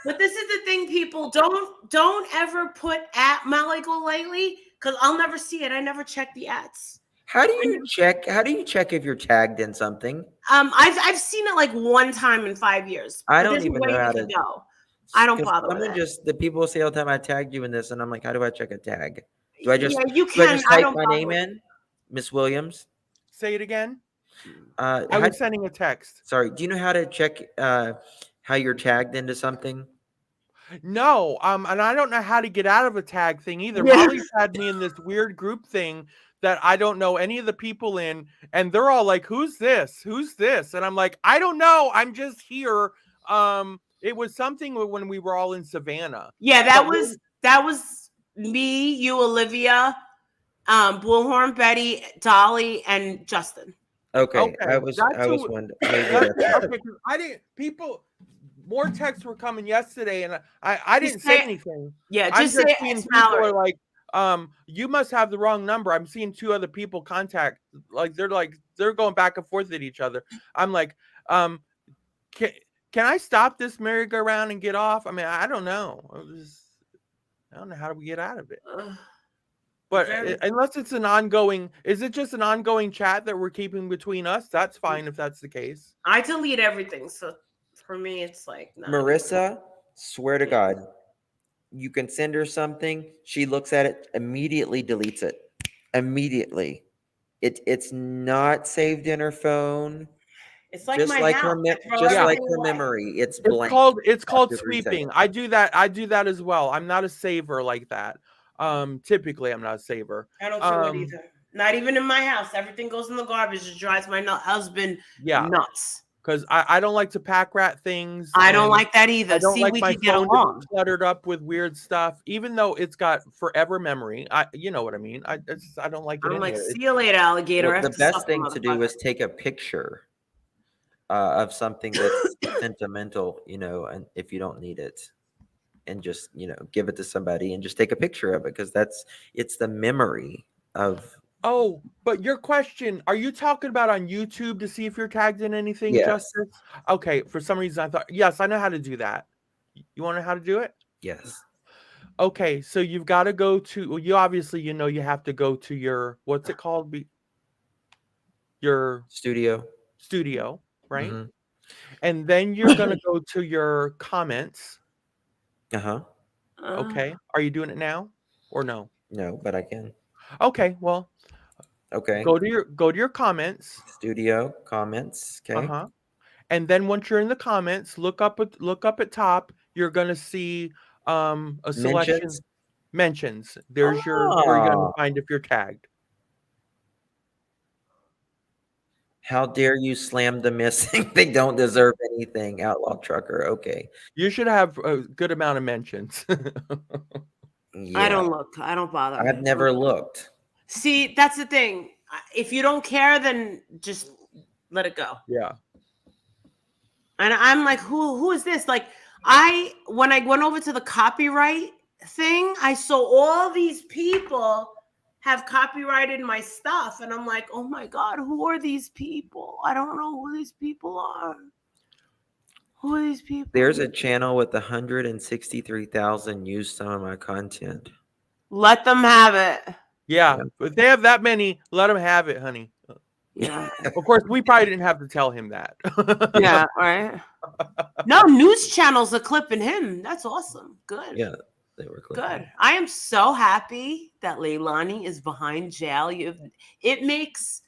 But this is the thing, people. Don't ever put at Molly Golightly because I'll never see it. I never check the ads. How do you check if you're tagged in something? I've seen it like one time in 5 years. I don't even know how to go. I don't bother with that. The people say all the time, I tagged you in this, and I'm like, how do I check a tag? Do I just you can. Do I just type my name in, Miss Williams? Say it again. I was sending a text. Sorry. Do you know how to check how you're tagged into something? No. And I don't know how to get out of a tag thing either. Molly's had me in this weird group thing that I don't know any of the people in, and they're all like, "Who's this? Who's this?" And I'm like, "I don't know. I'm just here." It was something when we were all in Savannah. Yeah, that was me, you, Olivia, Bullhorn, Betty, Dolly, and Justin. Okay, I Okay, was that's wondering. Maybe that's it. okay. 'Cause I didn't. More texts were coming yesterday, and I Just didn't say say- anything. Yeah, I'm just just say seeing it's people Mallory. are like, you must have the wrong number. I'm seeing 2 other people contact, they're going back and forth at each other. I'm like, can I stop this merry-go-round and get off? I mean, I don't know. I don't know how do we get out of it. But unless it's an ongoing, is it just an ongoing chat that we're keeping between us? That's fine if that's the case. I delete everything, so for me, it's like Marissa, swear to God, you can send her something. She looks at it, immediately deletes it. Immediately. It's not saved in her phone. It's like Just my like house. I throw just like everything her away. memory. It's It's blank. called after 3 sweeping. seconds. I do that as well. I'm not a saver like that. Typically I'm not a saver. I don't do it either. Not even in my house. Everything goes in the garbage. It drives my husband nuts. Because I don't like to pack rat things. I don't like that either. I don't like we my could get phone to along. be cluttered up with weird stuff, even though it's got forever memory. You know what I mean. I don't like it. I'm in like, there. see you later, alligator. Well, the best thing to do is take a picture of something that's sentimental, and if you don't need it, and just give it to somebody and just take a picture of it, because it's the memory of. Oh, but your question, are you talking about on YouTube to see if you're tagged in anything, Yes. Justice? Okay, for some reason I thought, yes, I know how to do that. You want to know how to do it? Yes. Okay, so you've got to go to, well, you obviously, you have to go to your, what's it called? Your studio, right? Mhm. And then you're going to go to your comments. Okay. Are you doing it now or no? No, but I can. Okay, well, okay. Go to your comments. Studio comments. Okay. And then once you're in the comments, look up at top. You're gonna see a selection mentions. There's where you're gonna find if you're tagged. How dare you slam the missing? They don't deserve anything. Outlaw trucker. Okay. You should have a good amount of mentions. Yeah. I don't look. I don't bother. I've never looked. See, that's the thing. If you don't care, then just let it go. Yeah. And I'm like, who is this? Like, when I went over to the copyright thing, I saw all these people have copyrighted my stuff. And I'm like, oh my God, who are these people? I don't know who these people are. Who are these people? There's a channel with 163,000 used some of my content. Let them have it. Yeah. If they have that many, let them have it, honey. Yeah. Of course, we probably didn't have to tell him that. Yeah, right. No, news channels are clipping him. That's awesome. Good. Yeah, they were clipping. Good. I am so happy that Leilani is behind jail. It makes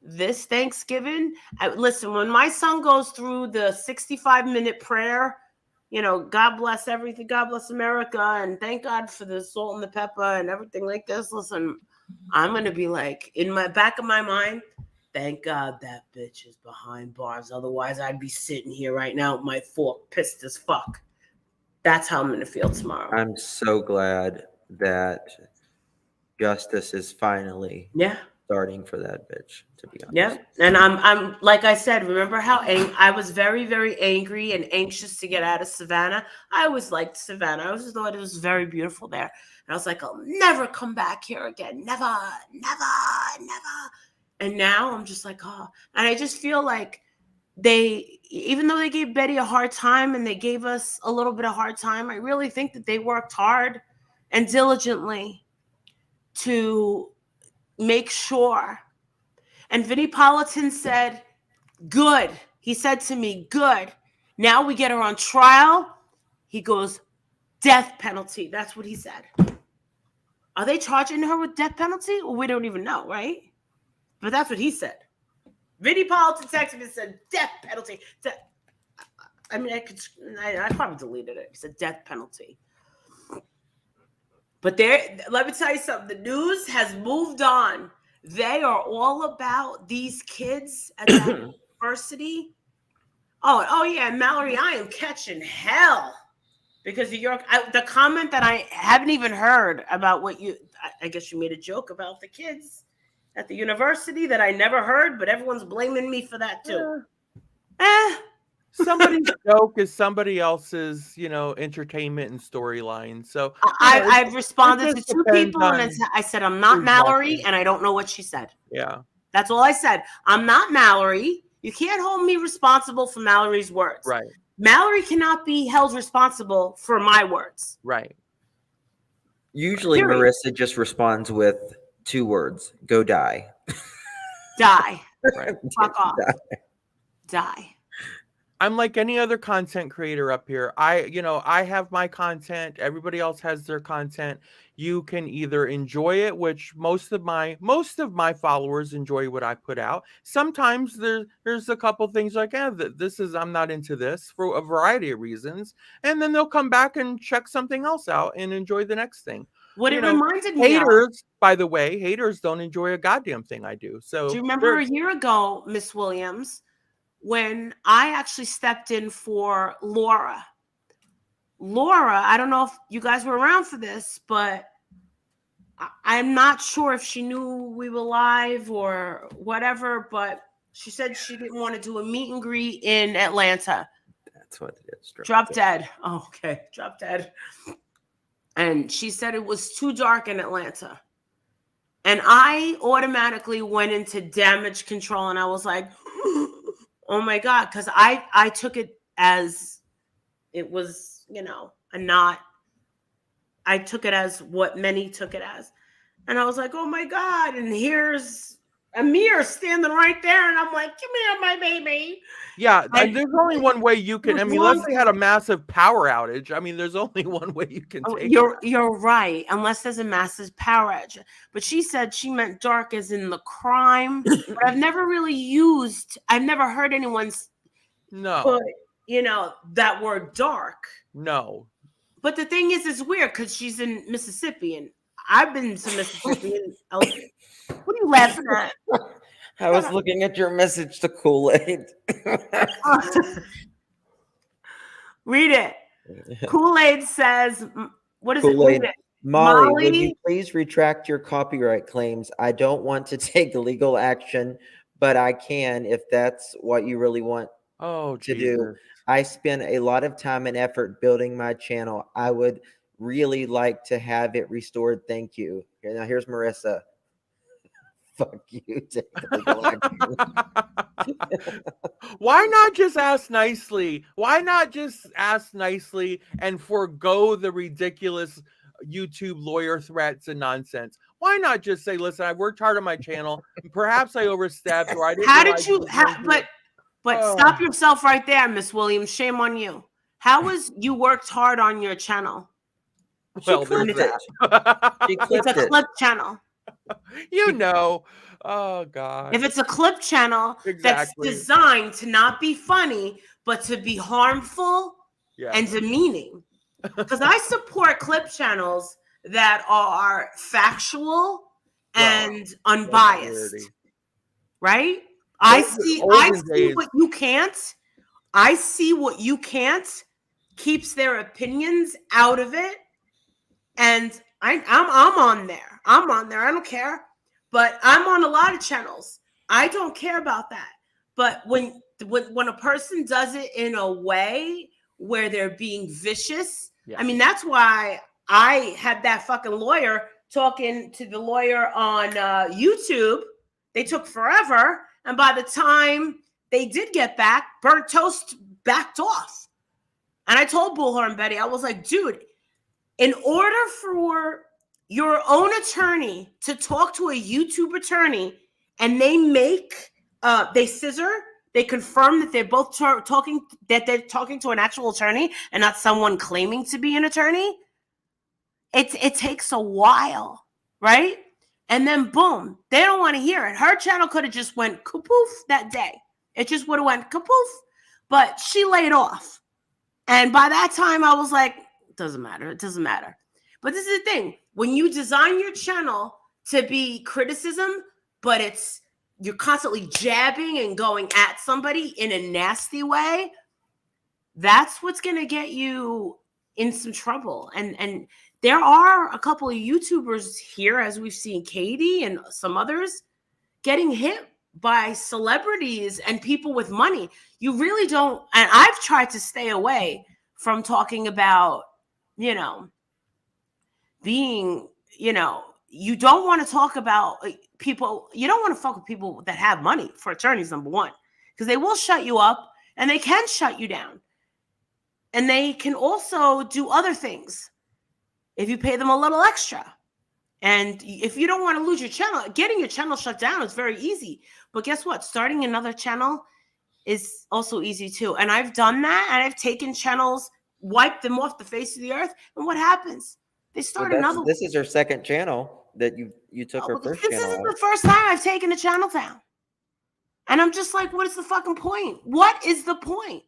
this Thanksgiving. Listen, when my son goes through the 65-minute prayer, God bless everything, God bless America, and thank God for the salt and the pepper and everything like this. Listen, I'm going to be like, in my back of my mind, thank God that bitch is behind bars. Otherwise, I'd be sitting here right now with my fork pissed as fuck. That's how I'm going to feel tomorrow. I'm so glad that justice is finally starting for that bitch, to be honest. Yeah. And I'm like I said, remember how I was very, very angry and anxious to get out of Savannah? I always liked Savannah. I always thought it was very beautiful there. And I was like, I'll never come back here again. Never, never, never. And now I'm just like, oh. And I just feel like even though they gave Betty a hard time and they gave us a little bit of hard time, I really think that they worked hard and diligently to make sure. And Vinnie Politan said, good. He said to me, good. Now we get her on trial. He goes, death penalty. That's what he said. Are they charging her with death penalty? Well, we don't even know, right? But that's what he said. Vinnie Politan texted me and said, death penalty. I mean, I probably deleted it. He said, death penalty. But let me tell you something. The news has moved on. They are all about these kids at that university. Oh yeah, Mallory, I am catching hell because of the comment that I haven't even heard about what I guess you made a joke about the kids at the university that I never heard, but everyone's blaming me for that too. Somebody's joke is somebody else's, entertainment and storyline. So I've responded to 2 people, and I said, I'm not Mallory, and I don't know what she said. Yeah. That's all I said. I'm not Mallory. You can't hold me responsible for Mallory's words. Right. Mallory cannot be held responsible for my words. Right. Usually Marissa just responds with 2 words. Go die. Die. Right. Fuck off. Die. I'm like any other content creator up here. I have my content. Everybody else has their content. You can either enjoy it, which most of my followers enjoy what I put out. Sometimes there's a couple things like, I'm not into this for a variety of reasons. And then they'll come back and check something else out and enjoy the next thing. What it reminded me of. Haters, by the way, haters don't enjoy a goddamn thing I do. So do you remember a year ago, Miss Williams, when I actually stepped in for Laura? Laura, I don't know if you guys were around for this, but I'm not sure if she knew we were live or whatever, but she said she didn't want to do a meet and greet in Atlanta. That's what it is. Drop dead. Oh, okay. Drop dead. And she said it was too dark in Atlanta. And I automatically went into damage control, and I was like, oh my God, because I took it as it was, I took it as what many took it as. And I was like, oh my God. And here's Amir standing right there. And I'm like, come here, my baby. Yeah, there's only one way you can. Unless they had a massive power outage. There's only one way you can take it. You're right. Unless there's a massive power outage. But she said she meant dark as in the crime. But I've never heard anyone put, that word dark. No. But the thing is, it's weird because she's in Mississippi, and I've been to Mississippi. What are you laughing at? I was looking at your message to Kool-Aid. Read it. Kool-Aid says, what is Kool-Aid. it? Molly, would you please retract your copyright claims? I don't want to take legal action, but I can if that's what you really want to do. I spend a lot of time and effort building my channel. I would really like to have it restored. Thank you. Now here's Marissa. Fuck you. Why not just ask nicely? Why not just ask nicely and forego the ridiculous YouTube lawyer threats and nonsense? Why not just say, listen, I worked hard on my channel. Perhaps I overstepped, or I didn't. How did you? But stop yourself right there, Miss Williams. Shame on you. How was you worked hard on your channel? Well, there's that. It's a clip channel. Oh God. If it's a clip channel that's designed to not be funny, but to be harmful and demeaning. Because I support clip channels that are factual and unbiased. Right? I see what you can't. I see what you can't. Keeps their opinions out of it. And I'm on there. I'm on there. I don't care. But I'm on a lot of channels. I don't care about that. But when a person does it in a way where they're being vicious, that's why I had that fucking lawyer talking to the lawyer on YouTube. They took forever. And by the time they did get back, Burnt Toast backed off. And I told Bullhorn Betty, I was like, dude, in order for your own attorney to talk to a YouTube attorney and they scissor, they confirm that they're both talking to an actual attorney and not someone claiming to be an attorney, it takes a while, right? And then boom, they don't want to hear it. Her channel could have just went kapoof that day. It just would have went kapoof, but she laid off. And by that time I was like, it doesn't matter. But this is the thing. When you design your channel to be criticism, but you're constantly jabbing and going at somebody in a nasty way, that's what's going to get you in some trouble. And there are a couple of YouTubers here, as we've seen Katie and some others, getting hit by celebrities and people with money. You really don't. And I've tried to stay away from talking about, being, you don't want to talk about people. You don't want to fuck with people that have money for attorneys, number one, because they will shut you up and they can shut you down. And they can also do other things if you pay them a little extra. And if you don't want to lose your channel, getting your channel shut down is very easy. But guess what? Starting another channel is also easy too. And I've done that, and I've taken channels, wiped them off the face of the earth. And what happens? They start another. This is your second channel that you took her first channel. This isn't the first time I've taken a channel down. And I'm just like, what is the fucking point? What is the point?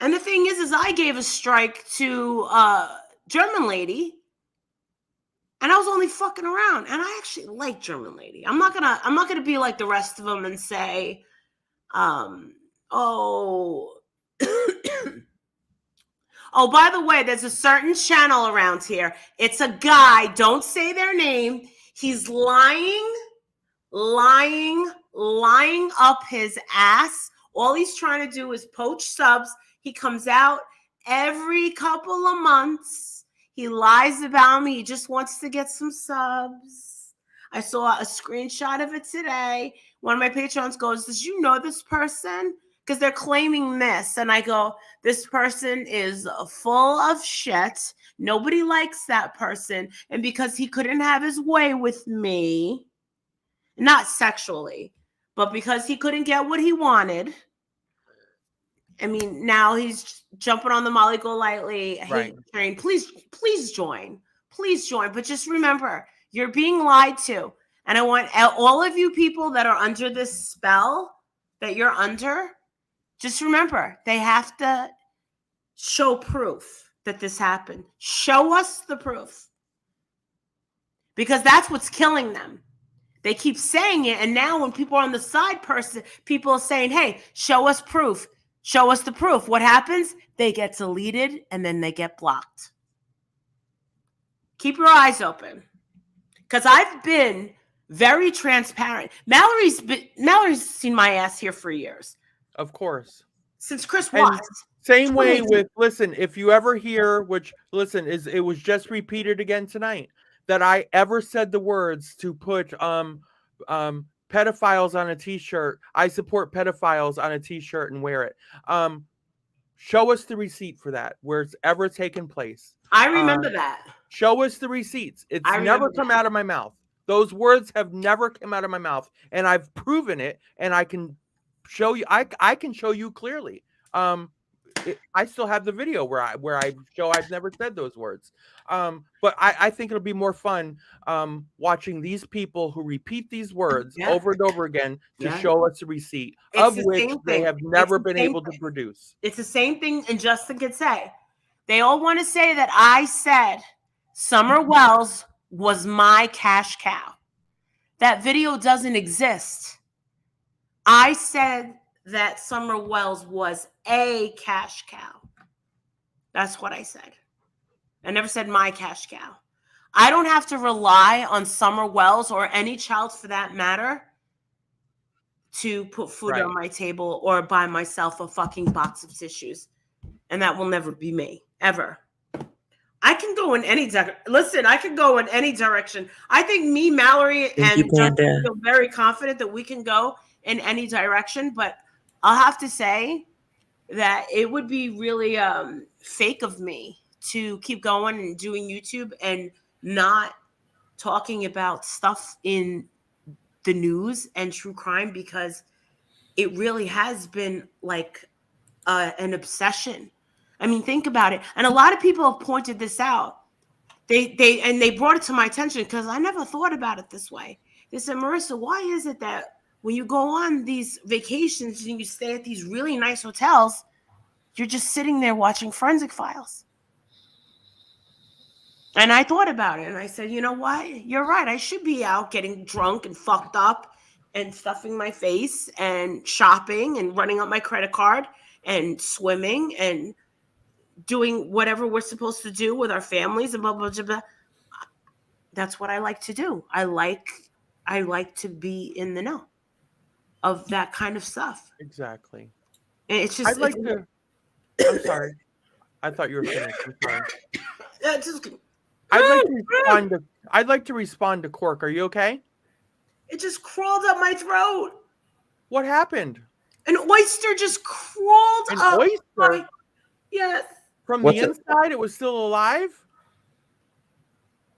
And the thing is I gave a strike to German lady, and I was only fucking around. And I actually like German lady. I'm not gonna be like the rest of them and say, oh, by the way, there's a certain channel around here. It's a guy. Don't say their name. He's lying up his ass. All he's trying to do is poach subs. He comes out every couple of months. He lies about me. He just wants to get some subs. I saw a screenshot of it today. One of my patrons goes, "Did you know this person?" Because they're claiming this. And I go, this person is full of shit. Nobody likes that person. And because he couldn't have his way with me, not sexually, but because he couldn't get what he wanted, I mean, now he's jumping on the Molly Golightly hate train. Please join. Please join. But just remember, you're being lied to. And I want all of you people that are under this spell that you're under, just remember, they have to show proof that this happened. Show us the proof. Because that's what's killing them. They keep saying it. And now when people are on the side person, people are saying, hey, show us proof. Show us the proof. What happens? They get deleted and then they get blocked. Keep your eyes open. Because I've been very transparent. Mallory's seen my ass here for years. Of course. Since Chris was. Same way with, listen, if you ever hear, which, listen, it was just repeated again tonight, that I ever said the words to put pedophiles on a t-shirt. I support pedophiles on a t-shirt and wear it. Show us the receipt for that, where it's ever taken place. I remember that. Show us the receipts. It's never come out of my mouth. Those words have never come out of my mouth, and I've proven it, and I can show you. I can show you clearly. I still have the video where I show I've never said those words. But I think it'll be more fun watching these people who repeat these words over and over again to show us a receipt of which they have never been able to produce. It's the same thing, and Justin could say. They all want to say that I said Summer Wells was my cash cow. That video doesn't exist. I said that Summer Wells was a cash cow. That's what I said. I never said my cash cow. I don't have to rely on Summer Wells or any child for that matter to put food on my table or buy myself a fucking box of tissues. And that will never be me, ever. I can go in any direction. Listen, I can go in any direction. I think me, Mallory, and Justin feel very confident that we can go in any direction. But I'll have to say that it would be really fake of me to keep going and doing YouTube and not talking about stuff in the news and true crime, because it really has been like an obsession. I mean, think about it. And a lot of people have pointed this out. They brought it to my attention because I never thought about it this way. They said, Marissa, why is it that when you go on these vacations and you stay at these really nice hotels, you're just sitting there watching Forensic Files? And I thought about it and I said, you know what? You're right. I should be out getting drunk and fucked up and stuffing my face and shopping and running up my credit card and swimming and doing whatever we're supposed to do with our families and blah, blah, blah, blah. that's what I like to do. I like to be in the know of that kind of stuff. Exactly. And it's just, I'd like to. I'm sorry. I thought you were finished. I'm sorry. I'd like to respond to Cork. Are you okay? It just crawled up my throat. What happened? An oyster just crawled An up. oyster? Yes. From the inside, it was still alive?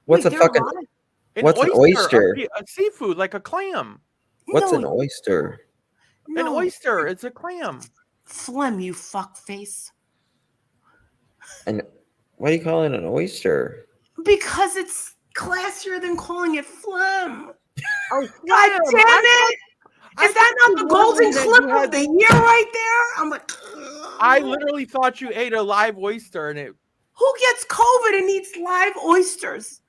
What's Wait, a fucking... What's an oyster? A seafood, like a clam. What's an oyster? An oyster. It's a clam. Phlegm, you fuckface. And why do you call it an oyster? Because it's classier than calling it phlegm. Oh, God damn it! Is that not the golden clip of the year right there? I'm like, I literally thought you ate a live oyster, and it. Who gets COVID and eats live oysters?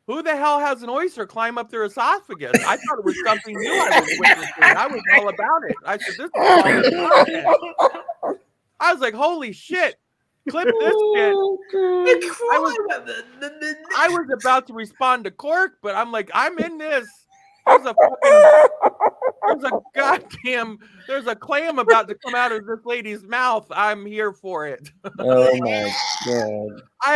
Who the hell has an oyster climb up their esophagus? I thought it was something new I was witnessing. I was all about it. I said, this is quality content. I was like, holy shit. Clip this shit. I was about to respond to Cork, but I'm like, I'm in this. There's a clam about to come out of this lady's mouth. I'm here for it. Oh my God. I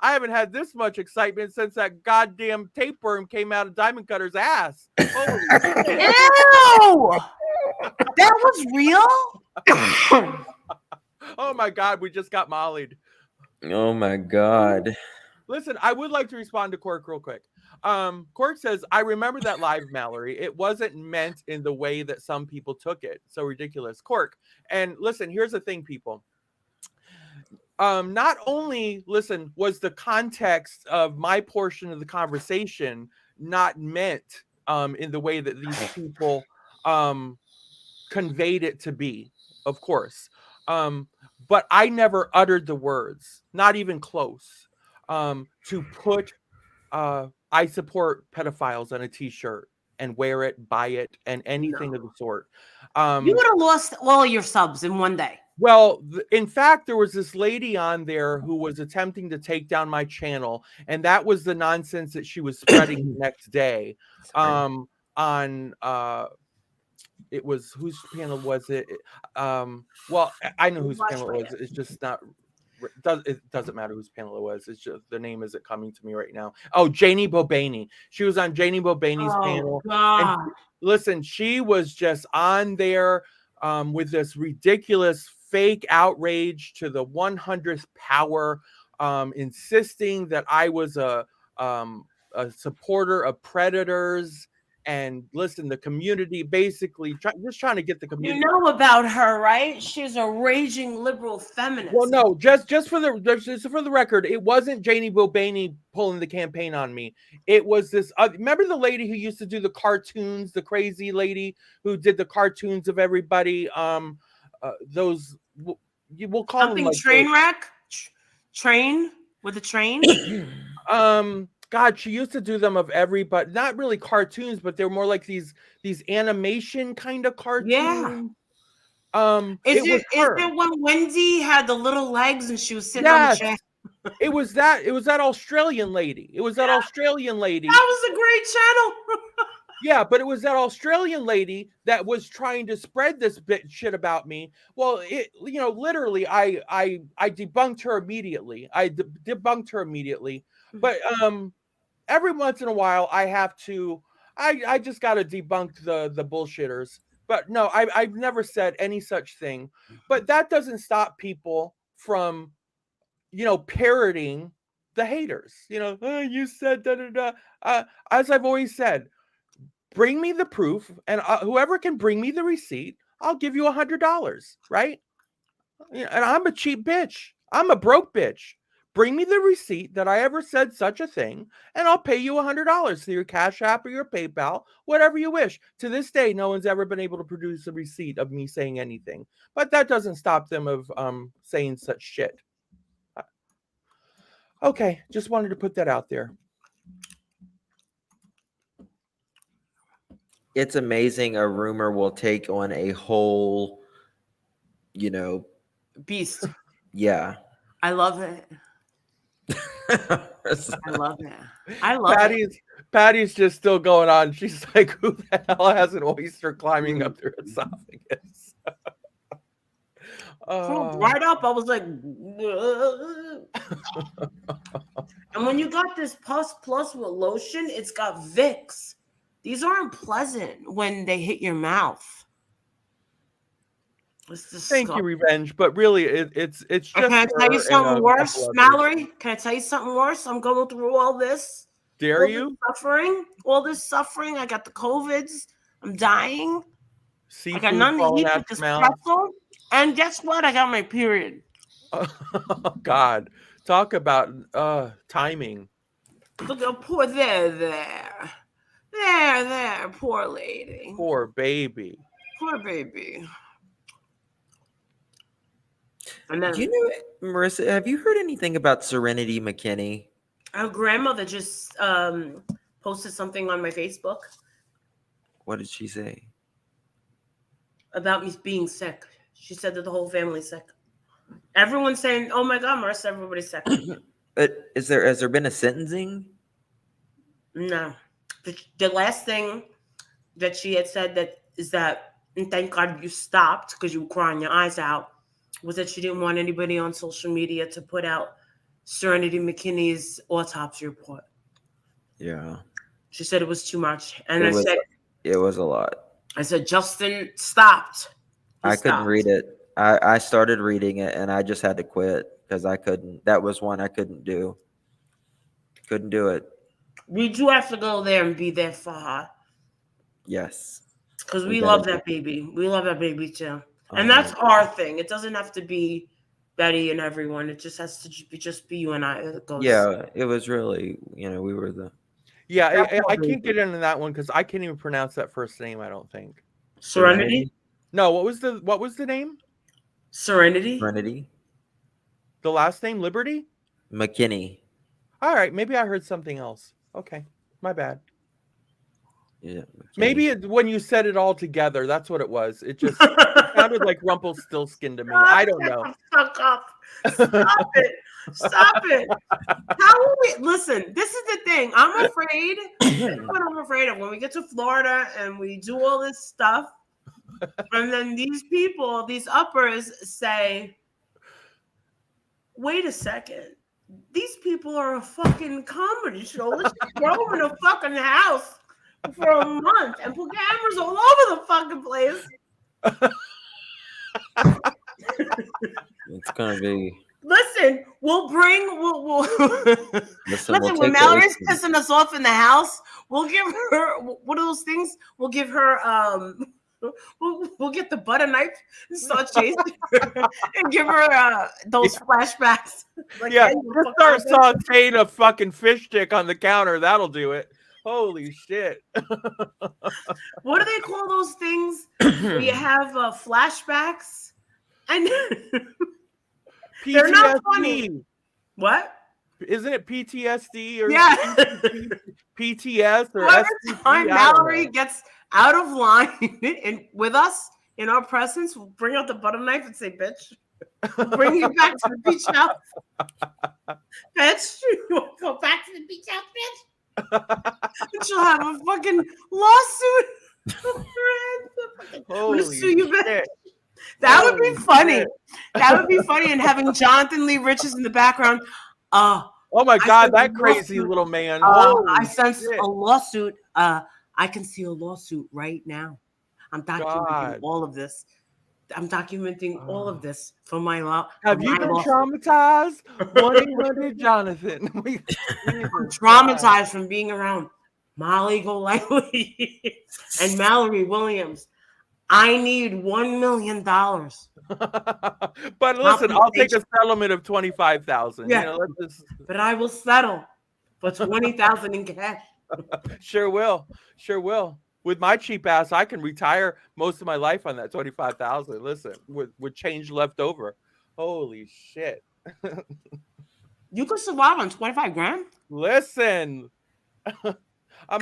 haven't had this much excitement since that goddamn tapeworm came out of Diamond Cutter's ass. Holy shit. Ew! That was real? Oh my God, we just got mollied. Oh my God. Listen, I would like to respond to Cork real quick. Cork says, I remember that live, Mallory. It wasn't meant in the way that some people took it. So ridiculous. Cork. And listen, here's the thing, people. Not only, listen, was the context of my portion of the conversation not meant in the way that these people conveyed it to be, of course. But I never uttered the words, not even close, to put I support pedophiles on a t-shirt and wear it, buy it, and anything of the sort. You would have lost all your subs in one day. Well, in fact, there was this lady on there who was attempting to take down my channel, and that was the nonsense that she was spreading the next day. It was, whose panel was it? Well, I know whose panel it was. It's just not. It doesn't matter whose panel it was. It's just the name isn't coming to me right now. Oh, Janie Bobaney. She was on Janie Bobaney's panel. God. And listen, she was just on there with this ridiculous fake outrage to the 100th power, insisting that I was a supporter of predators. And listen, the community basically just trying to get the community. You know about her, right? She's a raging liberal feminist. Well, no, just for the record, it wasn't Janie Bobaney pulling the campaign on me. It was this. Remember the lady who used to do the cartoons, the crazy lady who did the cartoons of everybody. Those we'll call something them like train wreck, train with a train. God, she used to do them of everybody, not really cartoons, but they're more like these animation kind of cartoons. Yeah. Is it when Wendy had the little legs and she was sitting on the chair? It was that Australian lady. It was that Australian lady. That was a great channel. Yeah, but it was that Australian lady that was trying to spread this shit about me. Well, literally, I debunked her immediately. But every once in a while, I have to. I just got to debunk the bullshitters. But no, I've never said any such thing. But that doesn't stop people from, parroting the haters. You said da da da. As I've always said, bring me the proof, and whoever can bring me the receipt, I'll give you $100, right? And I'm a cheap bitch. I'm a broke bitch. Bring me the receipt that I ever said such a thing, and I'll pay you $100 through your Cash App or your PayPal, whatever you wish. To this day, no one's ever been able to produce a receipt of me saying anything. But that doesn't stop them of saying such shit. Okay, just wanted to put that out there. It's amazing a rumor will take on a whole, beast. Yeah. I love it. I love it. I love it. Patty's just still going on. She's like, who the hell has an oyster climbing up their esophagus? Right up, I was like, and when you got this Plus with lotion, it's got Vicks. These aren't pleasant when they hit your mouth. Thank you, Revenge, but really, it's just. Can I tell you something worse, Mallory? Can I tell you something worse? I'm going through all this. Dare you? All this suffering. I got the COVIDs. I'm dying. Seafood I got nothing to eat but this pretzel. And guess what? I got my period. Oh, God. Talk about timing. Look at poor there, poor lady. Poor baby. And then, Marissa, have you heard anything about Serenity McKinney? Our grandmother just posted something on my Facebook. What did she say? About me being sick. She said that the whole family's sick. Everyone's saying, "Oh my God, Marissa, everybody's sick." But has there been a sentencing? No. The last thing that she had said and thank God you stopped because you were crying your eyes out, was that she didn't want anybody on social media to put out Serenity McKinney's autopsy report. Yeah. She said it was too much. And I said it was a lot. I said, Justin stopped. I couldn't read it. I started reading it and I just had to quit because I couldn't. That was one I couldn't do. Couldn't do it. We do have to go there and be there for her. Yes. Because we love that baby. We love that baby too. And that's our thing. It doesn't have to be Betty and everyone. It just has to be you and I. Yeah, it was really, we were the. Yeah, I can't get into that one because I can't even pronounce that first name. I don't think. Serenity? No. What was the name? Serenity. The last name, Liberty? McKinney. All right, maybe I heard something else. Okay, my bad. Yeah. Maybe when you said it all together, that's what it was. It just sounded like Rumpelstiltskin to me. I don't know. Fuck up. Stop it. How will we listen? This is the thing. I'm afraid. This is what I'm afraid of. When we get to Florida and we do all this stuff, and then these people, these uppers, say, "Wait a second. These people are a fucking comedy show. Let's throw them in a fucking house for a month and put cameras all over the fucking place." It's gonna be. Listen, we'll listen, when Mallory's pissing us off in the house, we'll give her what are those things? We'll give her we'll get the butter knife and start chasing her and give her those flashbacks. Like, yeah, just start sauteing a fucking fish stick on the counter. That'll do it. Holy shit. What do they call those things where you have flashbacks? And they're not funny. What? Isn't it PTSD or PTS or every time Mallory gets out of line and with us in our presence, we'll bring out the butter knife and say, "Bitch, we'll bring you back to the beach house." Bitch, you want to go back to the beach house, bitch? And she'll have a fucking lawsuit. Holy sue you, bitch. Shit. That would be funny. Shit. That would be funny. And having Jonathan Lee Richards in the background. Oh my God, that crazy little man. I sense a lawsuit. I can see a lawsuit right now. I'm documenting all of this. I'm documenting all of this for my law. Have you been traumatized? 1-800-JONATHAN. I'm traumatized from being around Molly Golightly and Mallory Williams. I need $1 million. But listen, I'll take a settlement of $25,000. Yeah, but I will settle for $20,000 in cash. Sure will. With my cheap ass, I can retire most of my life on that $25,000. Listen, with change left over. Holy shit! You could survive on $25,000. Listen, I'm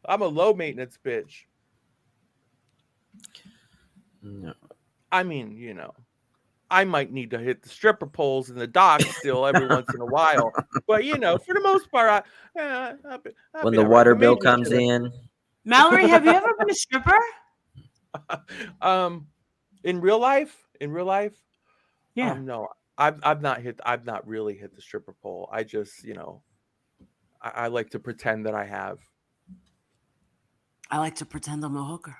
a low maintenance bitch. No. I mean, I might need to hit the stripper poles in the dock still every once in a while. But, for the most part, I'll When be the all right. water But bill maybe comes in. Mallory, have you ever been a stripper? In real life, Yeah. no, I've not really hit the stripper pole. I just, I like to pretend that I have. I like to pretend I'm a hooker.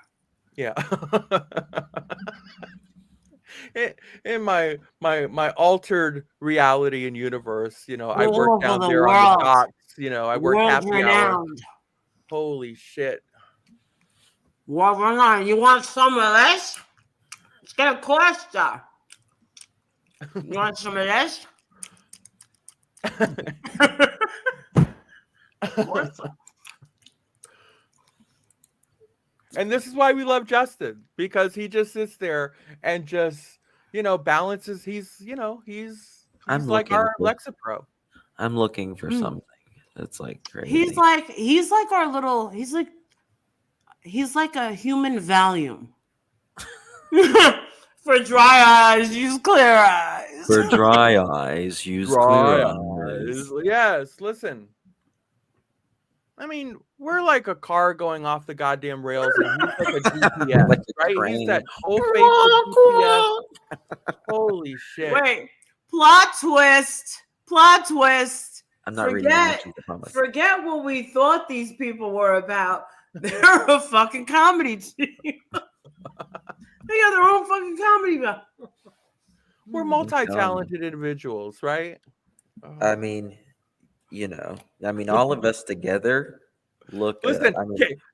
Yeah. In my altered reality and universe, I All work over down the there on the world. docks. I work World happy hour. renowned. Holy shit! World renowned. You want some of this? Let's get a Costa. You want some of this? And this is why we love Justin, because he just sits there and just, balances. He's like our Lexapro. I'm looking for something. It's like crazy. He's like our little. He's like a human Valium. For dry eyes, use clear eyes. For dry eyes, use clear eyes. Yes, listen. I mean, we're like a car going off the goddamn rails, and he's like a GPS, Like a right? train. He's that whole faithful GPS. Holy shit! Wait, plot twist. I'm not reading that. Forget what we thought these people were about. They're a fucking comedy team. They got their own fucking comedy. We're multi-talented individuals, right? I mean, all of us together. Listen,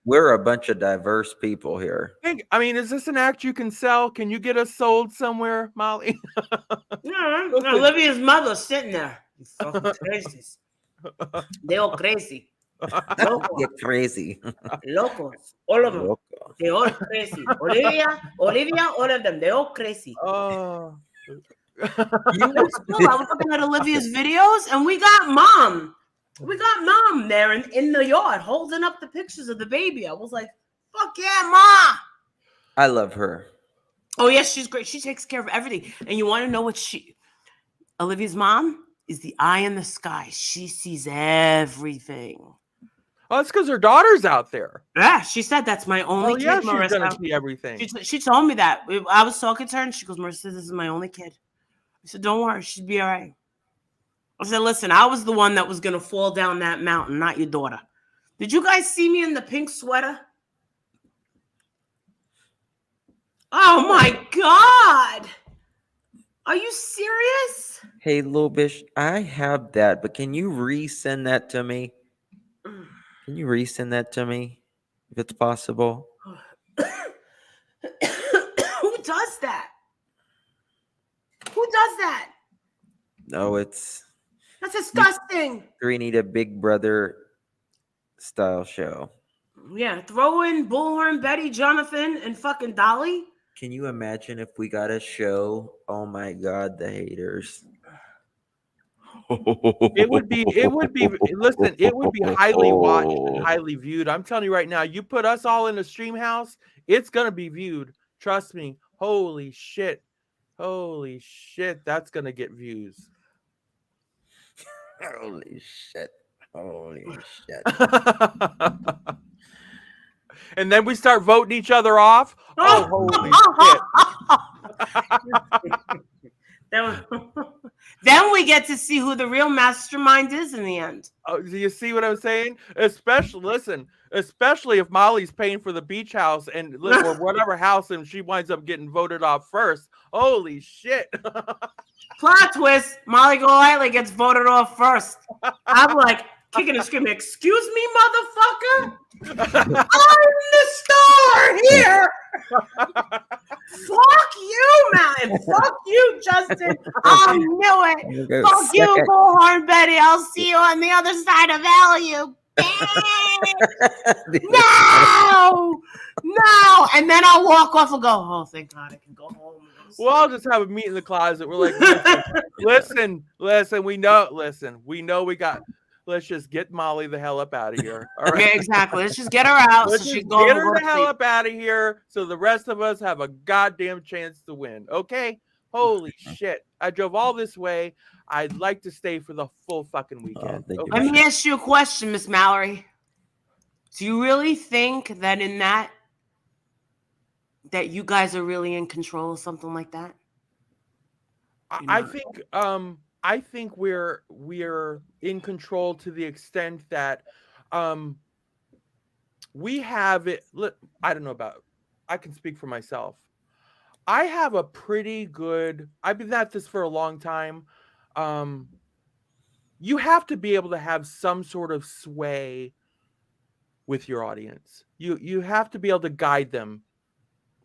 we're a bunch of diverse people here. I mean, is this an act you can sell? Can you get us sold somewhere, Molly? Yeah, Olivia's mother sitting there. You fucking crazies. They all crazy. Get crazy. Locos. All of them. Loco. They all crazy. Olivia, all of them. They all crazy. Oh. I was looking at Olivia's videos, and we got mom. There in the yard holding up the pictures of the baby. I was like, fuck yeah, ma. I love her. Oh, yes, she's great. She takes care of everything. And you want to know what Olivia's mom is the eye in the sky. She sees everything. Oh, it's because her daughter's out there. Yeah, she said that's my only kid, yeah, Marissa. She's going to see everything. She told me that. I was talking to her, and she goes, Marissa, this is my only kid. I said, don't worry. She'd be all right. I said, listen, I was the one that was going to fall down that mountain, not your daughter. Did you guys see me in the pink sweater? Oh, my God. Are you serious? Hey, little bitch, I have that, but can you resend that to me? Can you resend that to me, if it's possible? Who does that? Who does that? No, that's disgusting. We need a Big Brother style show. Yeah, throw in Bullhorn, Betty, Jonathan, and fucking Dolly. Can you imagine if we got a show? Oh my God, the haters. It would be listen, it would be highly watched and highly viewed. I'm telling you right now, you put us all in a stream house, it's gonna be viewed. Trust me. Holy shit, that's gonna get views. Holy shit. And then we start voting each other off. Oh, holy shit. Then we get to see who the real mastermind is in the end. Oh, do you see what I'm saying? Especially if Molly's paying for the beach house or whatever house, and she winds up getting voted off first. Holy shit. Plot twist, Molly Golightly gets voted off first. I'm like kicking and screaming, excuse me, motherfucker? I'm the star here. Fuck you, man. Fuck you, Justin. I knew it. Fuck you, Bullhorn Betty. I'll see you on the other side of value. No. And then I'll walk off and go, oh, thank God I can go home. Well, I'll just have a meet in the closet. We're like, listen, we know we got. Let's just get Molly the hell up out of here. All right? Yeah, exactly. Let's just get her out. Let's just get her the hell up out of here so the rest of us have a goddamn chance to win. Okay? Holy shit. I drove all this way. I'd like to stay for the full fucking weekend. thank you, Let man. me ask you a question, Miss Mallory. Do you really think that in that you guys are really in control of something like that? I think we're in control to the extent that we have it. I don't know about. I can speak for myself. I have a pretty good. I've been at this for a long time. You have to be able to have some sort of sway with your audience. You have to be able to guide them.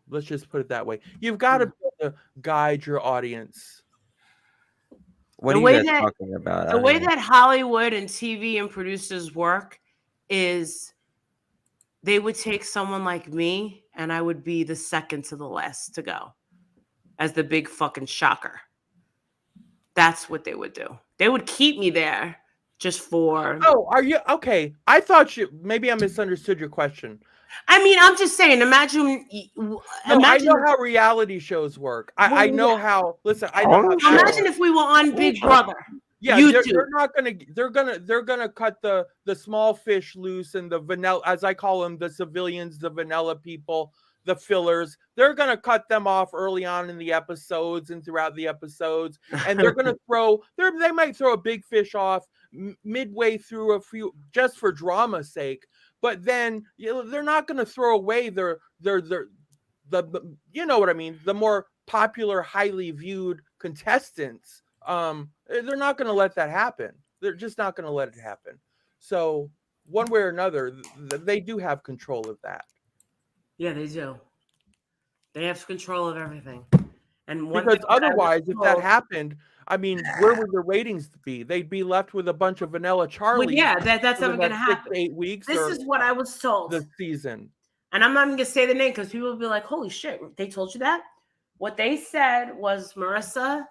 Let's just put it that way. You've got to be able to guide your audience. What are you guys talking about? The way that Hollywood and TV and producers work is they would take someone like me and I would be the second to the last to go as the big fucking shocker. That's what they would do. They would keep me there just for... Oh, are you... Okay. I thought maybe I misunderstood your question. I mean, I'm just saying, imagine... I know how reality shows work. I know how... Listen, I know how... Imagine if we were on Big Brother. Yeah, they're not gonna. They're gonna cut the small fish loose and the vanilla, as I call them, the civilians, the vanilla people, the fillers. They're gonna cut them off early on in the episodes and throughout the episodes, and they're gonna throw. They might throw a big fish off midway through a few, just for drama's sake. But then they're not gonna throw away the you know what I mean, the more popular, highly viewed contestants. They're not going to let that happen. They're just not going to let it happen. So one way or another, they do have control of that. Yeah, they do. They have control of everything. And because otherwise, if that happened, I mean, where would the ratings be? They'd be left with a bunch of Vanilla Charlie. Well, yeah, that's never going to happen. 6 to 8 weeks. This is what I was told. The season. And I'm not even going to say the name because people will be like, holy shit, they told you that? What they said was, Marissa,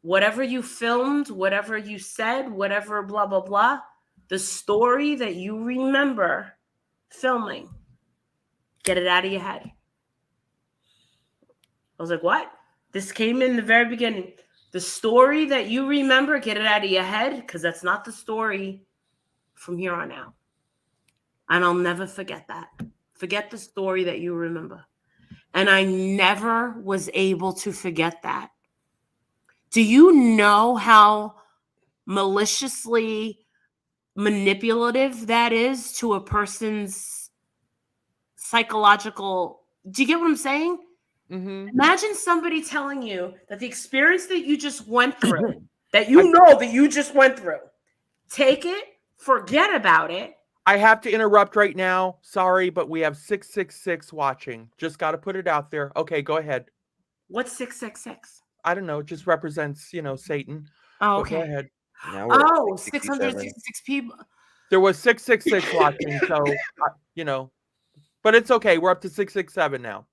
whatever you filmed, whatever you said, whatever blah, blah, blah, the story that you remember filming, get it out of your head. I was like, what? This came in the very beginning. The story that you remember, get it out of your head, because that's not the story from here on out. And I'll never forget that. Forget the story that you remember. And I never was able to forget that. Do you know how maliciously manipulative that is to a person's psychological... Do you get what I'm saying? Mm-hmm. Imagine somebody telling you that the experience that you just went through, that you just went through, take it, forget about it. I have to interrupt right now. Sorry, but we have 666 watching. Just got to put it out there. Okay, go ahead. What's 666? I don't know. It just represents, Satan. Oh, okay. Go ahead. Oh, 666 people. There was 666 watching, so, but it's okay. We're up to 667 now.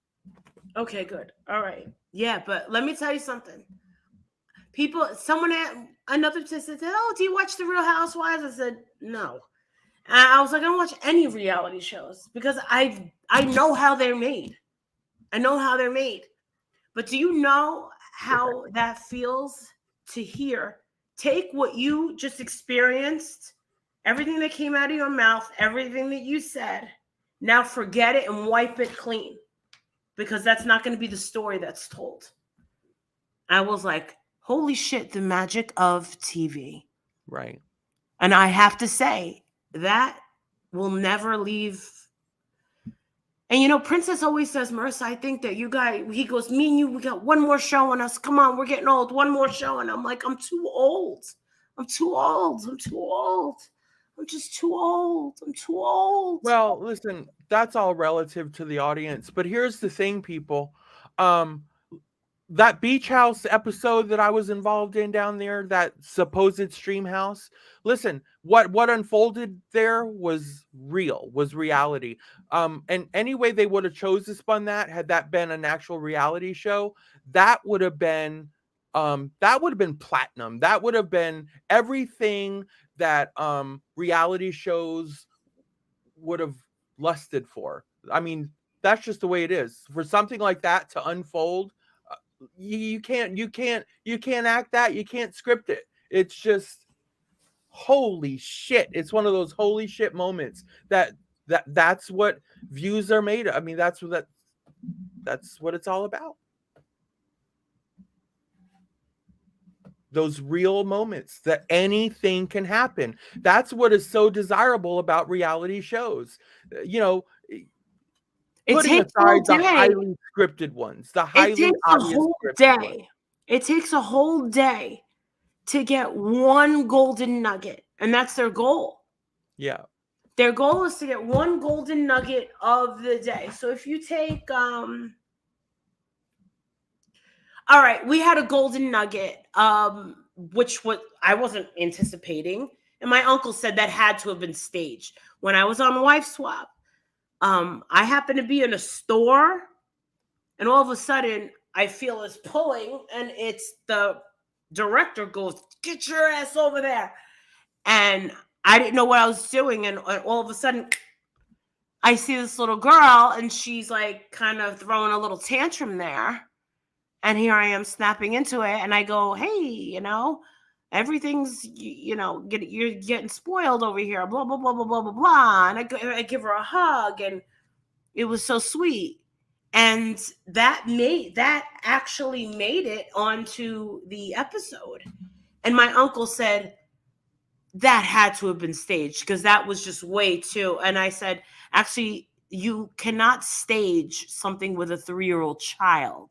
Okay, good. All right. Yeah, but let me tell you something. Another said, oh, do you watch The Real Housewives? I said, no. And I was like, I don't watch any reality shows because I know how they're made. I know how they're made. But do you know how that feels to hear? Take what you just experienced, everything that came out of your mouth, everything that you said, now forget it and wipe it clean. Because that's not going to be the story that's told. I was like, holy shit, the magic of TV. Right. And I have to say, that will never leave. And Princess always says, Marissa, I think that he goes, me and you, we got one more show on us. Come on, we're getting old. One more show. And I'm like, I'm too old. I'm too old. I'm too old. I'm just too old. I'm too old. Well, listen, that's all relative to the audience. But here's the thing, people. That beach house episode that I was involved in down there, that supposed stream house. Listen, what unfolded there was reality. And any way they would have chose to spun that, had that been an actual reality show, that would have been platinum. That would have been everything that reality shows would have lusted for. I mean, that's just the way it is. For something like that to unfold, you can't act that. You can't script it. It's just holy shit. It's one of those holy shit moments that's what views are made of. I mean, that's what it's all about. Those real moments that anything can happen. That's what is so desirable about reality shows. You know, putting aside the highly scripted ones, the highly obvious scripted ones. It takes a whole day to get one golden nugget, and that's their goal. Yeah. Their goal is to get one golden nugget of the day. So if you take all right, we had a golden nugget, which I wasn't anticipating. And my uncle said that had to have been staged. When I was on Wife Swap, I happened to be in a store, and all of a sudden, I feel this pulling, and it's the director goes, "Get your ass over there." And I didn't know what I was doing. And all of a sudden, I see this little girl, and she's like kind of throwing a little tantrum there. And here I am snapping into it. And I go, "Hey, everything's, you're getting spoiled over here, blah, blah, blah, blah, blah, blah, blah." And I give her a hug, and it was so sweet. And that actually made it onto the episode. And my uncle said that had to have been staged because that was just way too. And I said, actually, you cannot stage something with a 3-year-old child.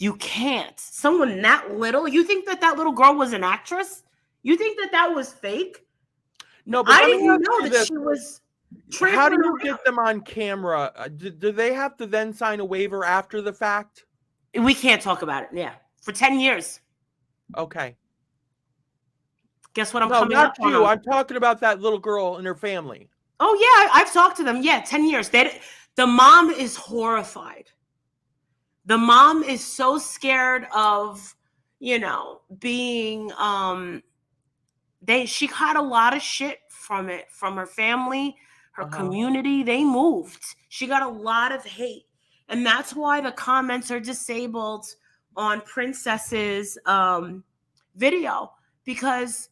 You can't. Someone that little, you think that little girl was an actress? You think that was fake? No, but I didn't know that she was. How do you get them on camera? Do they have to then sign a waiver after the fact? We can't talk about it. Yeah, for 10 years. Okay. Guess what I'm coming up on? I'm talking about that little girl and her family. Oh yeah, I've talked to them. Yeah, 10 years. The mom is horrified. The mom is so scared of, being. She caught a lot of shit from it, from her family, her community. They moved. She got a lot of hate, and that's why the comments are disabled on Princess's video, because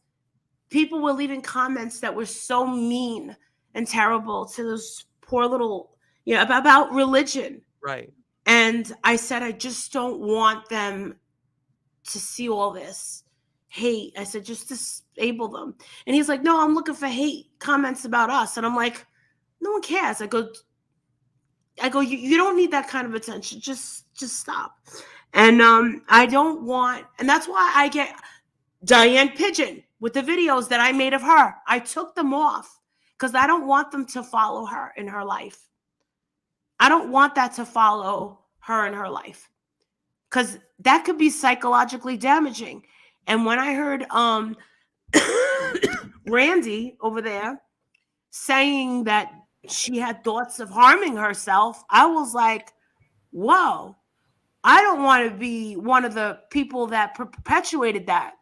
people were leaving comments that were so mean and terrible to those poor little, about religion. Right. And I said, I just don't want them to see all this hate. I said, just disable them. And he's like, no, I'm looking for hate comments about us. And I'm like, no one cares. I go, you don't need that kind of attention. Just stop. And I don't want, and that's why I get Diane Pigeon with the videos that I made of her. I took them off because I don't want them to follow her in her life. I don't want that to follow her in her life, because that could be psychologically damaging. And when I heard Randy over there saying that she had thoughts of harming herself, I was like, whoa, I don't want to be one of the people that perpetuated that.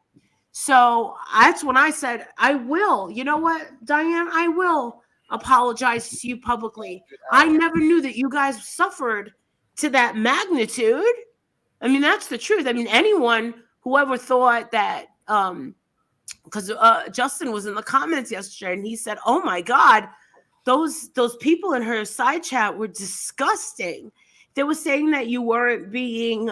So that's when I said, I will. You know what, Diane? I will apologize to you publicly. I never knew that you guys suffered to that magnitude. I mean, that's the truth. I mean, whoever thought that, because Justin was in the comments yesterday and he said, oh my God, those people in her side chat were disgusting. They were saying that you weren't being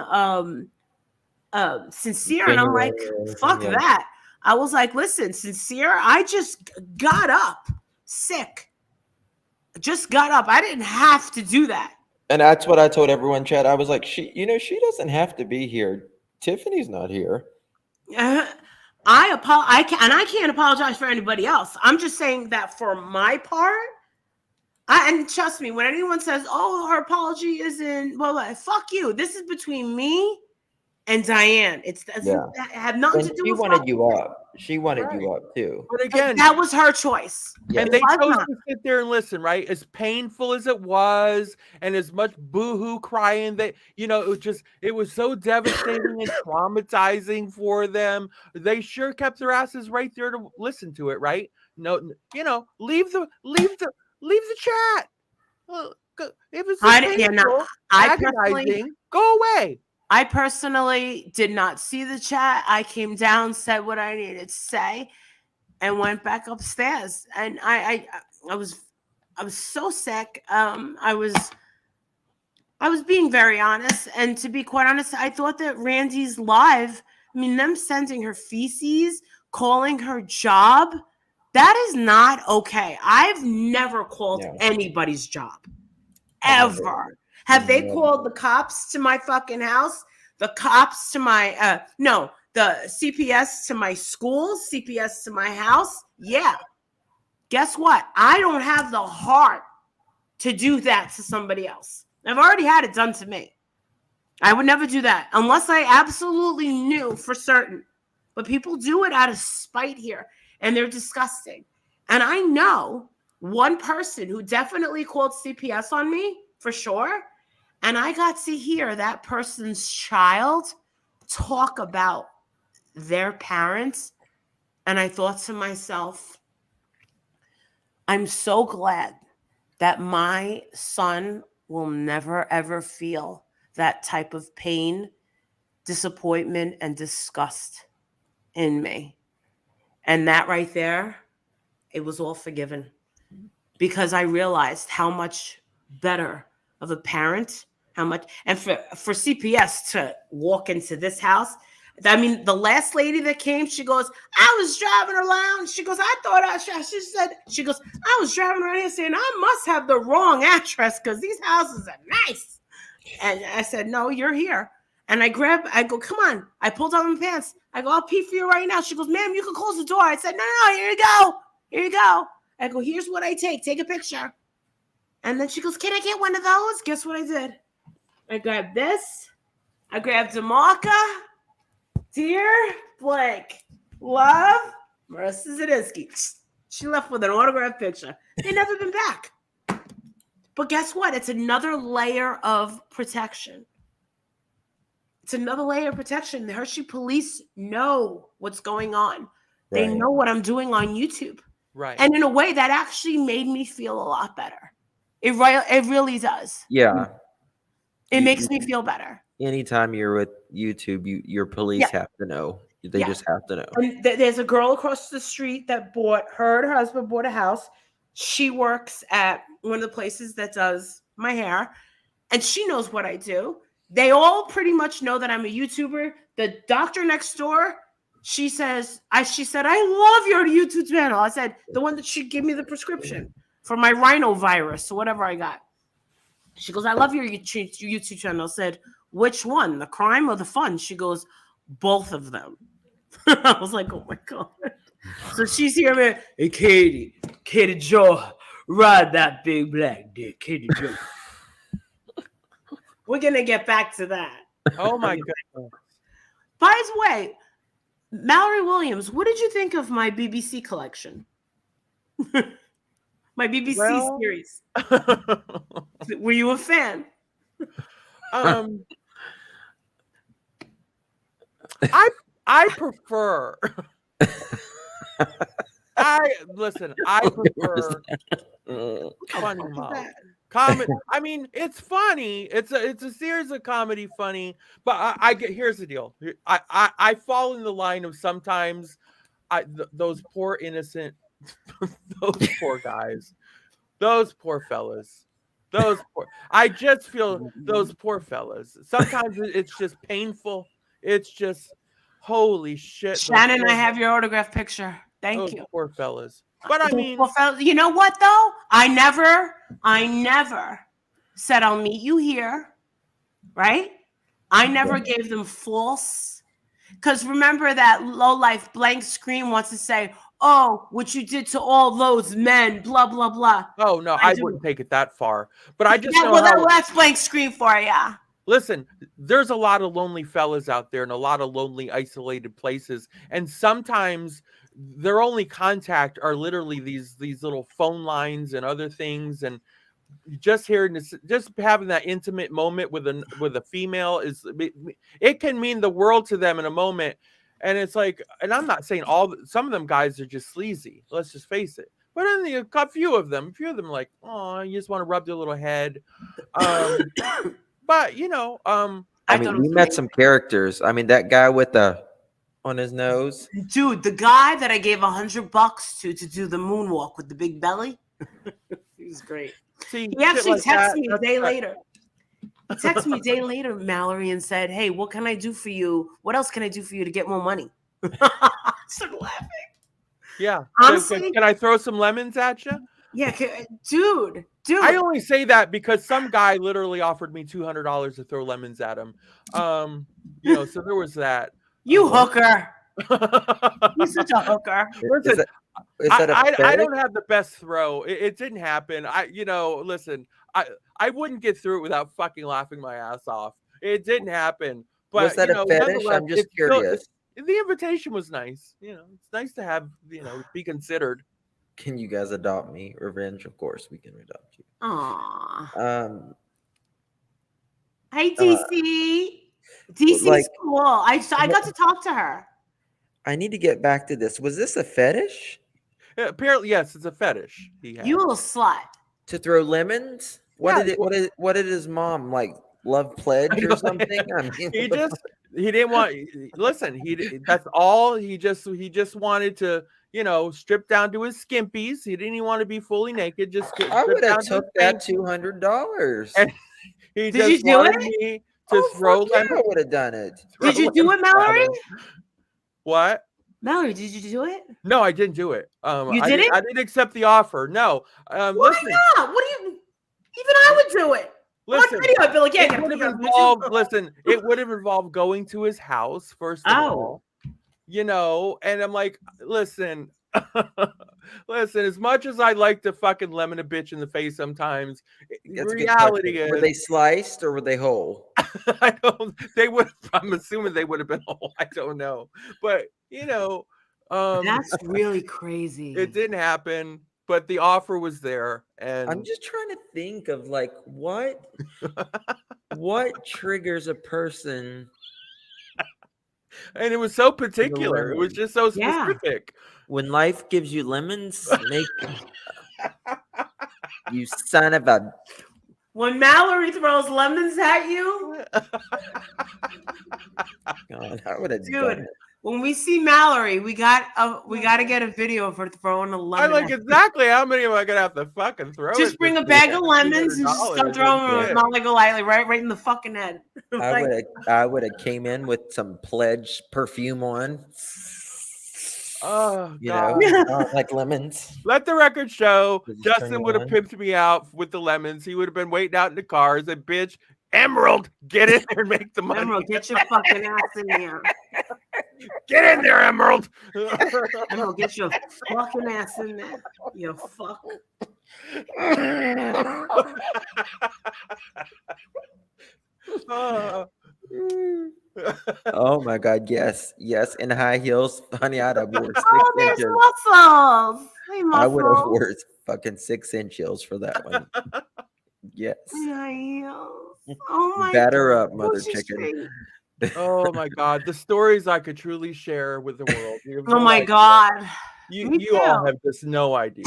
sincere. And I'm like, fuck that. I was like, listen, sincere. I just got up sick. Just got up. I didn't have to do that. And that's what I told everyone, Chad. I was like, she doesn't have to be here. Tiffany's not here. I can't apologize for anybody else. I'm just saying that for my part, and trust me, when anyone says, oh, her apology isn't, well, fuck you. This is between me and Diane. It had nothing to do with She wanted you up. She wanted you up too. But again, that was her choice. Yeah. And they chose to sit there and listen, right? As painful as it was, and as much boohoo crying that, it was so devastating and traumatizing for them. They sure kept their asses right there to listen to it, right? No, leave the chat. If it's painful, agonizing, go away. I personally did not see the chat. I came down, said what I needed to say, and went back upstairs. And I was so sick. I was being very honest, and to be quite honest, I thought that Randy's live. I mean, them sending her feces, calling her job, that is not okay. I've never called anybody's job, ever. Have they called the cops to my fucking house? The cops to my the CPS to my school, CPS to my house? Yeah. Guess what? I don't have the heart to do that to somebody else. I've already had it done to me. I would never do that unless I absolutely knew for certain. But people do it out of spite here, and they're disgusting. And I know one person who definitely called CPS on me, for sure. And I got to hear that person's child talk about their parents. And I thought to myself, I'm so glad that my son will never, ever feel that type of pain, disappointment, and disgust in me. And that right there, it was all forgiven. Because I realized how much better of a parent, how much, and for CPS to walk into this house. I mean, the last lady that came, she goes, I was driving around. She goes, she goes, I was driving around here saying, I must have the wrong address because these houses are nice. And I said, no, you're here. And I go, come on. I pulled down my pants. I go, I'll pee for you right now. She goes, ma'am, you can close the door. I said, no, here you go. Here you go. I go, here's what I take. Take a picture. And then she goes, can I get one of those? Guess what I did? I grabbed this. I grabbed DeMarca. Dear blank. Love. Marissa Zadinsky. She left with an autographed picture. They've never been back. But guess what? It's another layer of protection. It's another layer of protection. The Hershey police know what's going on. They know what I'm doing on YouTube. Right. And in a way that actually made me feel a lot better. It really does. Yeah. It makes me feel better. Anytime you're with YouTube, your police have to know. They just have to know. And there's a girl across the street that her and her husband bought a house. She works at one of the places that does my hair, and she knows what I do. They all pretty much know that I'm a YouTuber. The doctor next door, she said, I love your YouTube channel. I said, the one that she gave me the prescription for my rhinovirus or whatever I got. She goes, I love your YouTube channel. I said, which one, the crime or the fun? She goes, both of them. I was like, oh my God. So she's here, man. Hey, Katie Joe, ride that big black dick, Katie Joe. We're going to get back to that. Oh my God. By the way, Mallory Williams, what did you think of my BBC collection? My BBC series. Were you a fan? I prefer. I prefer funny mom. Comedy. I mean, it's funny. It's a series of comedy, funny. But here's the deal. I fall in the line of sometimes those poor innocent, those poor guys, those poor fellas. I just feel those poor fellas. Sometimes it's just painful. It's just holy shit. Shannon, I have your autograph picture. Thank you. Poor fellas. But I mean, you know what though? I never said I'll meet you here, right? I never gave them false. Because remember that low life blank screen wants to say, oh, what you did to all those men, blah, blah, blah. Oh, no, I wouldn't take it that far. But I just know that's blank screen for you. Listen, there's a lot of lonely fellas out there and a lot of lonely, isolated places. And sometimes their only contact are literally these little phone lines and other things. And just having that intimate moment with a female it can mean the world to them in a moment. And it's like, and I'm not saying some of them guys are just sleazy. Let's just face it. But then a few of them like, oh, you just want to rub their little head. But I mean, we met some characters. I mean, that guy with the on his nose, dude. The guy that I gave $100 to do the moonwalk with the big belly, he was great. See, he actually like texted me a day later. He texted me a day later, Mallory, and said, "Hey, what can I do for you? What else can I do for you to get more money?" I started laughing. Yeah. Honestly, can I throw some lemons at you? Yeah, dude. I only say that because some guy literally offered me $200 to throw lemons at him. So there was that. You hooker. You're such a hooker. Listen, I don't have the best throw. It didn't happen. Listen, I wouldn't get through it without fucking laughing my ass off. It didn't happen. But was that a fetish? I'm just curious. The invitation was nice. It's nice to have, be considered. Can you guys adopt me? Revenge, of course, we can adopt you. Aww. Hey, DC. DC's cool. I got to talk to her. I need to get back to this. Was this a fetish? Apparently, yes, it's a fetish. You little slut. To throw lemons? What did his mom like? Love pledge or something? I mean, he didn't want. Listen, that's all. He just wanted to. Strip down to his skimpies. He didn't even want to be fully naked. I would have took that $200. He just wanted me to throw lemons. I would have done it. Did you do it, Mallory? What? Mallory, did you do it? No, I didn't do it. You didn't? I didn't accept the offer. No. Why not? What do you? Even I would do it. Listen, I'd be like, yeah, it would have involved. Listen, it would have involved going to his house first of all. And I'm like, listen, as much as I like to fucking lemon a bitch in the face sometimes, reality is, were they sliced or were they whole? I'm assuming they would have been whole. I don't know. But, that's really crazy. It didn't happen, but the offer was there. And I'm just trying to think of like what triggers a person. And it was so particular. It was just so specific. When life gives you lemons, you son of a. When Mallory throws lemons at you, God, I would have done it. When we see Mallory, we got to get a video of her throwing a lemon. I like exactly how many am I gonna have to fucking throw? Just bring a bag of lemons and just start throwing them not like a lightly right in the fucking head. I would have came in with some pledge perfume on. Oh, like lemons. Let the record show Justin would have pimped me out with the lemons. He would have been waiting out in the cars. And bitch, Emerald, get in there and make the money. Emerald, get your fucking ass in there. Get in there, Emerald. Emerald, get your fucking ass in there. You fuck. Oh my God, yes, in high heels, honey, I'd have wore 6 there's inches. Muscles. Hey, I would have wore fucking 6-inch heels for that one. Yes. High heels. Oh my Batter up, mother chicken. Oh my God, the stories I could truly share with the world. Oh my God. You all have just no idea.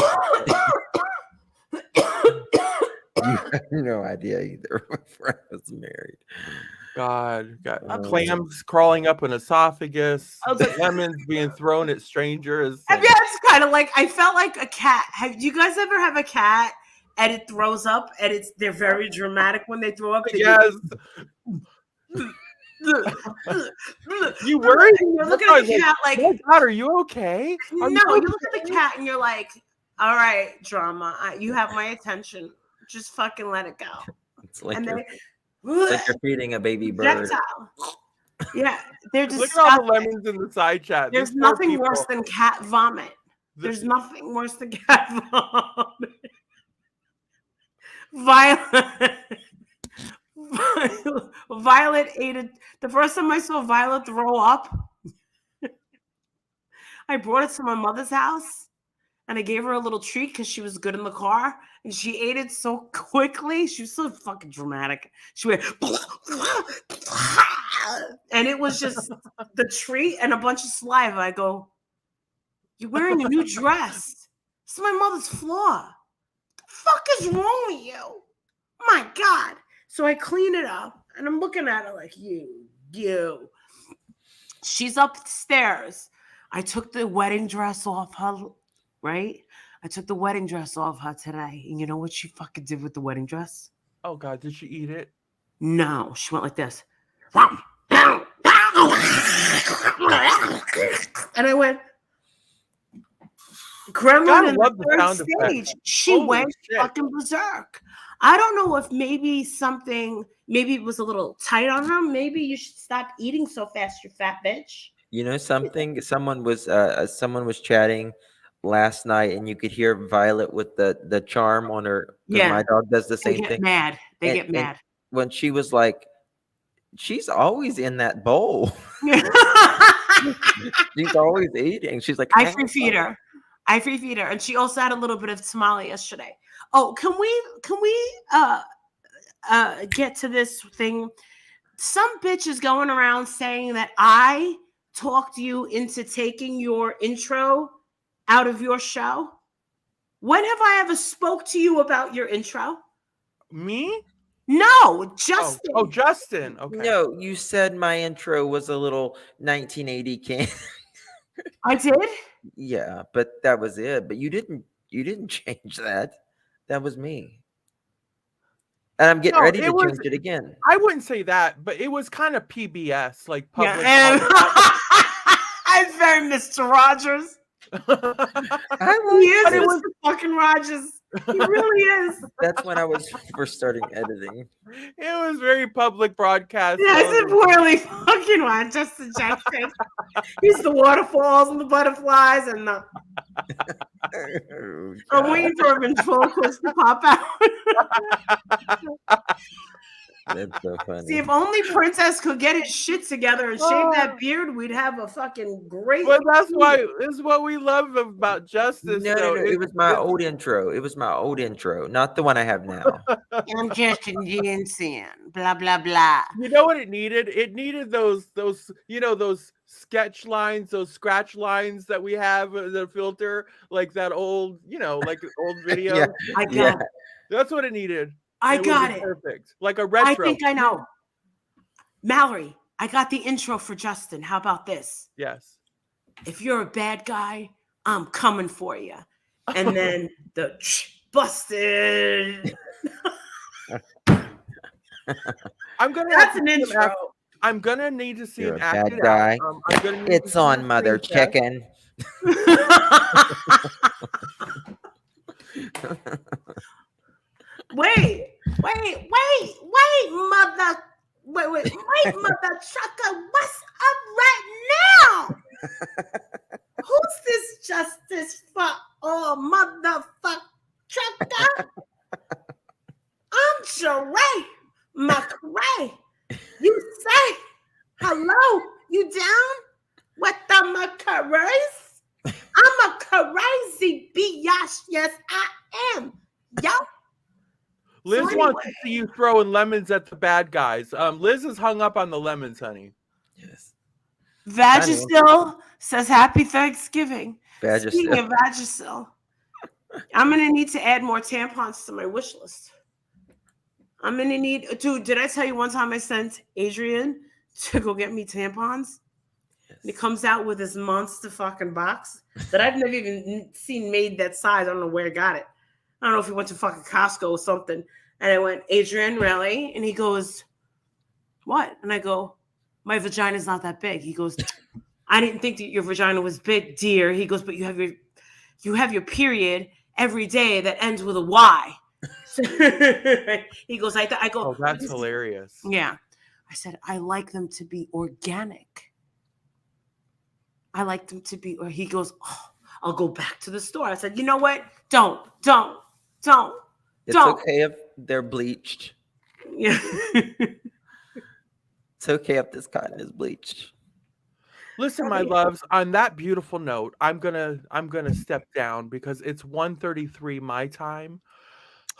You have no idea either. My friend was married. God, clams crawling up an esophagus, lemons being thrown at strangers. Yeah, it's kind of like I felt like a cat. Have you guys ever have a cat and it throws up and they're very dramatic when they throw up? Yes. You worried? You're looking at the cat like, oh God, are you okay? No, you look at the cat and you're like, all right, drama, you have my attention. Just fucking let it go. It's like you're feeding a baby bird. Yeah, they're just. Look at all the lemons in the side chat. There's nothing worse than cat vomit. There's nothing worse than cat vomit. Violet ate it. The first time I saw Violet throw up, I brought it to my mother's house and I gave her a little treat because she was good in the car. And she ate it so quickly. She was so fucking dramatic. She went, and it was just the treat and a bunch of saliva. I go, you're wearing a new dress. It's my mother's floor. The fuck is wrong with you? My God. So I clean it up and I'm looking at her like, you. She's upstairs. I took the wedding dress off her, right? I took the wedding dress off her today. And you know what she fucking did with the wedding dress? Oh, God. Did she eat it? No. She went like this. And I went, Gremlin in the third stage. She went fucking berserk. I don't know if maybe it was a little tight on her. Maybe you should stop eating so fast, you fat bitch. You know something? Someone was chatting last night, and you could hear Violet with the charm on her. Yeah, my dog does the same thing. They get mad when she was like, she's always in that bowl. She's always eating. She's like, I free feed her, and she also had a little bit of tamale yesterday. Oh, can we get to this thing? Some bitch is going around saying that I talked you into taking your intro out of your show. When have I ever spoke to you about your intro? Me? No, Justin. Oh, Justin. Okay. No, you said my intro was a little 1980 can. I did? Yeah, but that was it. But you didn't change that. That was me. And I'm getting ready to change it again. I wouldn't say that, but it was kind of PBS, like public. Yeah, I'm very Mr. Rogers. He is Mr. fucking Rogers. He really is. That's when I was first starting editing. It was very public broadcast. Yes, it really fucking was. Justin Jackson. He's the waterfalls and the butterflies and the. I'm waiting for a ventriloquist to pop out. That's so funny. See, if only Princess could get his shit together and shave that beard, we'd have a fucking great. Well, that's why this is what we love about Justice. No, it was my old intro. It was my old intro, not the one I have now. I'm Justin Jensen. Blah blah blah. You know what it needed? It needed those those sketch lines, those scratch lines that we have the filter, like that old, like old video. Yeah. I got it. That's what it needed. I got it. Perfect. Like a retro. I think I know. Mallory, I got the intro for Justin. How about this? Yes. If you're a bad guy, I'm coming for you. And then the busted. That's an intro. I'm gonna need to see You're an a acted bad guy. It's on, mother chicken. Wait, mother. Wait, mother trucker. What's up right now? Who's this justice for all motherfucker trucker? I'm Sheree McRae. You say hello? You down with the McRae's? I'm a crazy biatch. Yes, I am. Yo. Liz wants to see you throwing lemons at the bad guys. Liz is hung up on the lemons, honey. Yes. Vagisil says Happy Thanksgiving. Vagisil. Speaking of Vagisil, I'm going to need to add more tampons to my wish list. I'm going to need... Dude, did I tell you one time I sent Adrian to go get me tampons? Yes. And he comes out with this monster fucking box that I've never even seen made that size. I don't know where he got it. I don't know if he went to fucking Costco or something. And I went, Adrian, really? And he goes, what? And I go, my vagina's not that big. He goes, I didn't think that your vagina was big, dear. He goes, but you have your period every day that ends with a Y. He goes, I go, oh, that's hilarious. Yeah. I said, I like them to be organic. I like them to be, or he goes, oh, I'll go back to the store. I said, you know what? Don't. It's okay if they're bleached. Yeah. It's okay if this cotton is bleached. Listen, my loves, on that beautiful note, I'm gonna step down because it's 1:33 my time.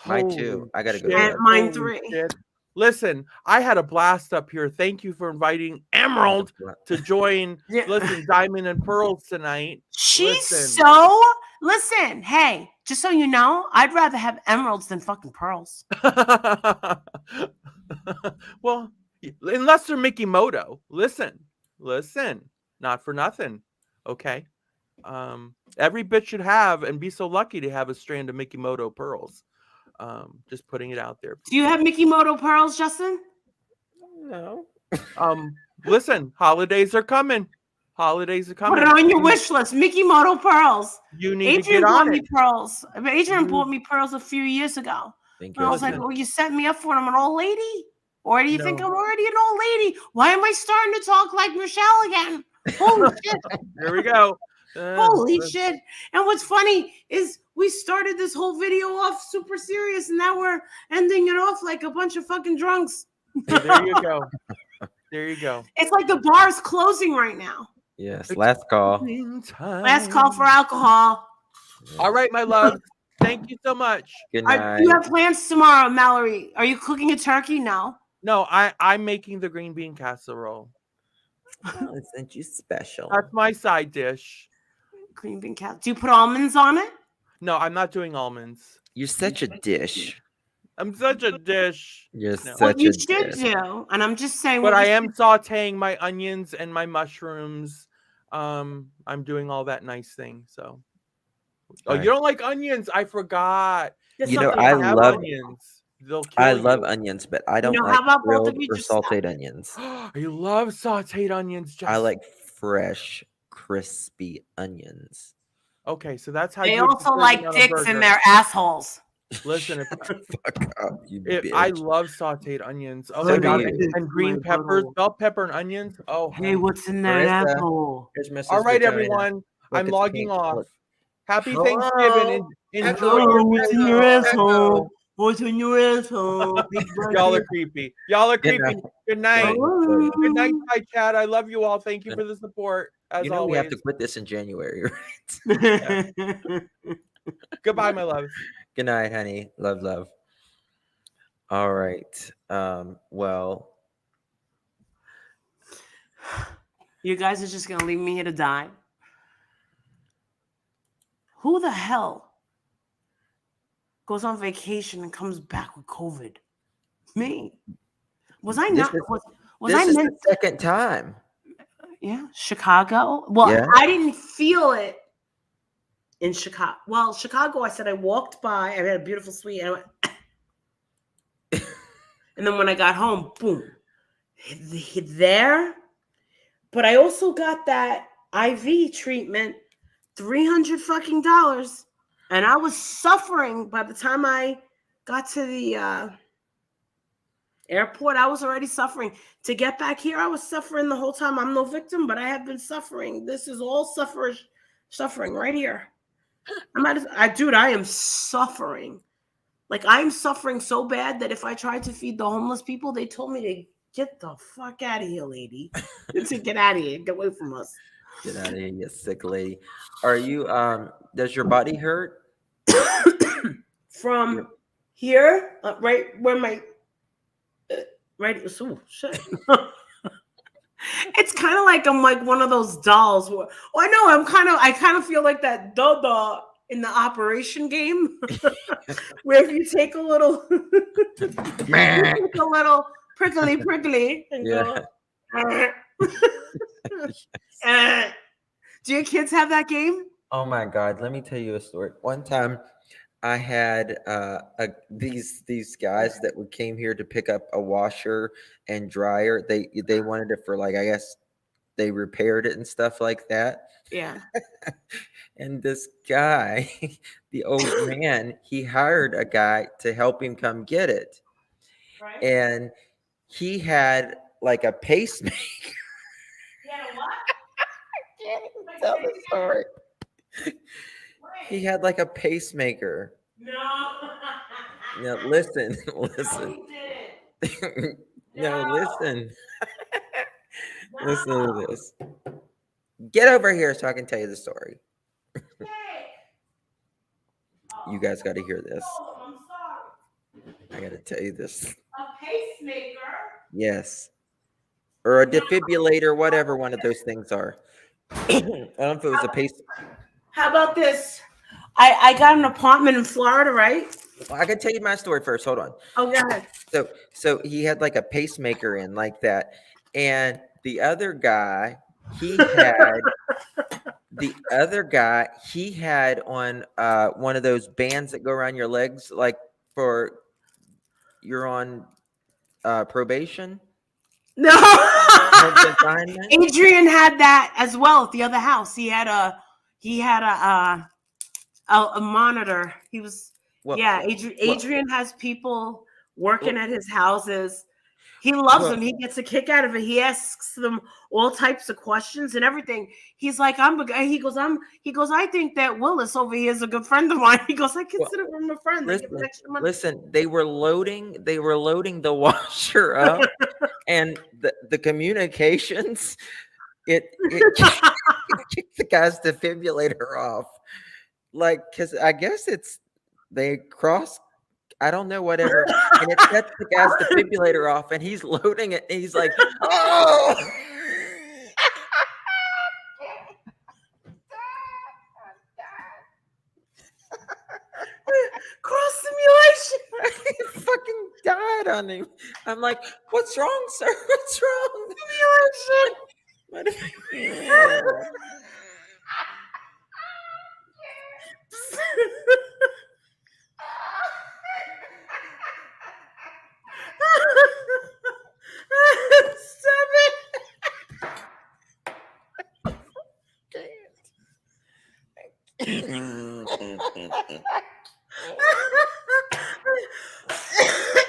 Mine too. I gotta go. And mine 3. Shit. Listen, I had a blast up here. Thank you for inviting Emerald to join. Listen, Diamond and Pearls tonight. She's so Listen, hey, just so you know, I'd rather have emeralds than fucking pearls. Well, unless they're Mikimoto. Listen, not for nothing. Okay. Every bitch should have and be so lucky to have a strand of Mikimoto pearls. Just putting it out there. Do you have Mikimoto pearls, Justin? No. Listen, holidays are coming. Put it on your wish list. Mikimoto pearls. You need Adrian to get bought on me it. pearls. Adrian bought me pearls a few years ago. Thank And you. I was like, "Oh, you set me up for I'm an old lady? Or do you think No. I'm already an old lady? Why am I starting to talk like Michelle again? Holy shit. Here we go. Holy shit. And what's funny is we started this whole video off super serious and now we're ending it off like a bunch of fucking drunks. There you go. There you go. It's like the bar is closing right now. Yes, last call. Last call for alcohol. All right, my love. Thank you so much. Good night. You have plans tomorrow, Mallory? Are you cooking a turkey? No. No, I'm making the green bean casserole. Oh, isn't you special? That's my side dish. Green bean casserole. Do you put almonds on it? No, I'm not doing almonds. You're such a dish. I'm such a dish. You're No. such What you a should dish. do, and I'm just saying. But what I you am should- sauteing my onions and my mushrooms. I'm doing all that nice thing. So, oh, you don't like onions? I forgot. There's You know, something I about Have love onions. They'll kill I love you. onions, but I don't know, like how about both of grilled you or just stop? salted onions. I love sauteed onions. I like fresh, crispy onions. Okay, so that's how They you would also serve like it on a dicks in burger. their assholes. Listen, Fuck up, you if bitch. I love sauteed onions. Oh So my god, do you. and green peppers, bell pepper, and onions. Oh, Hey, honey. what's in that Marissa. apple? Here's my All sister right, Joanna. everyone. Look, I'm it's logging pink. off. Look. Happy Hello. Thanksgiving. And enjoy Hello, your what's in Venmo. your asshole? Venmo. What's in your asshole? Y'all are creepy. Y'all are Good creepy. night. Good night. Hello. Good night, hi chat. I love you all. Thank you for the support. As You know always. we have to quit this in January, right? Goodbye, my loves. Good night, honey. Love, love. All right. Well, You guys are just gonna leave me here to die? Who the hell goes on vacation and comes back with COVID? Me. Was I not? Was I this is meant? the second time. Yeah, Chicago. Well, Yeah. I didn't feel it in Chicago. Well, Chicago, I said I walked by. I had a beautiful suite, and I went, and then when I got home, boom, there. But I also got that IV treatment, $300 fucking dollars, and I was suffering by the time I got to the airport. I was already suffering. To get back here, I was suffering the whole time. I'm no victim, but I have been suffering. This is all suffering right here. Dude, I am suffering. Like, I'm suffering so bad that if I tried to feed the homeless people, they told me to get the fuck out of here, lady. To get out of here. Get away from us. Get out of here, you sick lady. Are you, does your body hurt? From here, right where my, right, oh, shit. It's kind of like I'm like one of those dolls. Where, I know, I kind of feel like that Dodo in the Operation game, where if you take a little, prickly, and go. Do your kids have that game? Oh my God! Let me tell you a story. One time, I had these guys that came here to pick up a washer and dryer. They wanted it for, like, I guess they repaired it and stuff like that. Yeah. And this guy, the old man, he hired a guy to help him come get it. Right. And he had like a pacemaker. Yeah, what? I can't even tell the story. He had like a pacemaker. No. Now listen, No, listen. he didn't. No, No. listen. No. Listen to this. Get over here so I can tell you the story. You guys got to hear this. Oh, I'm sorry. I got to tell you this. A pacemaker. Yes. Or a defibrillator, whatever one of those things are. I don't know if it was a pace. How about this? I got an apartment in Florida, right? Well, I can tell you my story first. Hold on. Oh, go ahead. So he had like a pacemaker in like that, and the other guy he had on one of those bands that go around your legs, like for you're on probation. No. Adrian had that as well at the other house. He had a monitor. He was Adrian has people working at his houses. He loves them. He gets a kick out of it. He asks them all types of questions and everything. He's like, I think that Willis over here is a good friend of mine. He goes, I consider him a friend. Listen, they were loading the washer up, and the communications, it kicked the guy's defibrillator off. Like, because I guess they cross, I don't know, whatever, and it sets the guy's defibrillator off, and he's loading it, and he's like, oh. Cross simulation. He fucking died on him. I'm like, what's wrong, sir? What's wrong? Simulation.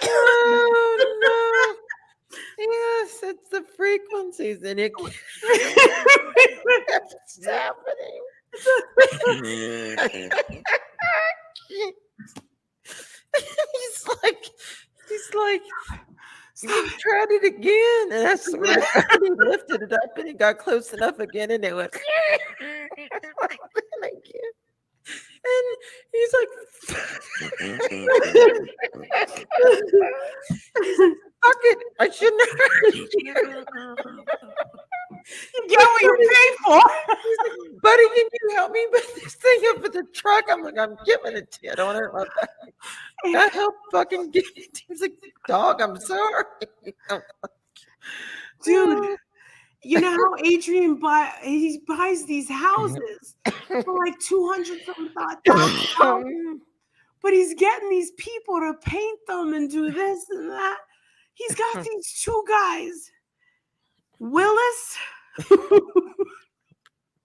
Oh no! Yes, it's the frequencies, and it keeps happening. He's like, he tried it again, and I swear to God, he lifted it up, and it got close enough again, and it went again. And he's like, fuck it, I shouldn't have hurt you. You get what you pay for. He's like, buddy, can you help me put this thing up in the truck? I'm like, I'm giving it to you. I don't hurt my back. I help fucking get it. He's like, dog, I'm sorry. Dude, you know how Adrian buys these houses for like $200,000, but he's getting these people to paint them and do this and that. He's got these two guys, Willis,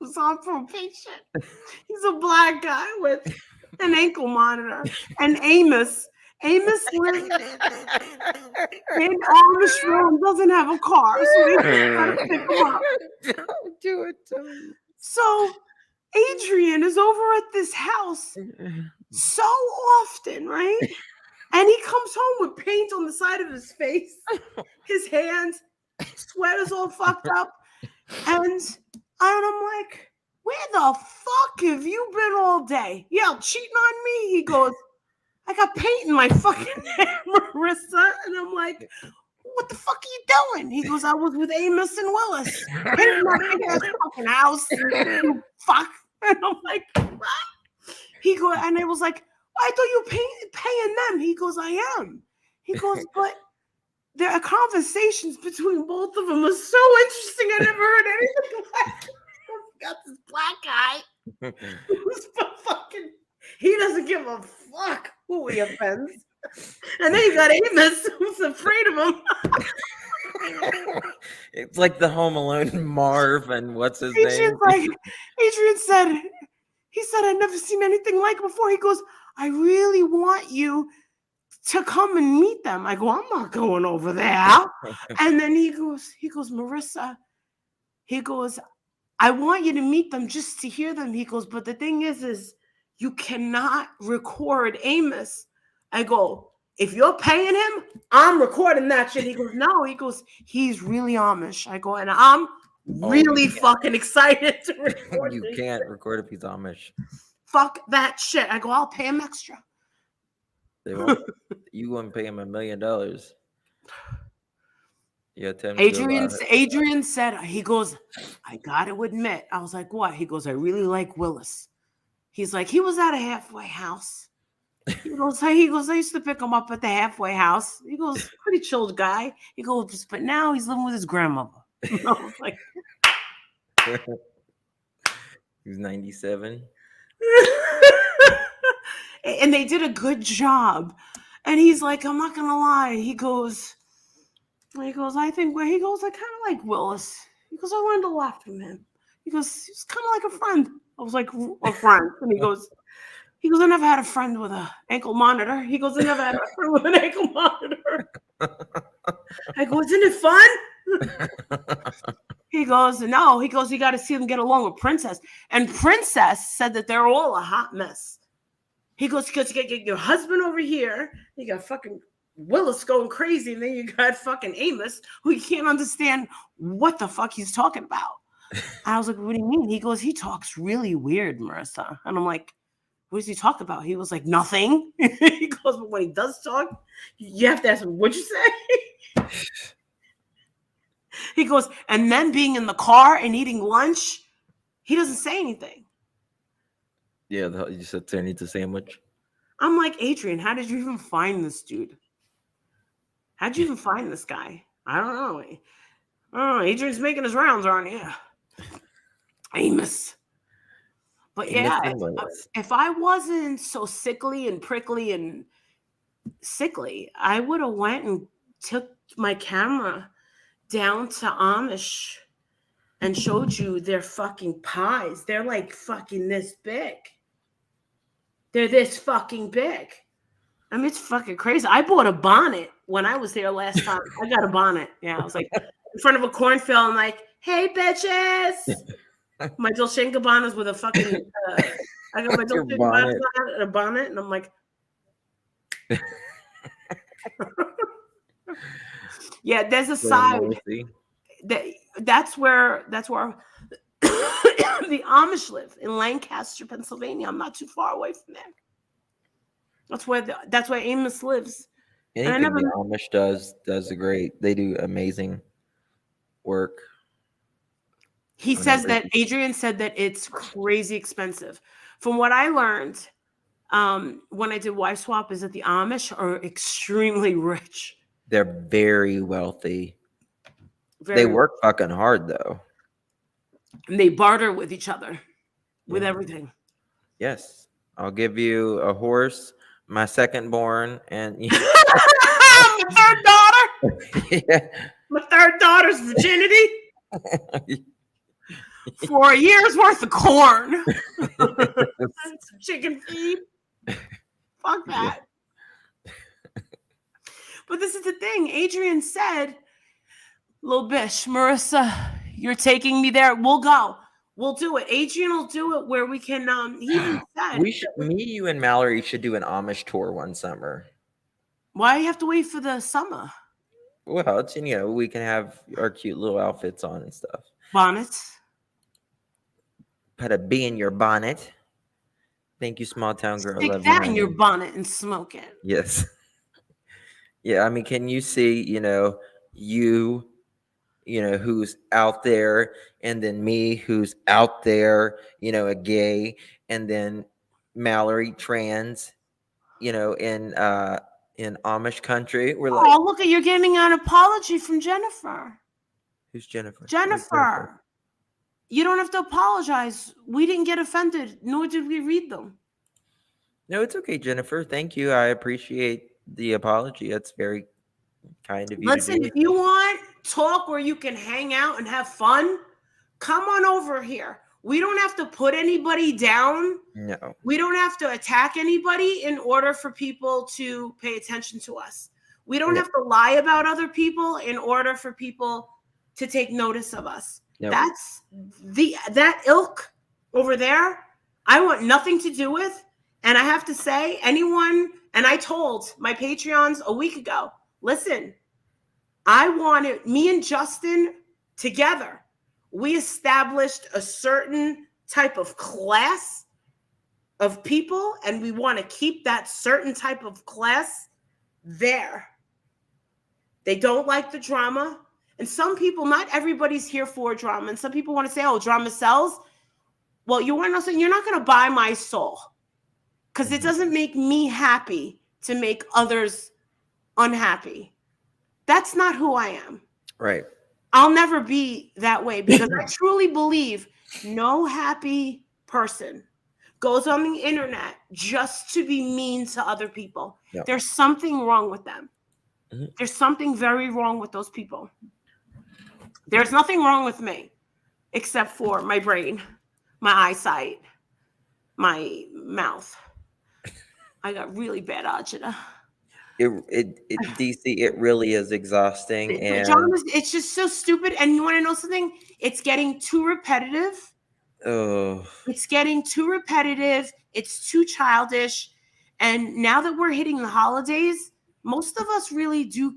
who's on probation. He's a black guy with an ankle monitor, and Amos. Amos lives in Armstrong, doesn't have a car, so they gotta pick him up. Don't do it to me. So Adrian is over at this house so often, right? And he comes home with paint on the side of his face, his hands, sweater's all fucked up, and I'm like, where the fuck have you been all day? Yeah, cheating on me? He goes, I got paint in my fucking hair, Marissa. And I'm like, what the fuck are you doing? He goes, I was with Amos and Willis. Painting my big ass fucking house. You fuck. And I'm like, what? He goes, and I was like, I thought you were paying them. He goes, I am. He goes, but there are conversations between both of them are so interesting. I never heard anything like it. Got this black guy who's fucking, he doesn't give a fuck who he offends. And then you got Amos who's afraid of him. It's like the Home Alone Marv and what's his name? Adrian said, I'd never seen anything like it before. He goes, I really want you to come and meet them. I go, I'm not going over there. And then he goes, Marissa, he goes, I want you to meet them just to hear them. He goes, but the thing is you cannot record Amos. I go, if you're paying him, I'm recording that shit. He goes, no. He goes, he's really Amish. I go, and I'm really fucking excited to record. You can't record if he's Amish. Fuck that shit. I go, I'll pay him extra. They won't. You wouldn't pay him $1 million. Yeah, Adrian said, he goes, I got to admit. I was like, what? He goes, I really like Willis. He's like, he was at a halfway house. He goes, I used to pick him up at the halfway house. He goes, pretty chilled guy. He goes, but now he's living with his grandmother. I was like, He's 97. And they did a good job. And he's like, I'm not gonna lie. He goes, I think where he goes, I kind of like Willis. He goes, I learned a lot from him. He goes, he's kind of like a friend. I was like, a friend. And he goes, I never had a friend with an ankle monitor. He goes, I never had a friend with an ankle monitor. I go, isn't it fun? He goes, no. He goes, you got to see them get along with Princess. And Princess said that they're all a hot mess. He goes, because you get your husband over here. You got fucking Willis going crazy. And then you got fucking Amos, who you can't understand what the fuck he's talking about. And I was like, what do you mean? He goes, he talks really weird, Marissa. And I'm like, what does he talk about? He was like, nothing. He goes, but when he does talk, you have to ask him, what'd you say? He goes, and then being in the car and eating lunch, he doesn't say anything. Yeah, you said turn into sandwich. I'm like, Adrian, how did you even find this dude? How'd you even find this guy? I don't know. Oh, Adrian's making his rounds around here. Amos. But yeah, if I wasn't so sickly and prickly and sickly, I would have went and took my camera down to Amish and showed you their fucking pies. They're like fucking this big. They're this fucking big. I mean, it's fucking crazy. I bought a bonnet when I was there last time. I got a bonnet. Yeah, I was like in front of a cornfield. I'm like, hey, bitches. My Dolce & Gabbana's with a fucking. I got my Dolce & Gabbana's on and a bonnet, and I'm like. Yeah, there's a side. That's where the Amish live in Lancaster, Pennsylvania. I'm not too far away from there. That's where Amos lives. Anything the Amish does great. They do amazing work. He says that Adrian said that it's crazy expensive. From what I learned, when I did wife swap, is that the Amish are extremely rich. They're very wealthy. They work fucking hard though. And they barter with each other with everything. Yes. I'll give you a horse, my second born, and my third daughter. Yeah. My third daughter's virginity. For a year's worth of corn. Some chicken feed. Fuck that. But this is the thing. Adrian said, little bitch, Marissa, you're taking me there. We'll go. We'll do it. Adrian will do it where we can. He even said me, you, and Mallory should do an Amish tour one summer. Why do you have to wait for the summer? Well, it's, we can have our cute little outfits on and stuff. Bonnets. Put a bee in your bonnet. Thank you, small town girl. Stick that in your bonnet and smoke it. Yes. Yeah, I mean, can you see, who's out there, and then me who's out there, a gay, and then Mallory trans, in Amish country. We're like, oh, look, you're getting an apology from Jennifer. Who's Jennifer? Jennifer. You don't have to apologize. We didn't get offended, nor did we read them. No, it's okay, Jennifer. Thank you. I appreciate the apology. That's very kind of you. Listen, if you want talk where you can hang out and have fun, come on over here. We don't have to put anybody down. No. We don't have to attack anybody in order for people to pay attention to us. We don't have to lie about other people in order for people to take notice of us. Nope. That's that ilk over there. I want nothing to do with. And I have to say, anyone, and I told my Patreons a week ago, listen, I wanted me and Justin together. We established a certain type of class of people, and we want to keep that certain type of class there. They don't like the drama. And some people, not everybody's here for drama. And some people want to say, oh, drama sells. Well, you want to know something? You're not going to buy my soul, because it doesn't make me happy to make others unhappy. That's not who I am. Right. I'll never be that way, because I truly believe no happy person goes on the internet just to be mean to other people. Yep. There's something wrong with them. There's something very wrong with those people. There's nothing wrong with me except for my brain, my eyesight, my mouth. I got really bad agita. DC, it really is exhausting. And John, it's just so stupid. And you want to know something? It's getting too repetitive. oh, It's getting too repetitive. It's too childish. And now that we're hitting the holidays, most of us really do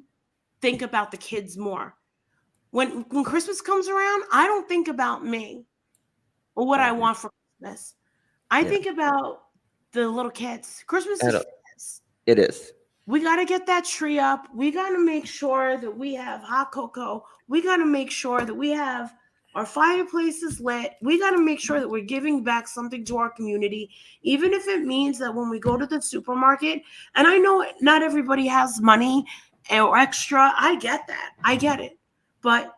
think about the kids more. When Christmas comes around, I don't think about me or what I want for Christmas. I think about the little kids. Christmas is kids. It is. We got to get that tree up. We got to make sure that we have hot cocoa. We got to make sure that we have our fireplaces lit. We got to make sure that we're giving back something to our community, even if it means that when we go to the supermarket, and I know not everybody has money or extra. I get that. I get it. But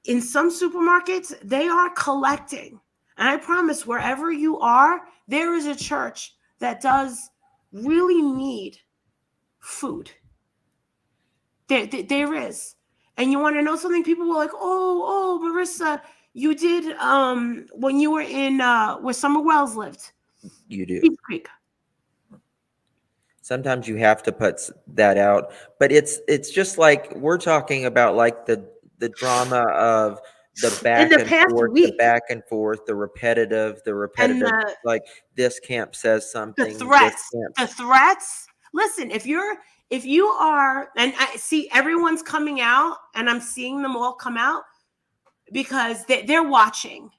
in some supermarkets, they are collecting. And I promise, wherever you are, there is a church that does really need food. There is. And you want to know something? People were like, oh, Marissa, you did when you were in where Summer Wells lived. You do. Beef Creek. Sometimes you have to put that out, but it's just like we're talking about, like the drama of the back and forth, the repetitive, like this camp says something. The threats. Listen, if you are, and I see everyone's coming out, and I'm seeing them all come out because they're watching.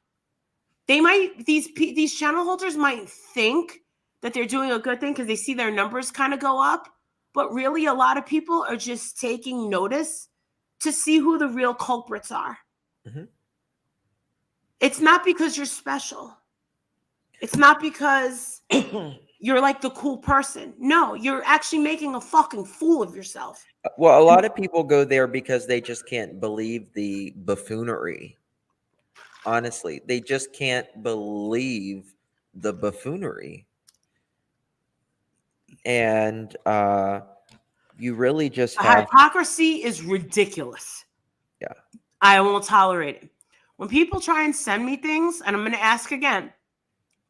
They might, these channel holders might think that they're doing a good thing because they see their numbers kind of go up, but really a lot of people are just taking notice to see who the real culprits are. Mm-hmm. It's not because you're special. It's not because you're like the cool person. No, you're actually making a fucking fool of yourself. Well, a lot of people go there because they just can't believe the buffoonery. Honestly, they just can't believe the buffoonery. And you really just have... Hypocrisy is ridiculous. Yeah. I won't tolerate it. When people try and send me things, and I'm going to ask again,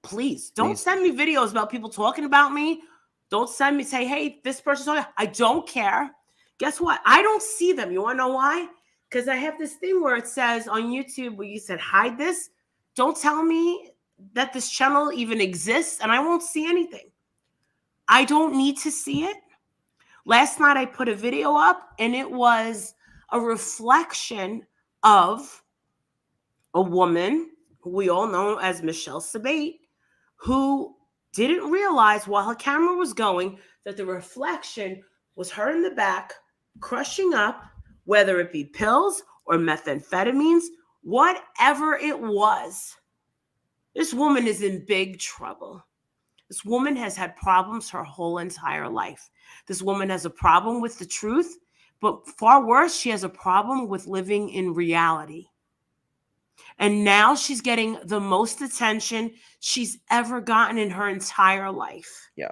please don't send me videos about people talking about me. Don't send me, say, hey, this person's talking. I don't care. Guess what? I don't see them. You want to know why? Because I have this thing where it says on YouTube where you said, hide this. Don't tell me that this channel even exists, and I won't see anything. I don't need to see it. Last night I put a video up, and it was a reflection of a woman who we all know as Michelle Sabate, who didn't realize while her camera was going that the reflection was her in the back crushing up, whether it be pills or methamphetamines, whatever it was. This woman is in big trouble. This woman has had problems her whole entire life. This woman has a problem with the truth, but far worse, she has a problem with living in reality. And now she's getting the most attention she's ever gotten in her entire life. Yeah.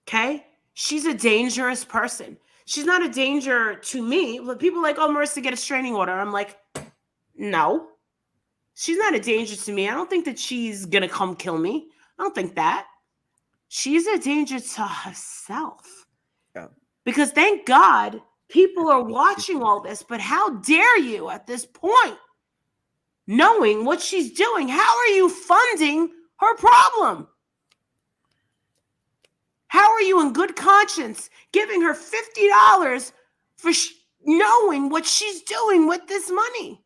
Okay? She's a dangerous person. She's not a danger to me. People are like, oh, Marissa, get a restraining order. I'm like, no. She's not a danger to me. I don't think that she's going to come kill me. I don't think that. She's a danger to herself. Yeah. Because thank God people are watching all this, but how dare you at this point, knowing what she's doing, how are you funding her problem? How are you in good conscience giving her $50 for knowing what she's doing with this money?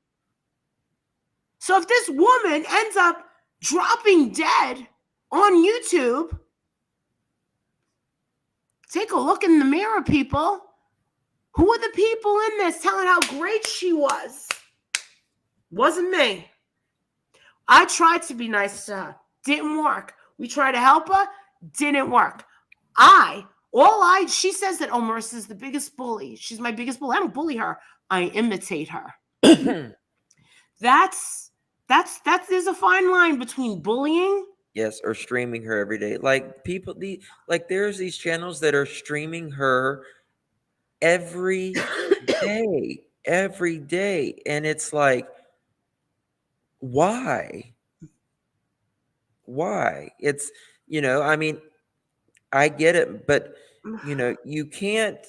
So if this woman ends up dropping dead on YouTube, take a look in the mirror, people. Who are the people in this telling how great she was? Wasn't me. I tried to be nice to her. Didn't work. We tried to help her. Didn't work. She says that, oh, Marissa's the biggest bully. She's my biggest bully. I don't bully her. I imitate her. That's there's a fine line between bullying. Yes, or streaming her every day. Like there's these channels that are streaming her every day. And it's like, why? It's, I mean, I get it, but you can't.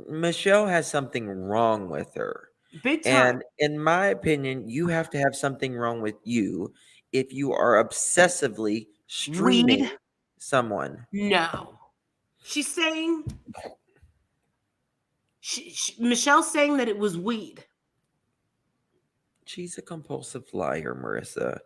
Michelle has something wrong with her. Big time. And in my opinion, you have to have something wrong with you if you are obsessively streaming someone. No. She's saying, Michelle's saying that it was weed. She's a compulsive liar, Marissa.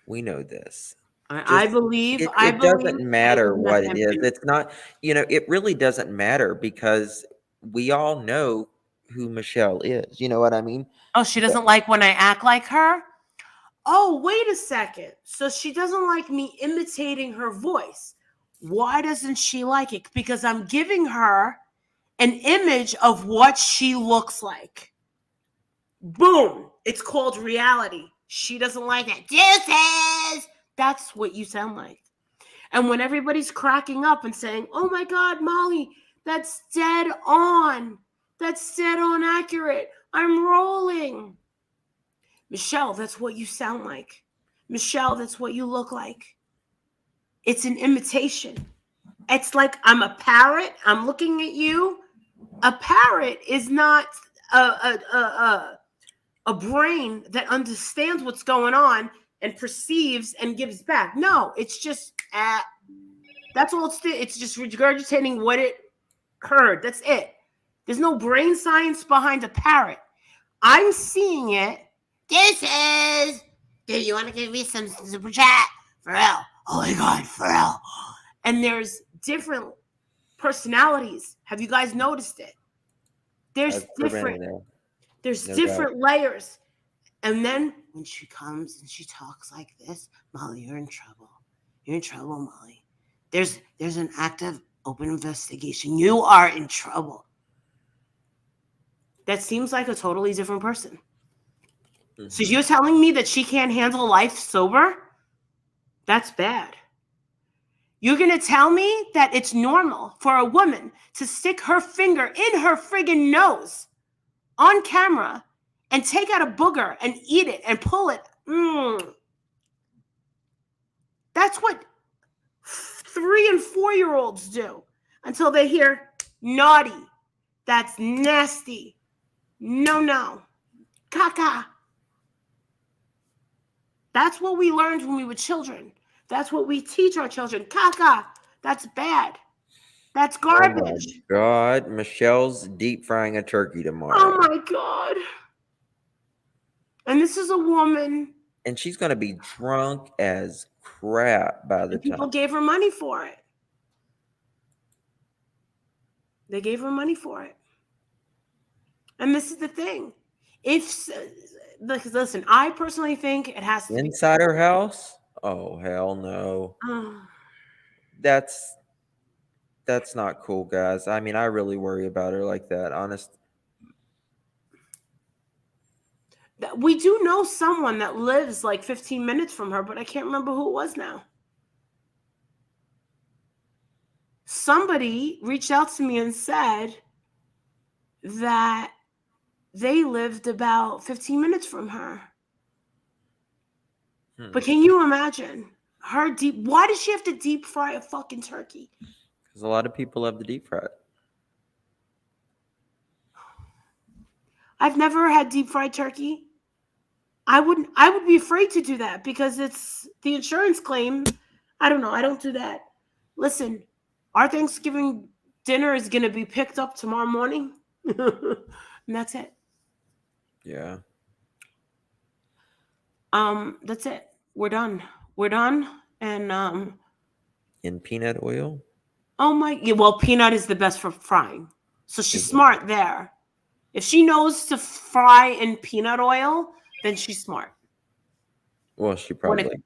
We know this. I believe it doesn't matter what it is. It's not, it really doesn't matter because we all know who Michelle is. You know what I mean? Oh, she doesn't like when I act like her? Oh, wait a second. So she doesn't like me imitating her voice. Why doesn't she like it? Because I'm giving her an image of what she looks like. Boom. It's called reality. She doesn't like it. Deuces! That's what you sound like. And when everybody's cracking up and saying, oh my God, Molly, that's dead on. That's dead on accurate. I'm rolling. Michelle, that's what you sound like. Michelle, that's what you look like. It's an imitation. It's like I'm a parrot. I'm looking at you. A parrot is not a brain that understands what's going on and perceives and gives back. No, it's just that's all it's just regurgitating what it heard. That's it. There's no brain science behind a parrot. I'm seeing it. This is. Do you want to give me some super chat? Pharrell. Oh my God, Pharrell. And there's different personalities. Have you guys noticed it? There's different layers. And then when she comes and she talks like this, Molly, you're in trouble. You're in trouble, Molly. There's an active open investigation. You are in trouble. That seems like a totally different person. Mm-hmm. So you're telling me that she can't handle life sober? That's bad. You're going to tell me that it's normal for a woman to stick her finger in her friggin' nose on camera and take out a booger and eat it and pull it. That's what 3 and 4-year-olds do until they hear naughty. That's nasty. No. Caca. That's what we learned when we were children. That's what we teach our children. Caca. That's bad. That's garbage. Oh my God. Michelle's deep frying a turkey tomorrow. Oh my God. And this is a woman. And she's going to be drunk as crap by the time. People gave her money for it. They gave her money for it. And this is the thing. Listen, I personally think it has to be inside her house. Oh, hell no. That's not cool, guys. I mean, I really worry about her like that, honest. We do know someone that lives like 15 minutes from her, but I can't remember who it was now. Somebody reached out to me and said that they lived about 15 minutes from her. But can you imagine her why does she have to deep fry a fucking turkey? Because a lot of people love to deep fry it. I've never had deep fried turkey. I would be afraid to do that because it's the insurance claim. I don't know. I don't do that. Listen, our Thanksgiving dinner is going to be picked up tomorrow morning. And that's it. Yeah. That's it. We're done. And in peanut oil? Oh my, yeah, well, peanut is the best for frying. So she's smart there. If she knows to fry in peanut oil, then she's smart. Well, she probably.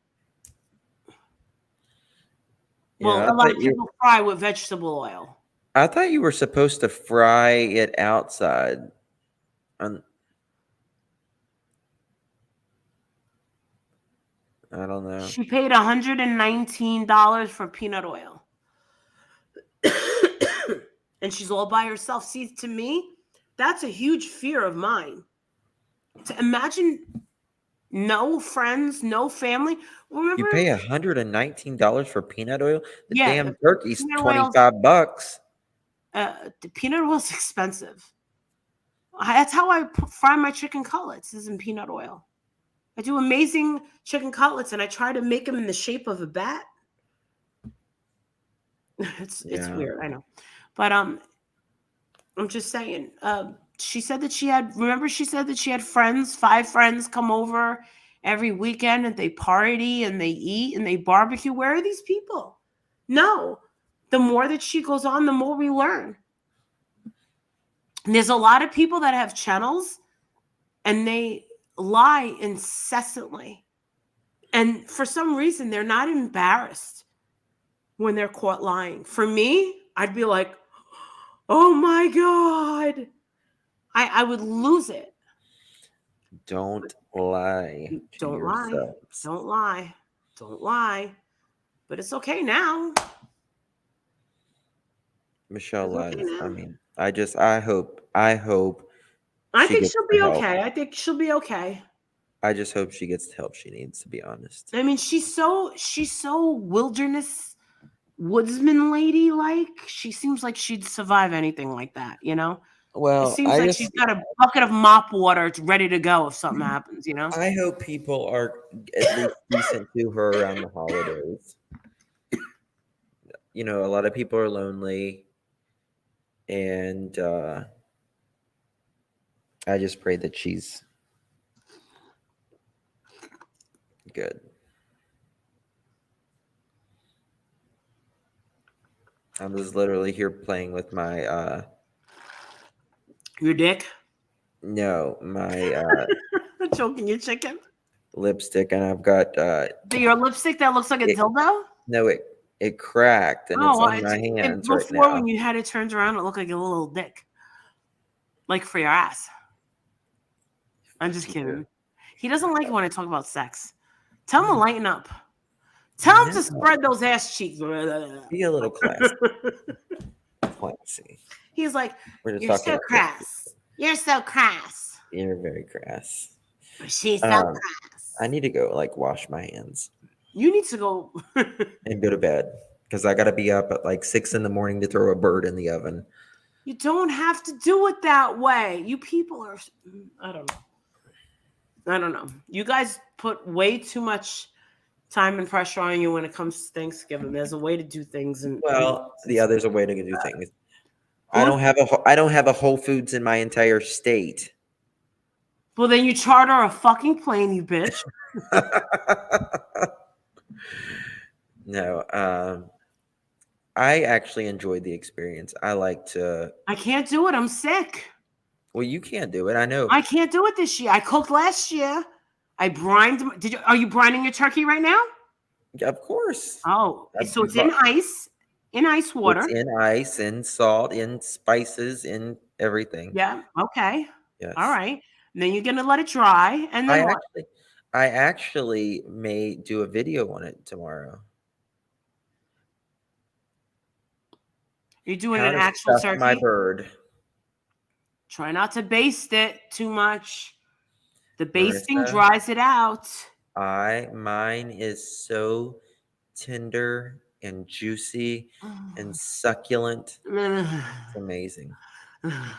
Well, a lot of people fry with vegetable oil. I thought you were supposed to fry it outside. I don't know. She paid $119 for peanut oil. And she's all by herself. See, to me, that's a huge fear of mine. To imagine no friends, no family. Remember, you pay $119 for peanut oil? The damn turkey's $25. The peanut oil is expensive. That's how I fry my chicken cutlets, is in peanut oil. I do amazing chicken cutlets, and I try to make them in the shape of a bat. It's weird, I know, but I'm just saying. She said that she had 5 friends come over every weekend, and they party and they eat and they barbecue. Where are these people? No, the more that she goes on, the more we learn. And there's a lot of people that have channels, and they lie incessantly, and for some reason they're not embarrassed when they're caught lying. For me, I'd be like, oh my God. I would lose it. Don't lie. Don't lie. But it's okay now. Michelle lies. I mean, I hope. I think she'll be okay. I just hope she gets the help she needs, to be honest. I mean, she's so wilderness woodsman lady like. She seems like she'd survive anything like that, you know? Well, it seems like she's got a bucket of mop water ready to go if something happens, you know? I hope people are at least decent to her around the holidays. You know, a lot of people are lonely, and I just pray that she's good. I'm just literally here playing with my your dick? No, my choking your chicken lipstick, and I've got your lipstick that looks like a dildo? No, it cracked, and it's on my hands right now. Before, when you had it turned around, it looked like a little dick, like for your ass. I'm just kidding. He doesn't like it when I talk about sex. Tell him to lighten up. Tell him to spread those ass cheeks. Be a little classy. He's like, you're so crass. You're so crass. You're very crass. She's so crass. I need to go wash my hands. You need to go and go to bed, because I got to be up at 6 a.m. to throw a bird in the oven. You don't have to do it that way. You people are, I don't know. You guys put way too much time and pressure on you when it comes to Thanksgiving. There's a way to do things, and there's a way to do things. I don't have a Whole Foods in my entire state. Well, then you charter a fucking plane, you bitch. No, I actually enjoyed the experience. I can't do it. I'm sick. Well, you can't do it. I know. I can't do it this year. I cooked last year. I brined. Are you brining your turkey right now? Yeah, of course. Oh, so it's in ice water. It's in ice, in salt, in spices, in everything. Yeah. Okay. Yes. All right. And then you're gonna let it dry, and then I actually may do a video on it tomorrow. You're doing an actual turkey? My bird. Try not to baste it too much. The basting dries it out. Mine is so tender and juicy and succulent. It's amazing. And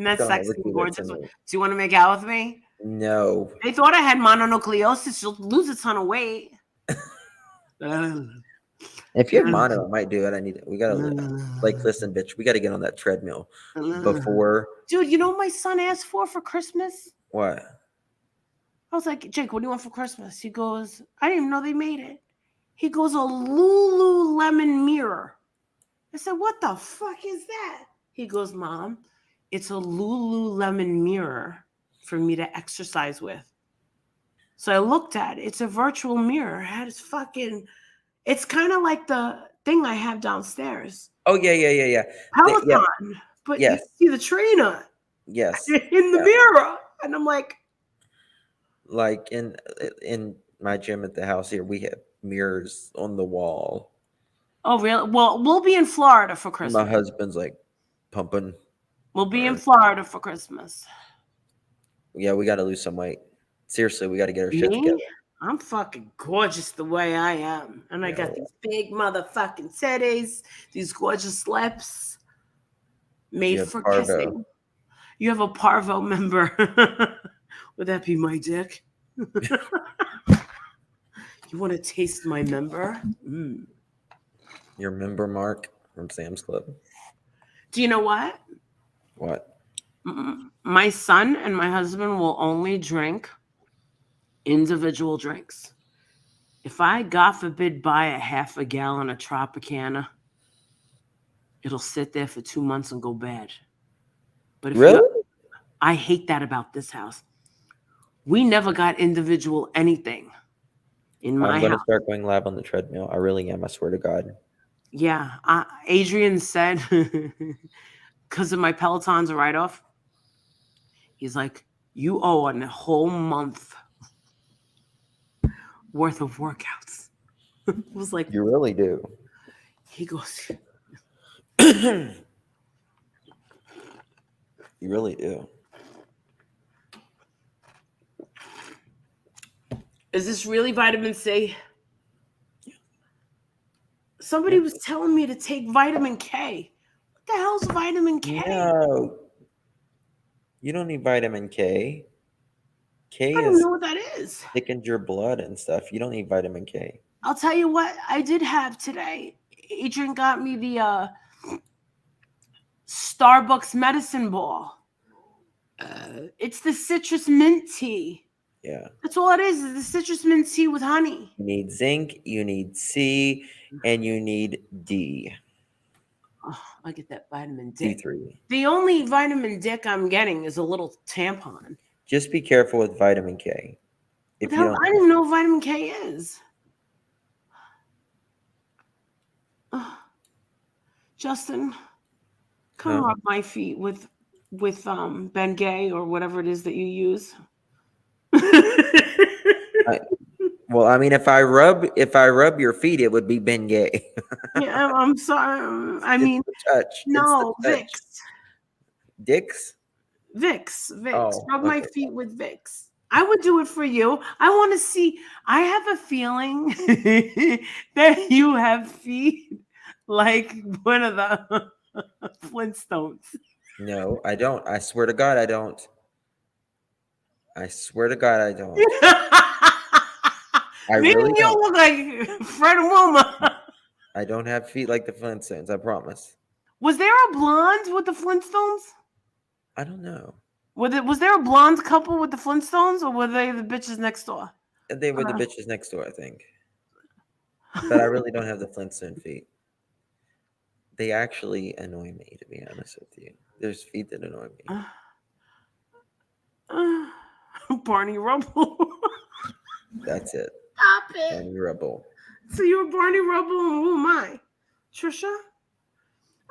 that's sexy and gorgeous. Do you want to make out with me? No. They thought I had mononucleosis. She'll lose a ton of weight. If you have mono, I might do it. We gotta listen, bitch. We gotta get on that treadmill before. Dude, you know what my son asked for Christmas? What? I was like, Jake, what do you want for Christmas? He goes, I didn't even know they made it. He goes, a Lululemon mirror. I said, what the fuck is that? He goes, Mom, it's a Lululemon mirror for me to exercise with. So I looked at it. It's a virtual mirror. It had its fucking. It's kind of like the thing I have downstairs. Oh yeah. Peloton, but you Yes. see the trainer. Yes. In the mirror, and I'm like in my gym at the house here, we have mirrors on the wall. oh really? Well, we'll be in Florida for Christmas. My husband's like pumping. We'll be in Florida for Christmas. Yeah, we got to lose some weight. Seriously, we got to get our shit together. I'm fucking gorgeous the way I am, and I got these big motherfucking titties, these gorgeous lips, made for kissing. You have a Parvo member. Would that be my dick? You want to taste my member? Mm. Your member mark from Sam's Club. Do you know what? What? My son and my husband will only drink individual drinks. If I, God forbid, buy a half a gallon of Tropicana, it'll sit there for 2 months and go bad. But if really? I hate that about this house. We never got individual anything in my house. I'm going to start going live on the treadmill. I really am. I swear to God. Yeah. Adrian said, because of my Peloton's a write-off, he's like, you owe a whole month worth of workouts. I was like, you really do. He goes, you really do. Is this really vitamin C? Somebody was telling me to take vitamin K. What the hell's vitamin K? No. You don't need vitamin K. I don't know what that is. Thickens your blood and stuff. You don't need vitamin K. I'll tell you what I did have today. Adrian got me the Starbucks medicine ball. It's the citrus mint tea. Yeah. That's all it is the citrus mint tea with honey. You need zinc, you need C, and you need D. Oh, I get that vitamin D. D3. The only vitamin D I'm getting is a little tampon. Just be careful with vitamin K. I don't even know what vitamin K is. Justin, come rub my feet with Bengay or whatever it is that you use. Well, I mean, if I rub your feet, it would be Bengay. Yeah, I'm sorry. I mean, touch. No, Vicks. Vicks. Oh, rub my feet with Vicks. I would do it for you. I want to see. I have a feeling that you have feet like one of the Flintstones. No, I don't. I swear to God, I don't. Maybe really you look like Fred and Wilma. I don't have feet like the Flintstones, I promise. Was there a blonde with the Flintstones? I don't know. Was there a blonde couple with the Flintstones, or were they the bitches next door? They were the bitches next door, I think. But I really don't have the Flintstone feet. They actually annoy me, to be honest with you. There's feet that annoy me. Barney Rubble. That's it. Stop it. Barney Rubble. So you're Barney Rubble, and who am I? Trisha?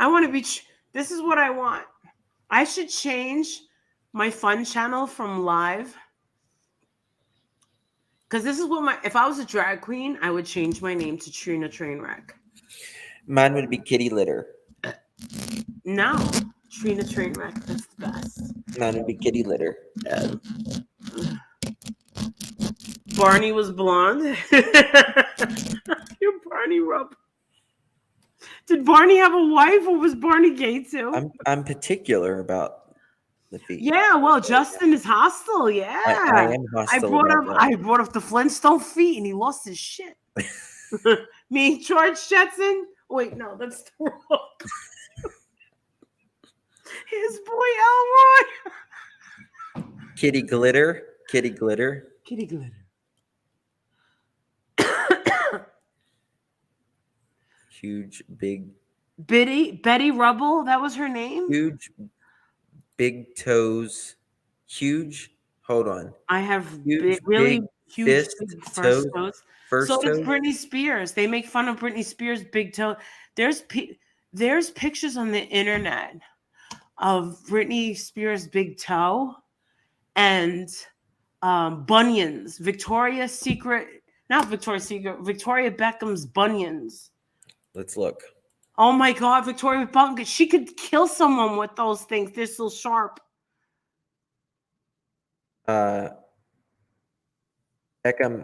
I want to be... This is what I want. I should change my fun channel from live. Because this is what if I was a drag queen, I would change my name to Trina Trainwreck. Mine would be Kitty Litter. No. Trina Trainwreck. That's the best. Mine would be Kitty Litter. Barney was blonde. You're Barney Rubble. Did Barney have a wife, or was Barney gay too? I'm particular about the feet. Yeah, well, Justin is hostile. Yeah, I am hostile. I brought up the Flintstone feet, and he lost his shit. Me, George Jetson. Wait, no, that's the wrong. His boy Elroy. Kitty Glitter. Huge, big. Betty Rubble. That was her name. Huge, big toes, huge. Hold on. I have Huge, really big huge fist big toes. first toes. So First does toes. Britney Spears. They make fun of Britney Spears' big toe. There's pictures on the internet of Britney Spears' big toe and bunions. Victoria Beckham's bunions. Let's look. Oh my God, Victoria Beckham. She could kill someone with those things. They're so sharp. Beckham.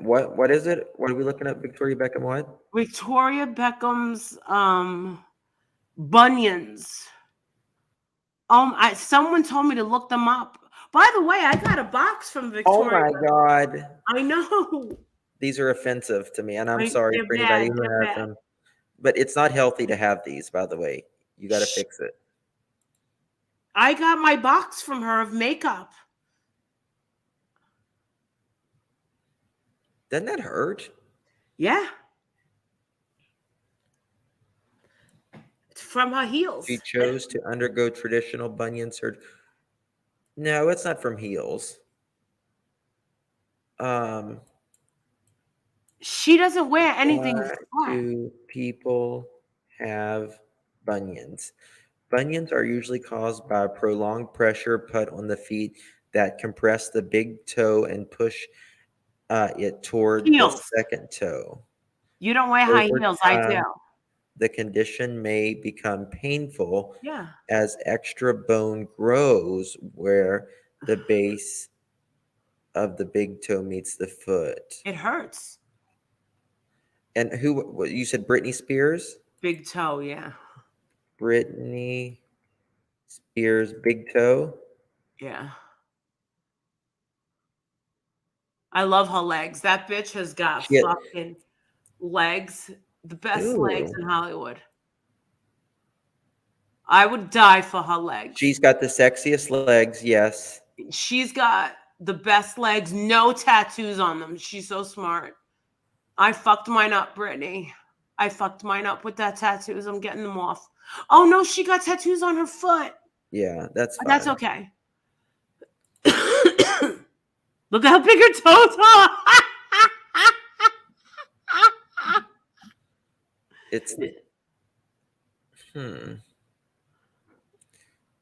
What is it? What are we looking at? Victoria Beckham. What? Victoria Beckham's bunions. Someone told me to look them up. By the way, I got a box from Oh Victoria. my God. I know. These are offensive to me, and I'm sorry They're for bad. anybody who They're has bad. them. But it's not healthy to have these, by the way. You got to fix it. I got my box from her of makeup. Doesn't that hurt? Yeah. It's from her heels. She chose to undergo traditional bunion surgery. No, it's not from heels. She doesn't wear anything Why flat. do people have bunions? Bunions are usually caused by prolonged pressure put on the feet that compress the big toe and push it toward the Heels. second toe. You don't wear high Over heels. I do. time, the condition may become painful Yeah. as extra bone grows where the base of the big toe meets the foot. It hurts. And what you said, Britney Spears? Big toe, yeah. Britney Spears' big toe? Yeah. I love her legs. That bitch has got fucking legs. The best legs in Hollywood. I would die for her legs. She's got the sexiest legs, yes. She's got the best legs, no tattoos on them. She's so smart. I fucked mine up, Brittany. I fucked mine up with that tattoos. I'm getting them off. Oh no, she got tattoos on her foot. Yeah, that's fine. That's okay. Look at how big her toes are. It's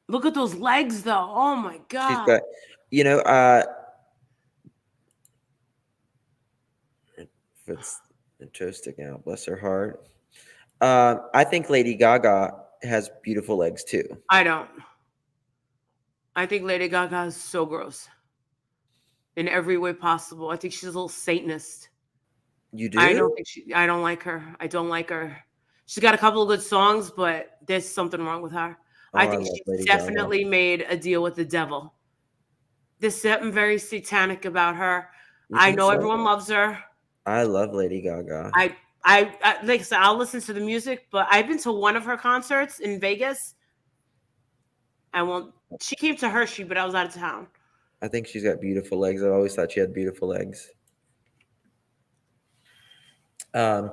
Look at those legs though. Oh my God. She's got, it's the toe sticking out, bless her heart. I think Lady Gaga has beautiful legs too. I don't. I think Lady Gaga is so gross. In every way possible. I think she's a little Satanist. You do? I don't like her. I don't like her. She's got a couple of good songs, but there's something wrong with her. I think she definitely made a deal with the devil. There's something very satanic about her. I know everyone loves her. I love Lady Gaga. I like I said, I'll listen to the music, but I've been to one of her concerts in Vegas. She came to Hershey, but I was out of town. I think she's got beautiful legs. I've always thought she had beautiful legs. And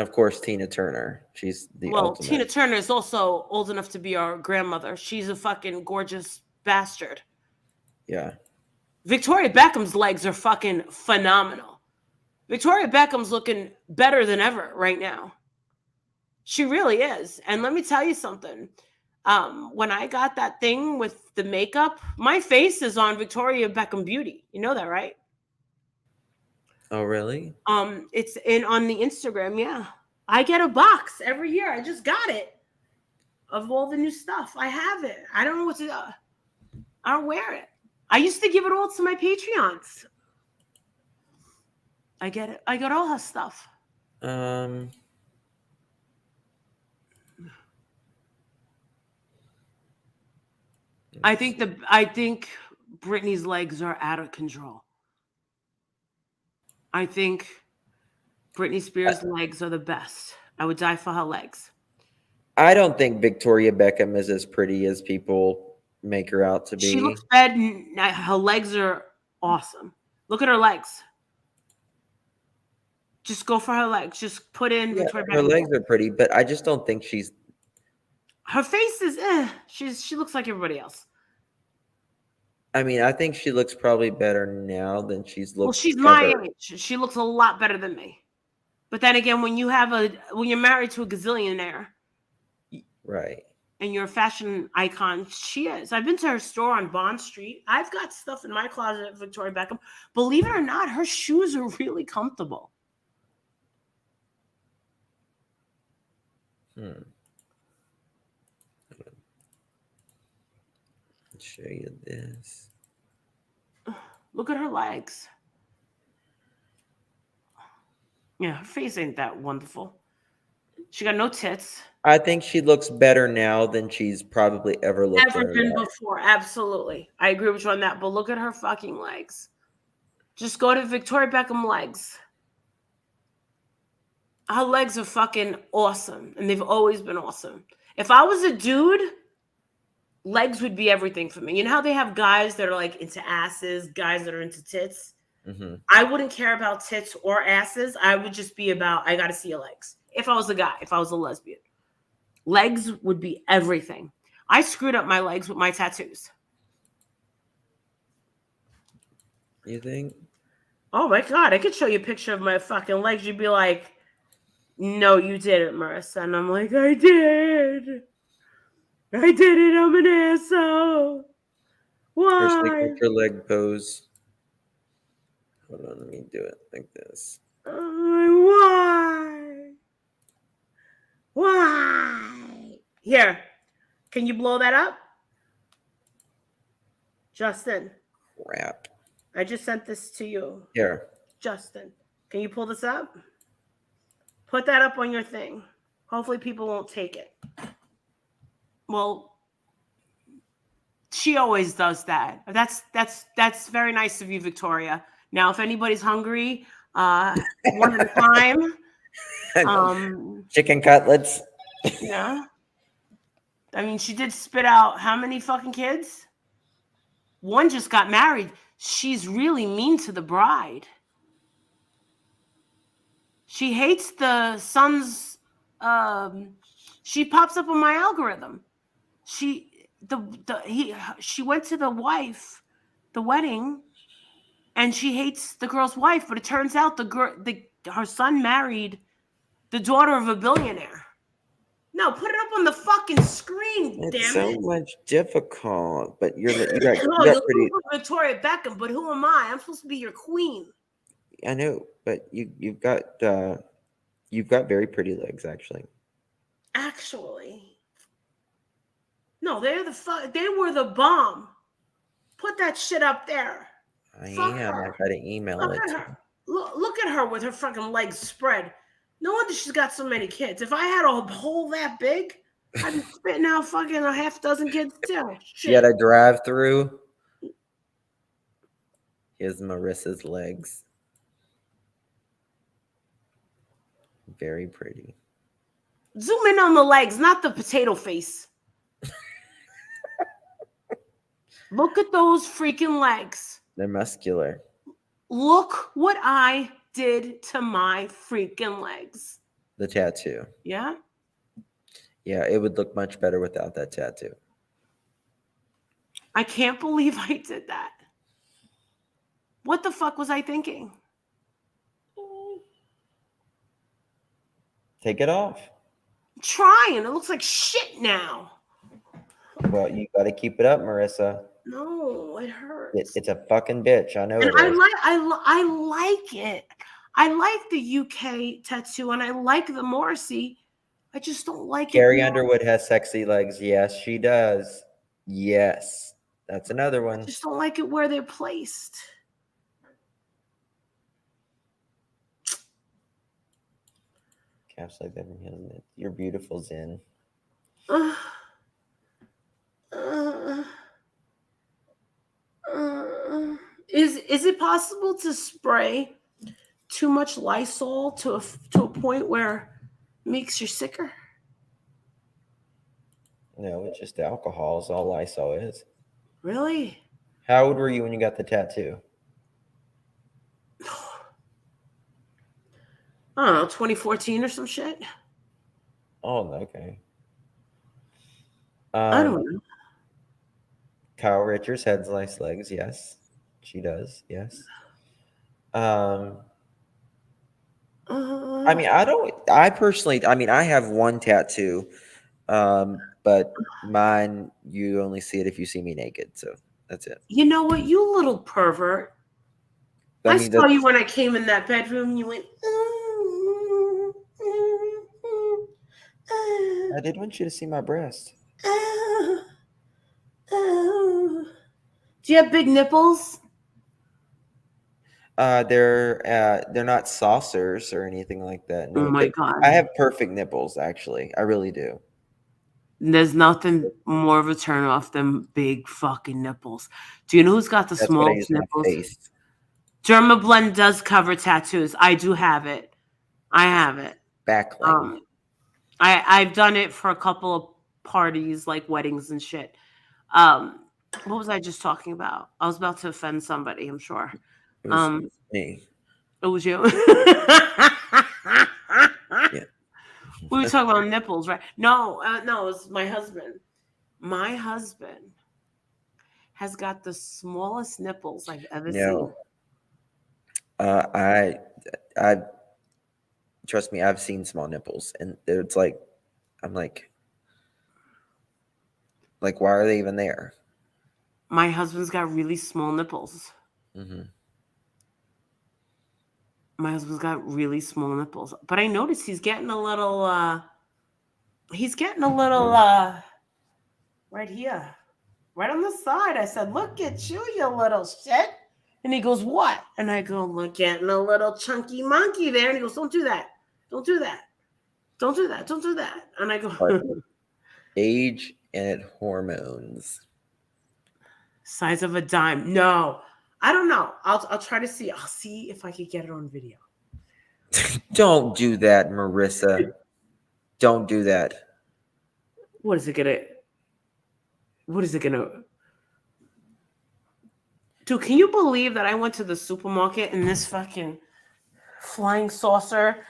of course, Tina Turner. She's the ultimate. Tina Turner is also old enough to be our grandmother. She's a fucking gorgeous bastard. Yeah. Victoria Beckham's legs are fucking phenomenal. Victoria Beckham's looking better than ever right now. She really is. And let me tell you something. When I got that thing with the makeup, my face is on Victoria Beckham Beauty. You know that, right? Oh, really? It's on the Instagram, yeah. I get a box every year. I just got it of all the new stuff. I have it. I don't know what to I don't wear it. I used to give it all to my Patreons. I get it. I got all her stuff. I think Britney's legs are out of control. I think Britney Spears' legs are the best. I would die for her legs. I don't think Victoria Beckham is as pretty as people make her out to be. She looks bad. Her legs are awesome. Look at her legs. Just go for her legs. Just put in Victoria Beckham. Her legs are pretty, but I just don't think she's. Her face is. She looks like everybody else. I mean, I think she looks probably better now than she's looked she's ever. my age. She looks a lot better than me. But then again, when you're married to a gazillionaire, right, and you're a fashion icon, she is. I've been to her store on Bond Street. I've got stuff in my closet at Victoria Beckham. Believe it or not, her shoes are really comfortable. I'll show you this. Look at her legs. Yeah, her face ain't that wonderful. She got no tits. I think she looks better now than she's probably ever looked Ever been before. Absolutely. I agree with you on that. But look at her fucking legs. Just go to Victoria Beckham legs. Her legs are fucking awesome. And they've always been awesome. If I was a dude, legs would be everything for me. You know how they have guys that are like into asses, guys that are into tits? Mm-hmm. I wouldn't care about tits or asses. I would just be about, I got to see your legs. If I was a guy, if I was a lesbian. Legs would be everything. I screwed up my legs with my tattoos. You think? Oh my God, I could show you a picture of my fucking legs. You'd be like, no, you didn't, Marissa. And I'm like, I did. I did it. I'm an asshole. Why? Her signature leg pose. Hold on, let me do it like this. Why? Why? Here, can you blow that up? Justin. Crap. I just sent this to you. Here. Justin, can you pull this up? Put that up on your thing. Hopefully people won't take it. Well, she always does that. That's very nice of you, Victoria. Now, if anybody's hungry, one at a time. Chicken cutlets. Yeah. I mean, she did spit out how many fucking kids? One just got married. She's really mean to the bride. She hates the son's. She pops up on my algorithm. She went to the wedding, and she hates the girl's wife. But it turns out her son married the daughter of a billionaire. No, put it up on the fucking screen. It's damn so it. much difficult, but you got pretty. Victoria Beckham, but who am I? I'm supposed to be your queen. I know, but you've got very pretty legs, actually. Actually, no, they were the bomb. Put that shit up there. I gotta email it. Look at her with her fucking legs spread. No wonder she's got so many kids. If I had a hole that big, I'd be spitting out fucking a half dozen kids too. She had a drive-through. Here's Marissa's legs. Very pretty. Zoom in on the legs, not the potato face. Look at those freaking legs. They're muscular. Look what I did to my freaking legs. The tattoo. Yeah? Yeah, it would look much better without that tattoo. I can't believe I did that. What the fuck was I thinking? Take it off. I'm trying. It looks like shit now. Well, you got to keep it up, Marissa. No, it hurts. It's a fucking bitch. I know And it is. I like it. I like the UK tattoo and I like the Morrissey. I just don't like Carrie Underwood has sexy legs. Yes, she does. Yes. That's another one. I just don't like it where they're placed. Calves like that from Hilton. You're beautiful, Zen. Is it possible to spray too much Lysol to a point where it makes you sicker? No, it's just alcohol is all Lysol is. Really? How old were you when you got the tattoo? I don't know, 2014 or some shit. Oh, okay. I don't know. Kyle Richards has nice legs. Yes, she does. Yes. I mean, I personally, I mean, I have one tattoo, but mine, you only see it if you see me naked. So that's it. You know what, you little pervert. I mean, saw you when I came in that bedroom. And you went. I did want you to see my breast. Do you have big nipples? They're not saucers or anything like that. No, Oh my God. I have perfect nipples. Actually, I really do. There's nothing more of a turn off than big fucking nipples. Do you know who's got the That's what I smallest use nipples? my face. Dermablend does cover tattoos. I do have it. I have it. Backling. I've done it for a couple of parties, like weddings and shit. What was I just talking about? I was about to offend somebody, I'm sure. It was me. It was you. Yeah. We were talking about nipples, right? No, it was my husband. My husband has got the smallest nipples I've ever seen. I trust me, I've seen small nipples, and it's like, I'm like, why are they even there? My husband's got really small nipples. Mm-hmm. My husband's got really small nipples, but I noticed he's getting a little. Right here, right on the side. I said, "Look at you, you little shit." And he goes, "What?" And I go, "Look, getting a little chunky monkey there." And he goes, "Don't do that. Don't do that. Don't do that. Don't do that." And I go, Age and hormones. Size of a dime. No, I don't know. I'll try to see. I'll see if I could get it on video. Don't do that, Marissa. Don't do that. What is it gonna? Dude, can you believe that I went to the supermarket in this fucking flying saucer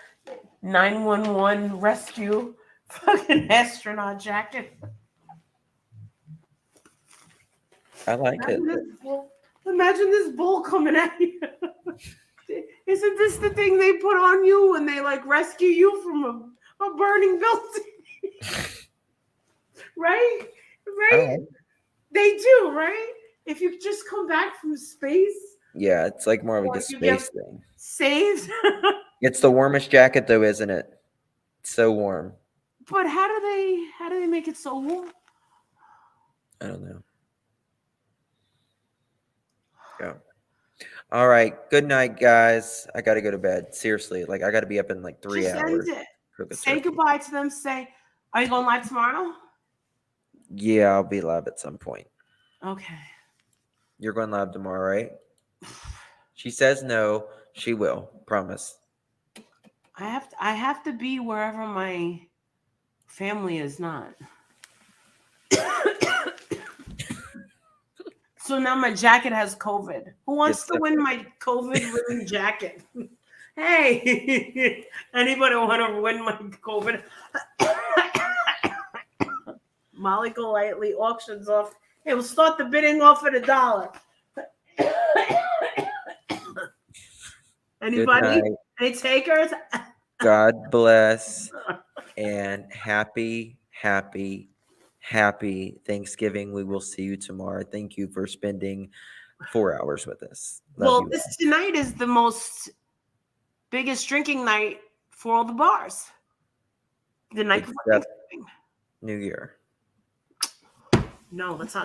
911 rescue fucking astronaut jacket? I like it. Imagine this bull coming at you. Isn't this the thing they put on you when they like rescue you from a burning building? Right? Right. They do, right? If you just come back from space. Yeah, it's like more of like a space thing. Saved. It's the warmest jacket though, isn't it? It's so warm. But how do they make it so warm? I don't know. Yeah. All right. Good night, guys. I got to go to bed. Seriously. I got to be up in 3 hours. End it. Say goodbye to them. Are you going live tomorrow? Yeah, I'll be live at some point. Okay. You're going live tomorrow, right? She says no. She will. Promise. I have to be wherever my family is not. So now my jacket has COVID. Who wants to win my COVID-ridden jacket? Hey, anybody want to win my COVID? Molly Golightly auctions off. Hey, we'll start the bidding off at $1. Anybody? Any takers? God bless and happy Thanksgiving. We will see you tomorrow. Thank you for spending 4 hours with us. Well, tonight is the biggest drinking night for all the bars. The night before Thanksgiving. New Year. No, that's not.